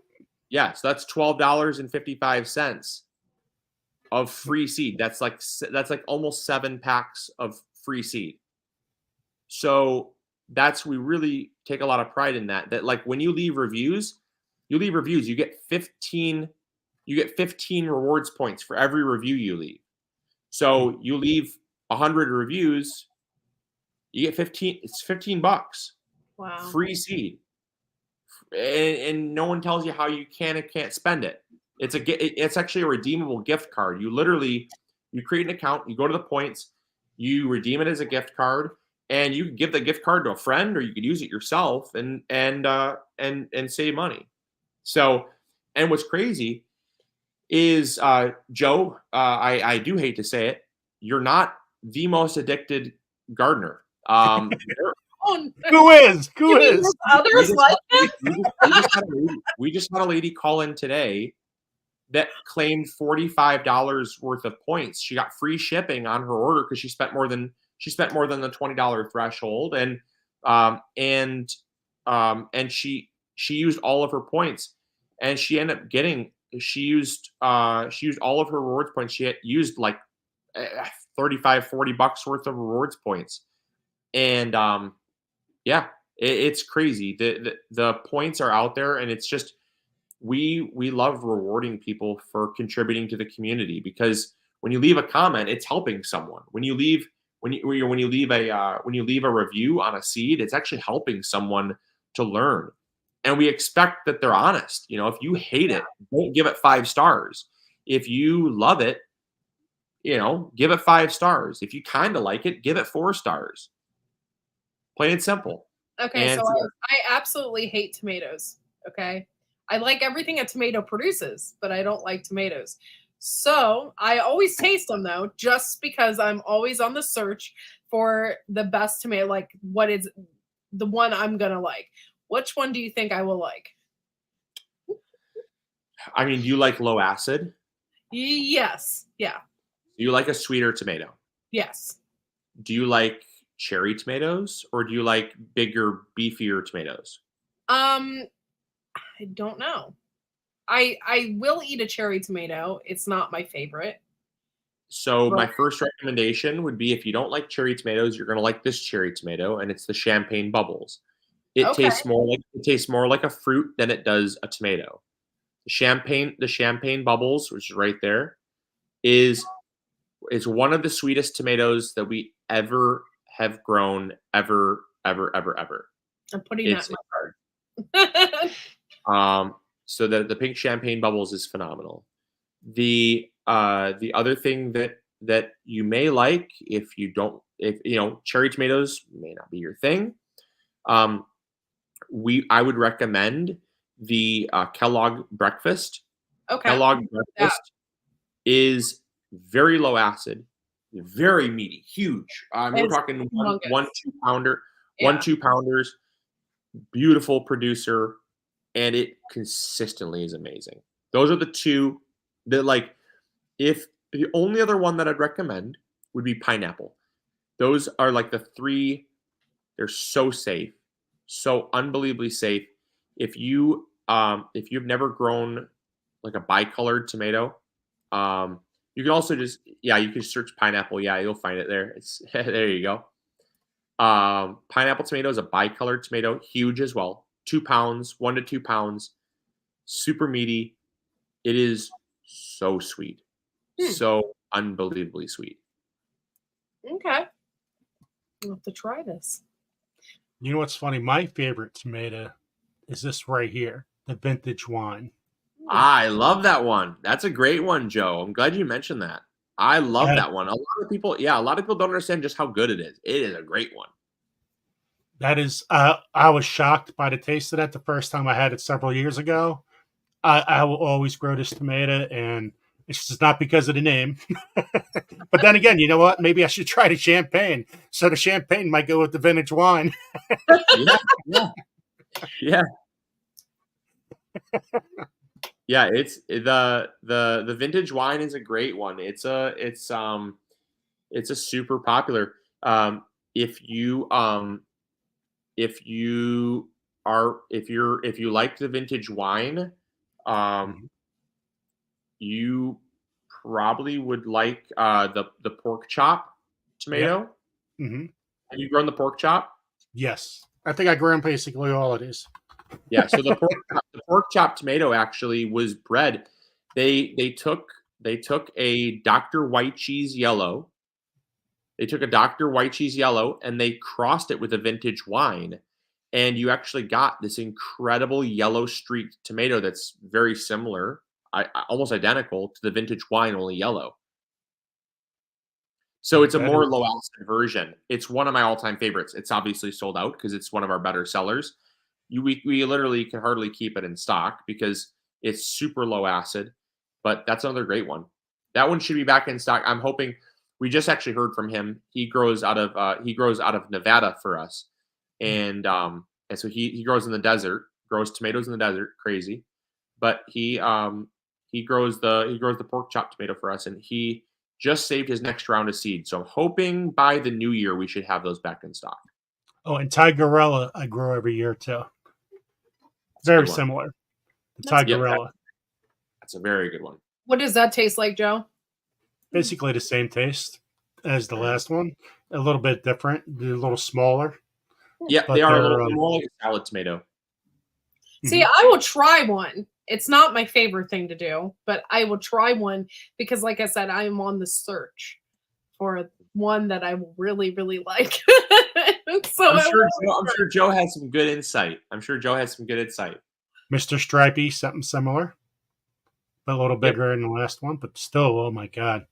Yeah, so that's $12.55 of free seed. That's like almost 7 packs of free seed. So we really take a lot of pride in that. That like when you leave reviews, you get 15 rewards points for every review you leave. So you leave 100 reviews, you get 15. It's $15. Wow. Free seed. And no one tells you how you can and can't spend it. It's actually a redeemable gift card. You create an account, you go to the points, you redeem it as a gift card, and you can give the gift card to a friend, or you could use it yourself and save money. So, and what's crazy is, Joe, I do hate to say it, you're not the most addicted gardener. Who is? Others like that? We just had a lady call in today that claimed $45 worth of points. She got free shipping on her order because she spent more than the $20 threshold, and she used all of her points, and she ended up getting she used all of her rewards points. She had used like $35-$40 worth of rewards points, and yeah, it's crazy. The points are out there, and it's just we love rewarding people for contributing to the community, because when you leave a comment, it's helping someone. When you leave a review on a seed, it's actually helping someone to learn. And we expect that they're honest. If you hate it, don't give it 5 stars. If you love it, give it 5 stars. If you kind of like it, give it 4 stars. Plain and simple. Okay, so I absolutely hate tomatoes. Okay, I like everything a tomato produces, but I don't like tomatoes. So I always taste them though, just because I'm always on the search for the best tomato. Like, what is the one I'm gonna like? Which one do you think I will like? I mean, do you like low acid? Yes. Yeah. Do you like a sweeter tomato? Yes. Do you like cherry tomatoes or do you like bigger, beefier tomatoes? I don't know. I will eat a cherry tomato. It's not my favorite. So my But first recommendation would be if you don't like cherry tomatoes, you're gonna like this cherry tomato, and it's the champagne bubbles. okay. It tastes more like a fruit than it does a tomato. The champagne bubbles, which is right there, is one of the sweetest tomatoes that we ever have grown, ever, ever, ever, ever. I'm putting that It's in my cart. so the pink champagne bubbles is phenomenal. The other thing that you may like if you don't if you know cherry tomatoes may not be your thing. Um, I would recommend the Kellogg breakfast. Okay. Kellogg Yeah. breakfast is very low acid, very meaty, huge. We're It's talking humongous. 1 2 pounder, Yeah. 1 2 pounders. Beautiful producer, and it consistently is amazing. Those are the two that like. If the only other one that I'd recommend would be pineapple. Those are like the three. They're so safe, so unbelievably safe. If you've never grown like a bicolored tomato, you can also just you can search pineapple. Yeah, you'll find it there. It's there you go. Pineapple tomato is a bicolored tomato, huge as well. 2 pounds, 1 to 2 pounds, super meaty. It is so sweet, so unbelievably sweet. Okay. I'll have to try this. You know what's funny? My favorite tomato is this right here, the vintage wine. I love that one. That's a great one, Joe. I'm glad you mentioned that. I love Uh, that one. A lot of people don't understand just how good it is. It is a great one. that is, I was shocked by the taste of that the first time I had it several years ago. I will always grow this tomato, and it's just not because of the name. But then again, you know what? Maybe I should try the champagne. So the champagne might go with the vintage wine. Yeah, yeah, yeah, yeah. It's the vintage wine is a great one. It's a super popular. If you if you like the vintage wine, um, Mhm. you probably would like the pork chop Yep. tomato. Hmm. Have you grown the pork chop? Yes. I think I grown basically all of these. Yeah. So the pork chop tomato actually was bred. They took a Dr. White cheese yellow. They took a Dr. White cheese yellow and they crossed it with a vintage wine, and you actually got this incredible yellow streaked tomato that's very similar, almost identical to the vintage wine, only yellow. So it's a That more is low acid version. It's one of my all-time favorites. It's obviously sold out because it's one of our better sellers. We literally can hardly keep it in stock because it's super low acid, but that's another great one. That one should be back in stock. I'm hoping. We just actually heard from him. He grows out of Nevada for us, and so he grows in the desert, grows tomatoes in the desert, crazy, but he grows the pork chop tomato for us, and he just saved his next round of seeds. So I'm hoping by the new year we should have those back in stock. oh, and Tigerella I grow every year too. That's a Very good one. similar. The That's good. Yep, Tigerella. that's a very good one. What does that taste like, Joe? Basically the same taste as the last one. A little bit different. They're a little smaller, Yeah, they but are they're they're more like a salad tomato. See, mhm. I will try one. It's not my favorite thing to do, but I will try one because, like I said, I am on the search for one that I will really, really like. So I'm sure Joe has some good insight. Mr. Stripey, something similar, but a little Yep. bigger than the last one, but still, oh my god.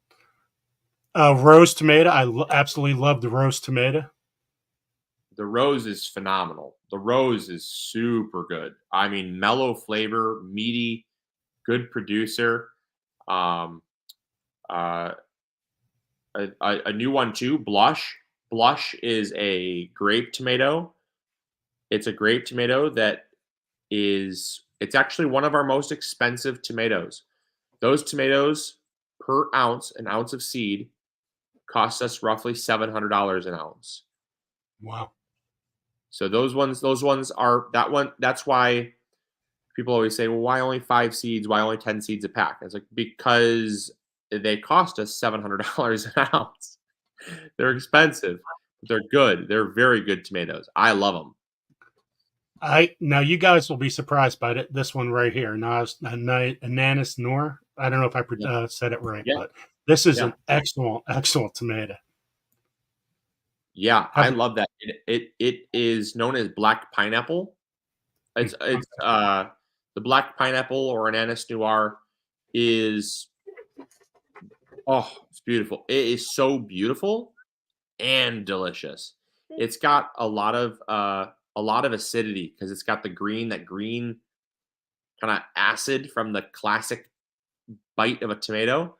Rose tomato. Absolutely love the rose tomato. The rose is phenomenal. The rose is super good. I mean, mellow flavor, meaty, good producer. Um, uh, a new one too, blush. Blush is a grape tomato. It's a grape tomato that it's actually one of our most expensive tomatoes. Those tomatoes per ounce, an ounce of seed costs us roughly $700 an ounce. Wow. So those ones are that one. That's why people always say, well, why only 5 seeds? Why only 10 seeds a pack? It's like, because they cost us $700 an ounce. They're expensive, but they're good. They're very good tomatoes. I love them. Now you guys will be surprised by this one right here. Ananas Noor. I don't know if I said it right, Yeah. but this is Yeah. an excellent tomato. Yeah, I love that. It is known as black pineapple. It's the black pineapple or ananas noir is it's beautiful. It is so beautiful and delicious. It's got a lot of acidity because it's got that green kind of acid from the classic bite of a tomato,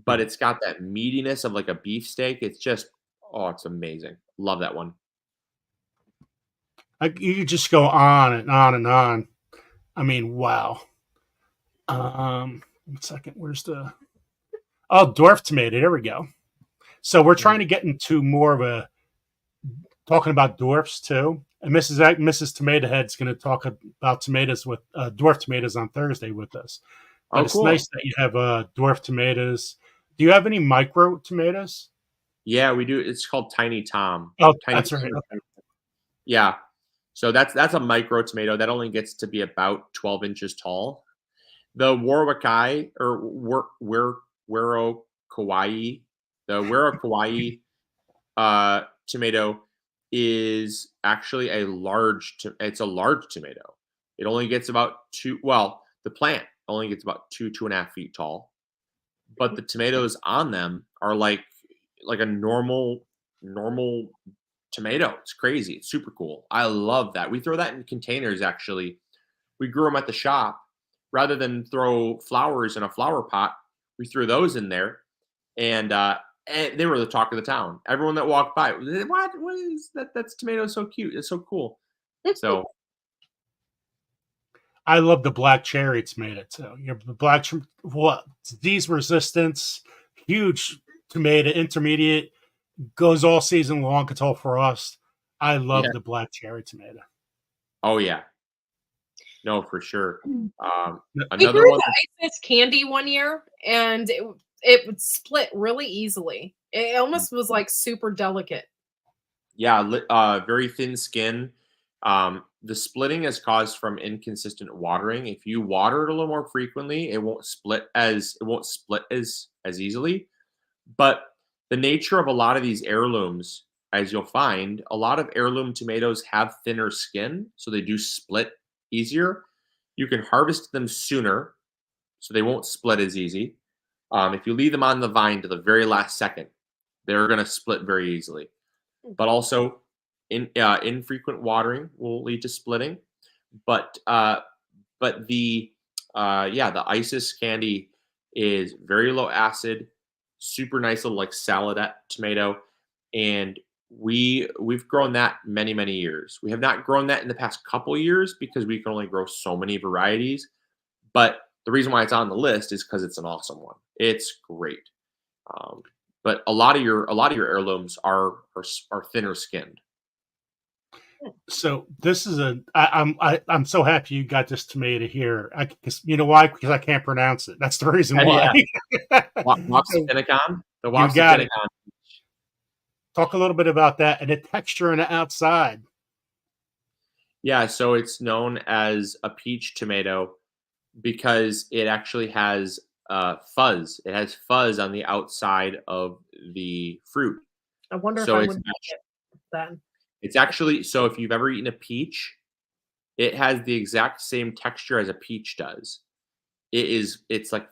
but it's got that meatiness of like a beefsteak. It's just it's amazing. Love that one. You could just go on and on and on. I mean, wow. 1 second. Where's the dwarf tomato? There we go. So we're trying to get into more of a talking about dwarfs too. And Mrs. Tomato Head's going to talk about tomatoes with dwarf tomatoes on Thursday with us. But it's cool. nice that you have dwarf tomatoes. Do you have any micro tomatoes? Yeah, we do. It's called Tiny Tom. Oh, Tiny that's right. Okay. Yeah. So that's a micro tomato that only gets to be about 12 inches tall. The Warwickai or Wero Kawaii, the Wero Kawaii tomato is actually it's a large tomato. It only gets about the plant only gets about 2.5 feet tall, but the tomatoes on them are like a normal tomato. It's crazy. It's super cool. I love that. We throw that in containers. Actually, we grew them at the shop. Rather than throw flowers in a flower pot, we threw those in there, and they were the talk of the town. Everyone that walked by, what is that? That's tomato. So cute. It's so cool. So I love the black cherry tomato too. You have the black disease resistance, huge tomato, intermediate, goes all season long. It's all frost. I love the black cherry tomato. Oh yeah, no, for sure. We Another grew one. the Isis candy one year, and it would split really easily. It almost was like super delicate. Yeah, very thin skin. The splitting is caused from inconsistent watering. If you water it a little more frequently, it won't split as easily. But the nature of a lot of these heirlooms, as you'll find, a lot of heirloom tomatoes have thinner skin, so they do split easier. You can harvest them sooner, so they won't split as easy. If you leave them on the vine to the very last second, they're going to split very easily. But also, infrequent watering will lead to splitting. But the Isis candy is very low acid, super nice little like saladette tomato, and we've grown that many years. We have not grown that in the past couple years because we can only grow so many varieties. But the reason why it's on the list is because it's an awesome one. It's great. But a lot of your heirlooms are thinner skinned. So this is I'm so happy you got this tomato here. You know why? Because I can't pronounce it. That's the reason why. Waxafinicon. The You got it. Waxafinicon. Talk a little bit about that and the texture on the outside. Yeah, so it's known as a peach tomato because it actually has fuzz. It has fuzz on the outside of the fruit. I wonder So if I it's would like it then. It's actually, so if you've ever eaten a peach, it has the exact same texture as a peach does. It's like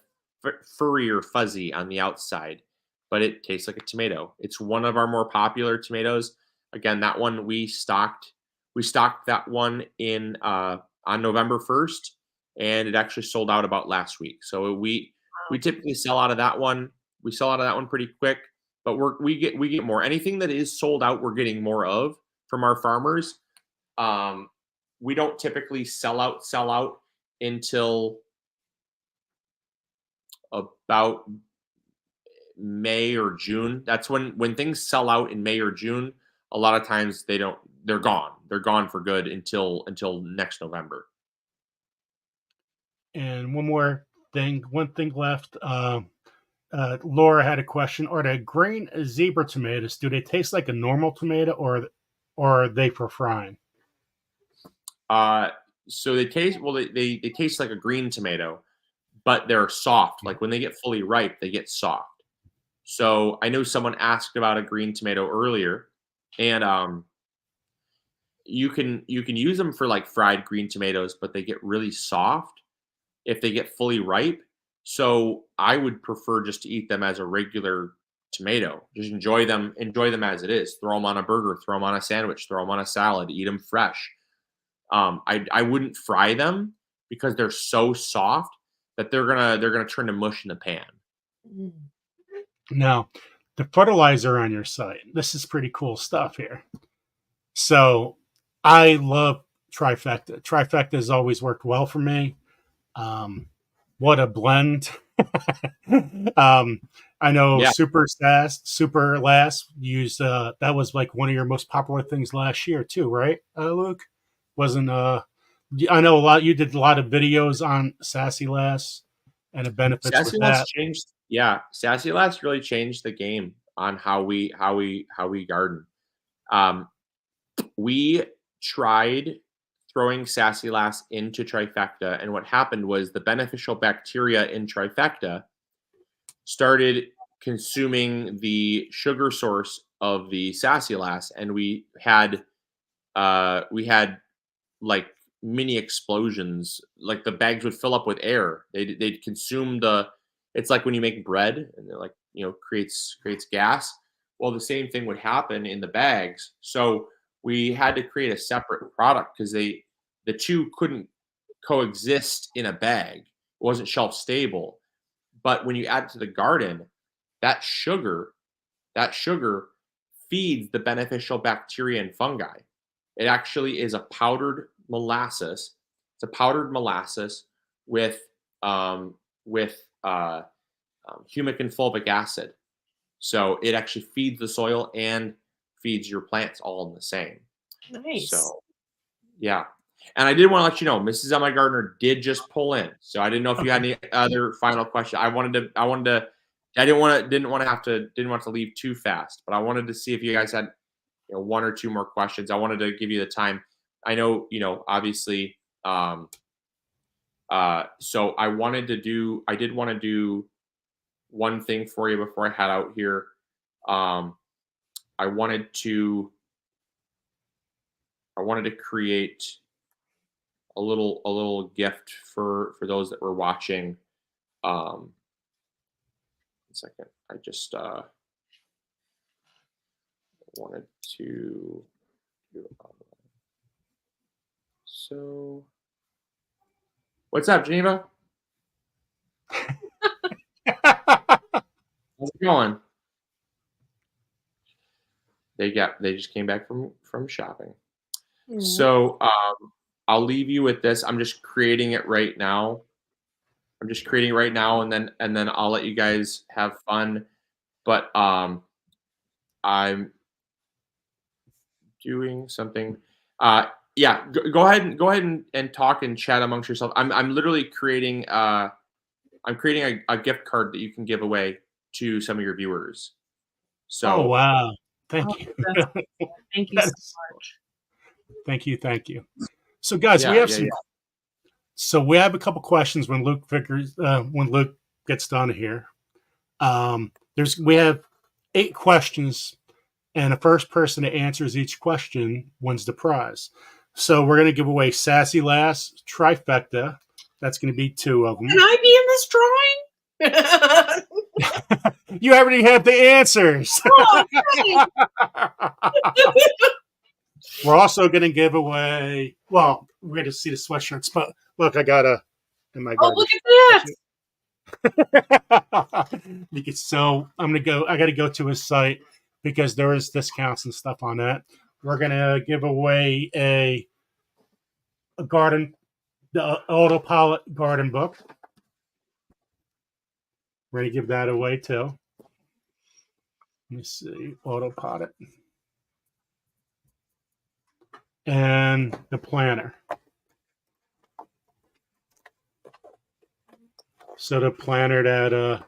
furry or fuzzy on the outside, but it tastes like a tomato. It's one of our more popular tomatoes. Again, that one we stocked that one in on November 1st, and it actually sold out about last week. So we typically sell out of that one. We sell out of that one pretty quick, but we get more. Anything that is sold out, we're getting more of from our farmers. We don't typically sell out until about May or June. That's when things sell out in May or June. A lot of times they're gone. They're gone for good until next November. And one thing left. Laura had a question: are the green zebra tomatoes, do they taste like a normal tomato, or are they for frying? So they taste they taste like a green tomato, but they're soft. Like when they get fully ripe, they get soft. So I know someone asked about a green tomato earlier, and you can use them for like fried green tomatoes, but they get really soft if they get fully ripe. So I would prefer just to eat them as a regular tomato. Just enjoy them as it is. Throw them on a burger, throw them on a sandwich, throw them on a salad, eat them fresh. I wouldn't fry them because they're so soft that they're gonna turn to mush in the pan. Mm. Now, the fertilizer on your site. This is pretty cool stuff here. So I love Trifecta. Trifecta has always worked well for me. What a blend. I know Yeah. Super Last used that was like one of your most popular things last year too, right, Luke? Wasn't I know you did a lot of videos on Sassy Lass and the benefits with Sassy that. Lass changed. Yeah, Sassy Lass really changed the game on how we garden. Um, we tried throwing Sassy Lass into Trifecta, and what happened was the beneficial bacteria in Trifecta started consuming the sugar source of the Sassy Lass, and we had like mini explosions. Like the bags would fill up with air. They'd consume the. It's like when you make bread and it, like, creates gas. Well, the same thing would happen in the bags. So we had to create a separate product because the two couldn't coexist in a bag. It wasn't shelf stable. But when you add it to the garden, that sugar that sugar feeds the beneficial bacteria and fungi. It actually is a powdered molasses. It's a powdered molasses with um, with humic and fulvic acid. So it actually feeds the soil and feeds your plants all in the same. Nice. So yeah. And I did want to let you know, Mrs. MIGardener did just pull in. So I didn't know if you had any other final question. I didn't want to leave too fast, but I wanted to see if you guys had one or two more questions. I wanted to give you the time. I know, obviously, so I did want to do one thing for you before I head out here. I wanted to create a little gift for those that were watching. One second. I just wanted to do it online. So what's up, Geneva? How's it going? They just came back from shopping. Mhm. So I'll leave you with this. I'm just creating it right now. And then I'll let you guys have fun. But I'm doing something. Yeah, go ahead and talk and chat amongst yourself. I'm literally creating a gift card that you can give away to some of your viewers. So Oh wow! Oh, Thank you. that's cool. Thank you so much. Thank you. So guys, we yeah, have yeah, some. yeah. So we have a couple questions when Luke gets done here. We have 8 questions, and the first person that answers each question wins the prize. So we're going to give away Sassy Lass Trifecta. That's going to be 2 of them. Can I be in this drawing? You already have the answers. Oh, okay. We're also going to give away. Well, we're going to see the sweatshirts, but look, I got a. Oh, look at that! So I'm gonna go. I got to go to his site because there is discounts and stuff on that. We're gonna give away a garden, the autopilot garden book. We're gonna give that away too. Let me see. Autopot it. And the planter. So the planter that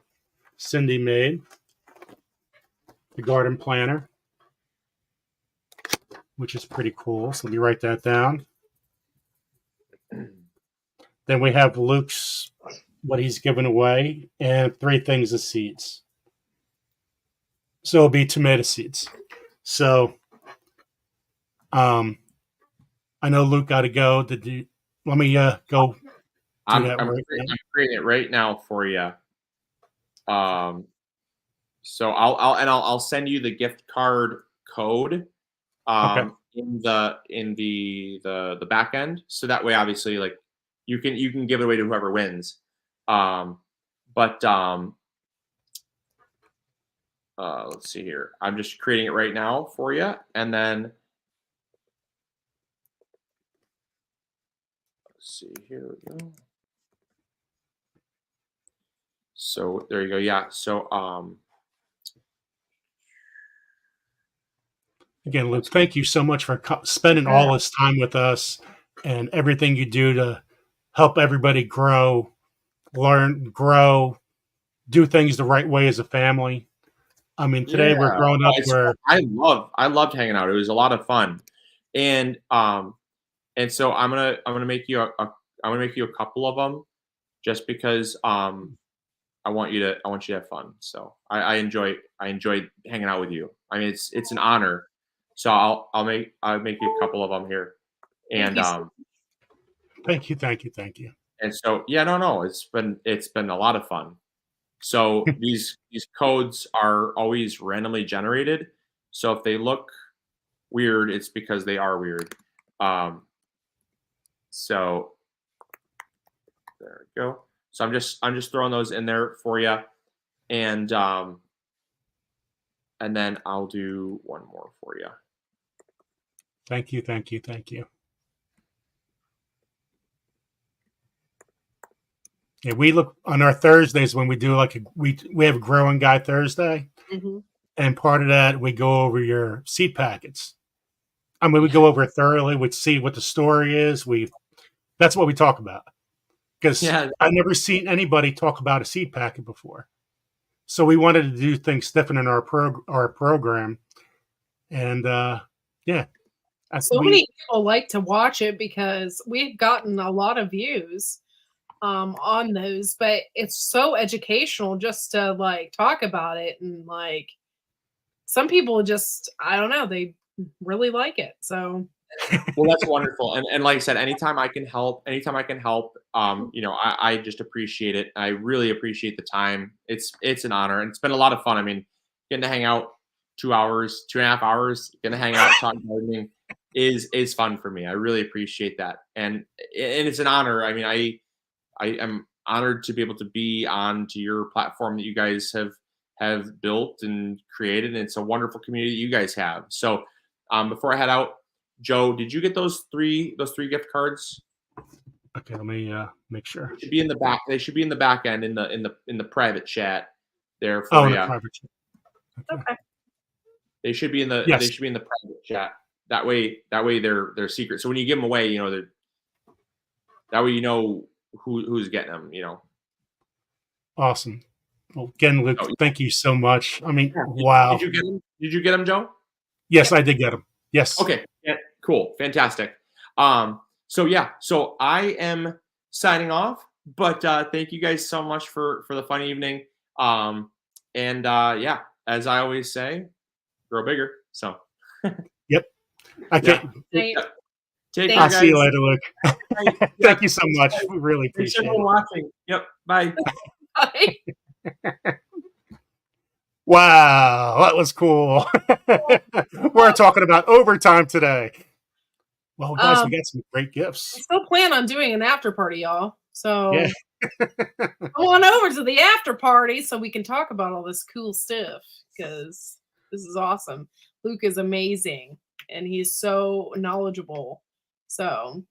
Cindy made, the garden planter, which is pretty cool. So let me write that down. Then we have Luke's, what he's given away, and 3 things of seeds. So it'll be tomato seeds. So I know Luke got to go. Let me go do I'm that I'm, right cre- now. I'm creating it right now for you. So I'll send you the gift card code Okay. in the back end, so that way obviously like you can give it away to whoever wins. But let's see here. I'm just creating it right now for you, and then let's see, here we go. So there you go. Yeah. So Again, Luke, thank you so much for spending all this time with us and everything you do to help everybody grow, learn, grow, do things the right way as a family. I mean, today we're yeah, growing up where I loved hanging out. It was a lot of fun, and so I'm gonna make you I'm gonna make you a couple of them, just because I want you to have fun. So I enjoy hanging out with you. I mean, it's an honor. So I'll make you a couple of them here, Thank and you. thank you, thank you, thank you. and so yeah, no, it's been a lot of fun. So these codes are always randomly generated. So if they look weird, it's because they are weird. So there we go. So I'm just throwing those in there for you, and then I'll do one more for you. Thank you, thank you, thank you. Yeah, we look on our Thursdays when we do we have a growing guy Thursday, and part of that we go over your seed packets. I mean, we go over it thoroughly. We see what the story is. That's what we talk about, because Yeah. I've never seen anybody talk about a seed packet before. So we wanted to do things different in our program, and yeah. So many people like to watch it because we've gotten a lot of views on those, but it's so educational just to like talk about it, and like some people just, I don't know, they really like it. So Well, that's wonderful. And like I said, anytime I can help, I just appreciate it. I really appreciate the time. It's an honor, and it's been a lot of fun. I mean, getting to hang out 2 hours, 2.5 hours, getting to hang out, talk gardening is fun for me. I really appreciate that. And it's an honor. I mean, I am honored to be able to be on to your platform that you guys have built and created. And it's a wonderful community that you guys have. So before I head out, Joe, did you get those three gift cards? Okay, let me make sure. They should be in the back. They should be in the back end in the private chat there for Oh, you. in the private chat. okay. They should be in the Yes. They should be in the private chat. That way they're secret. So when you give them away, that way you know who's getting them. Awesome. Well, again, Luke, Oh, yeah. thank you so much. I mean, Yeah. wow. Did you get them? Did you get them, Joe? Yes, I did get them. Yes. Okay. Yeah, cool. Fantastic. So I am signing off, but thank you guys so much for the fun evening. Yeah, as I always say, grow bigger. So Yep. I can't. Right. Take care, I'll guys. see you later, Luke. Bye. Thank you so much. We really Thanks appreciate everyone it. watching. Yep. Bye. Bye. Wow, that was cool. We're talking about overtime today. Well, guys, we got some great I gifts. still plan on doing an after party, y'all. So Yeah. come on over to the after party so we can talk about all this cool stuff, because this is awesome. Luke is amazing and he's so knowledgeable. So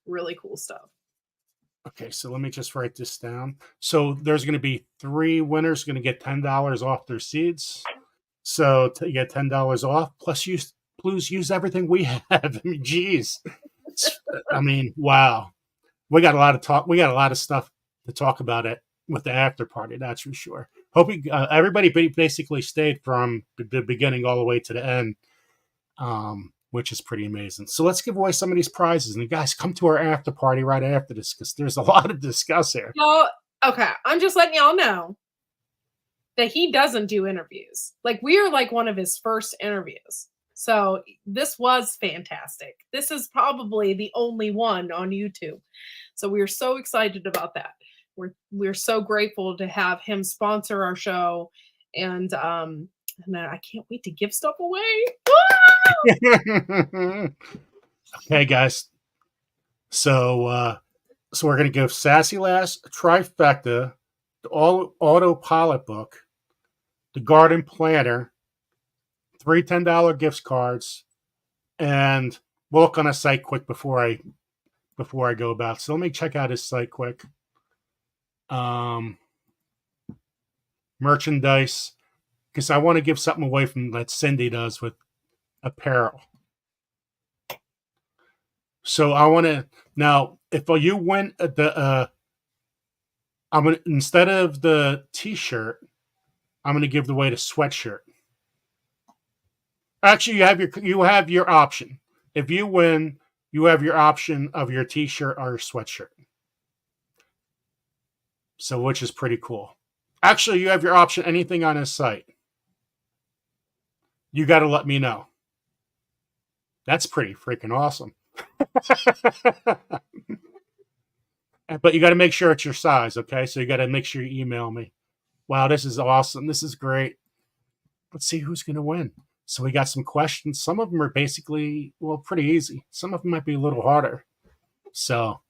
really cool stuff. Okay, so let me just write this down. So there's going to be 3 winners going to get $10 off their seeds. So you get $10 off. Plus, please use everything we have. I mean, geez. I mean, wow. We got a lot of talk. We got a lot of stuff to talk about it with the after party. That's for sure. Hope everybody basically stayed from the beginning all the way to the end, which is pretty amazing. So let's give away some of these prizes, and you guys come to our after party right after this because there's a lot to discuss here. Well, okay, I'm just letting y'all know that he doesn't do interviews. Like, we are like one of his first interviews. So this was fantastic. This is probably the only one on YouTube. So we're so excited about that. We're so grateful to have him sponsor our show, and I can't wait to give stuff away. Okay, guys. So we're gonna give Sassy Lass a trifecta, the autopilot book, the garden planner, 3 $10 gift cards, and we'll look on a site quick before I go about. So let me check out his site quick. Merchandise, because I want to give something away from that Cindy does with apparel. So I want to now. If you win the, I'm gonna, instead of the T-shirt, I'm gonna give away the sweatshirt. Actually, you have your option. If you win, you have your option of your T-shirt or your sweatshirt. So, which is pretty cool. Actually, you have your option anything on his site. You got to let me know. That's pretty freaking awesome. But you got to make sure it's your size, okay? So you got to make sure you email me. Wow, this is awesome. This is great. Let's see who's going to win. So we got some questions. Some of them are basically, well, pretty easy. Some of them might be a little harder. So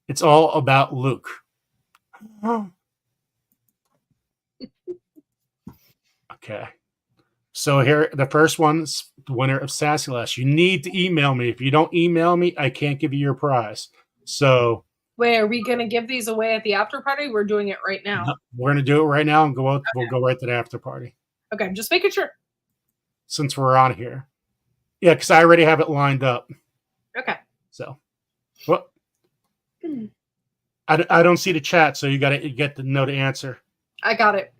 it's all about Luke. Okay. So here, the first one's the winner of Sassy Lass. You need to email me. If you don't email me, I can't give you your prize. So wait, are we going to give these away at the after party? We're doing it right now. We're going to do it right now and go out. Okay. We'll go right to the after party. Okay, I'm just making sure. Since we're on here. Yeah, because I already have it lined up. Okay. So, what? I don't see the chat, so you got to get to know the answer. I got it.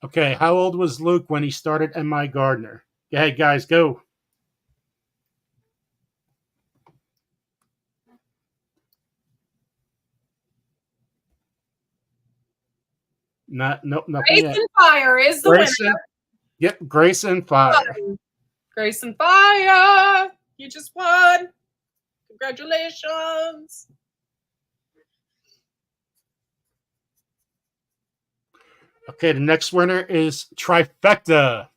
Okay, how old was Luke when he started MIGardener? Hey, guys, go. Nothing Grace yet. and Fire is the winner. Yep, Grace and Fire. Grace and Fire. You just won. Congratulations. Okay, the next winner is Trifecta.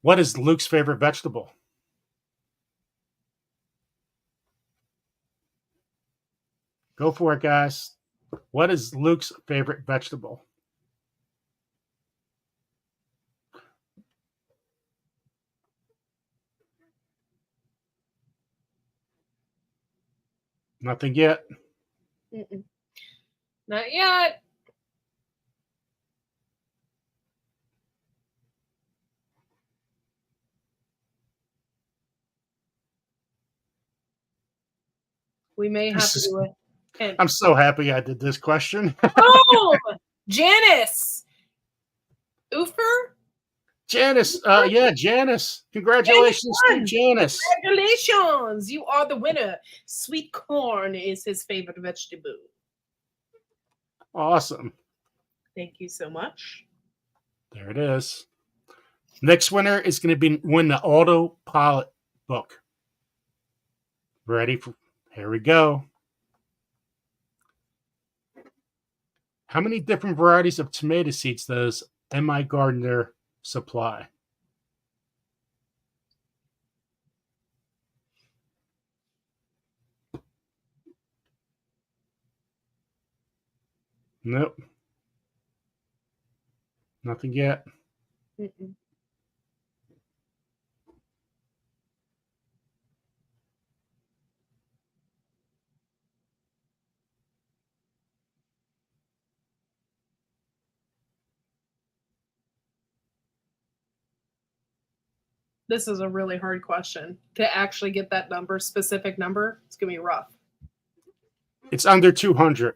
What is Luke's favorite vegetable? Go for it, guys. What is Luke's favorite vegetable? Nothing yet. Not yet. We may have to do it. I'm so happy I did this question. Oh, Janice. Oofer? Janice. Yeah, Janice. Congratulations to Janice. Congratulations. You are the winner. Sweet corn is his favorite vegetable. Awesome. Thank you so much. There it is. Next winner is going to win the autopilot book. Ready? Here we go. How many different varieties of tomato seeds does MIGardener supply? Nope. Nothing yet. This is a really hard question. To actually get that number, specific number, it's going to be rough. It's under 200.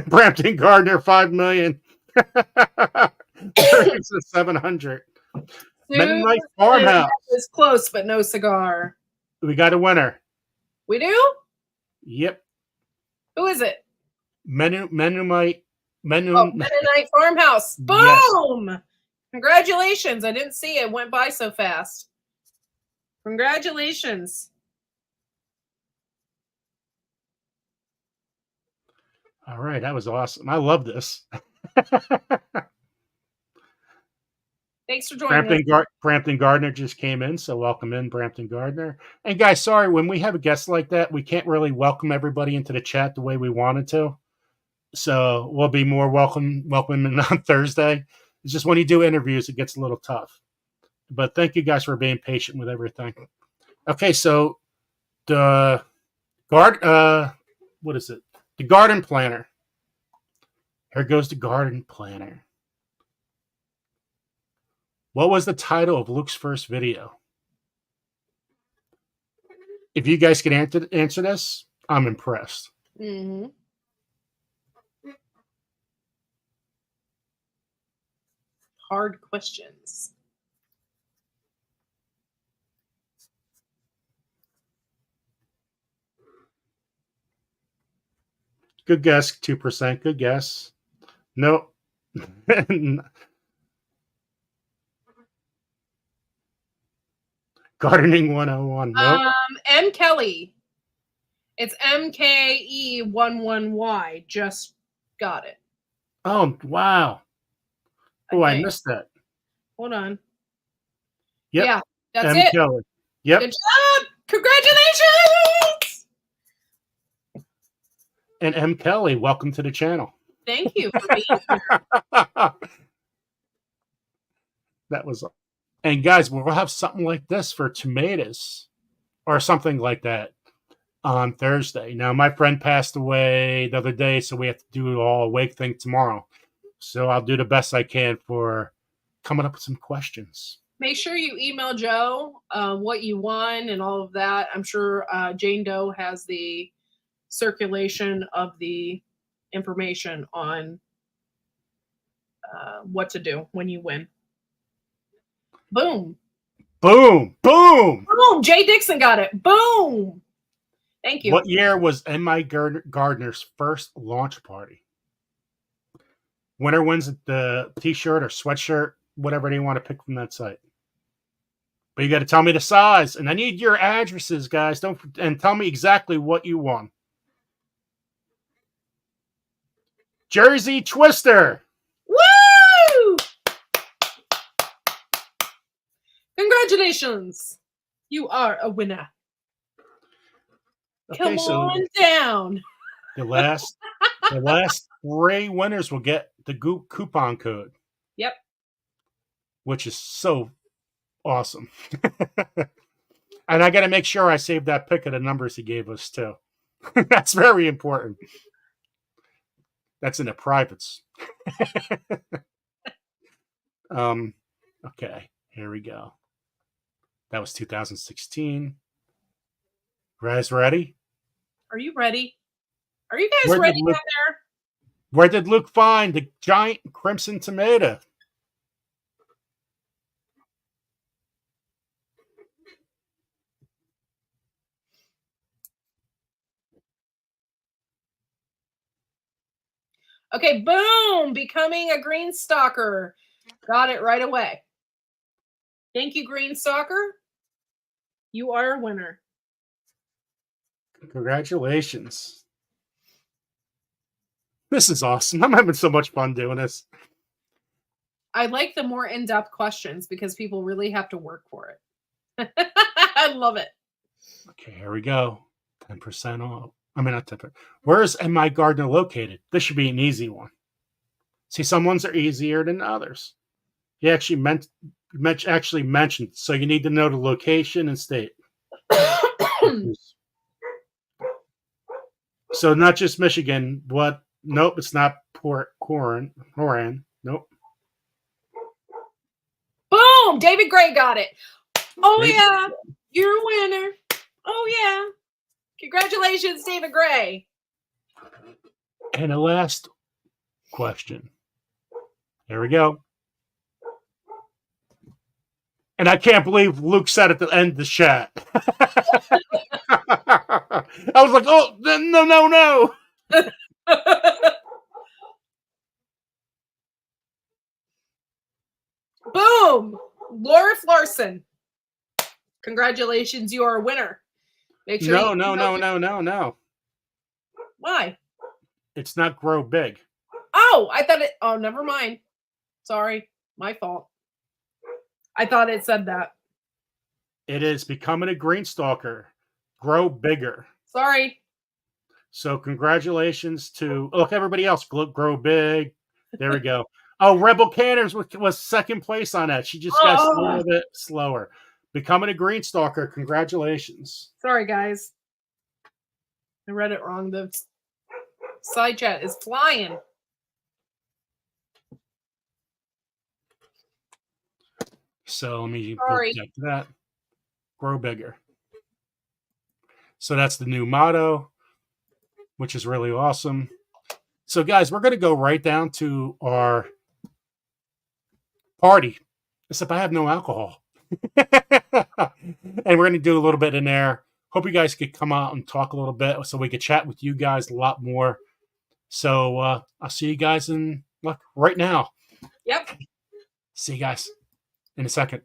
Brampton Gardner, 5 million. It's a 700. Mennonite Farmhouse. It's close, but no cigar. We got a winner. We do? Yep. Who is it? Mennonite Farmhouse. Boom! Yes. Congratulations. I didn't see it. It went by so fast. Congratulations. All right. That was awesome. I love this. Thanks for joining us. Brampton Gardner just came in, so welcome in, Brampton Gardner. And guys, sorry, when we have a guest like that, we can't really welcome everybody into the chat the way we wanted to. So we'll be more welcoming on Thursday. It's just when you do interviews, it gets a little tough. But thank you guys for being patient with everything. Okay, so the what is it? The garden planner. Here goes the garden planner. What was the title of Luke's first video? If you guys can answer this, I'm impressed. Mm-hmm. Hard questions. Good guess, 2%. Good guess. Nope. Gardening 101. Nope. M. Kelly. It's MKE11Y. Just got it. Oh, wow. Oh, I missed that. Hold on. Yep. Yeah, that's M. it. Kelly. Yep. Good job. Congratulations. And M. Kelly, welcome to the channel. Thank you for being here. That was, and guys, we'll have something like this for tomatoes or something like that on Thursday. Now, my friend passed away the other day, so we have to do an all awake thing tomorrow. So I'll do the best I can for coming up with some questions. Make sure you email Joe what you won and all of that. I'm sure Jane Doe has the circulation of the information on what to do when you win. Boom. Boom. Boom. Boom. Jay Dixon got it. Boom. Thank you. What year was MIGardener's first launch party? Winner wins the t-shirt or sweatshirt, whatever you want to pick from that site. But you got to tell me the size, and I need your addresses, guys. And tell me exactly what you won. Jersey Twister. Woo! Congratulations. You are a winner. Okay, Come on down. The last 3 winners will get the coupon code. Yep. Which is so awesome. And I got to make sure I save that pic of the numbers he gave us too. That's very important. That's in the privates. Okay, here we go. That was 2016. Guys ready? Are you ready? Are you guys ready down there? Where did Luke find the giant crimson tomato? Okay, boom! Becoming a green stalker. Got it right away. Thank you, Green Stalker. You are a winner. Congratulations. This is awesome. I'm having so much fun doing this. I like the more in-depth questions because people really have to work for it. I love it. Okay, here we go. 10% off. I mean, not 10%. Where is MIGardener located? This should be an easy one. See, some ones are easier than others. He actually mentioned, so you need to know the location and state. So not just Michigan. What? Nope, it's not Colorin. Nope. Boom! David Gray got it. Oh, David yeah. You're a winner. Oh, yeah. Congratulations, David Gray. And the last question. Here we go. And I can't believe Luke said at the end of the chat. I was like, oh, no. Boom! Laura Flarson. Congratulations, you are a winner. Make sure No. Why? It's not grow big. Oh, I thought it. Oh, never mind. Sorry. My fault. I thought it said that. It is becoming a green stalker. Grow bigger. Sorry. So congratulations to look everybody else. Grow big. There we go. Oh, Rebel Cannons was second place on that. She just got a little bit slower. Becoming a green stalker. Congratulations. Sorry, guys. I read it wrong. The side chat is flying. So let me go back to that. Grow bigger. So that's the new motto, which is really awesome. So, guys, we're going to go right down to our party, except I have no alcohol. And we're going to do a little bit in there. Hope you guys could come out and talk a little bit so we could chat with you guys a lot more. So I'll see you guys in right now. Yep. See you guys in a second.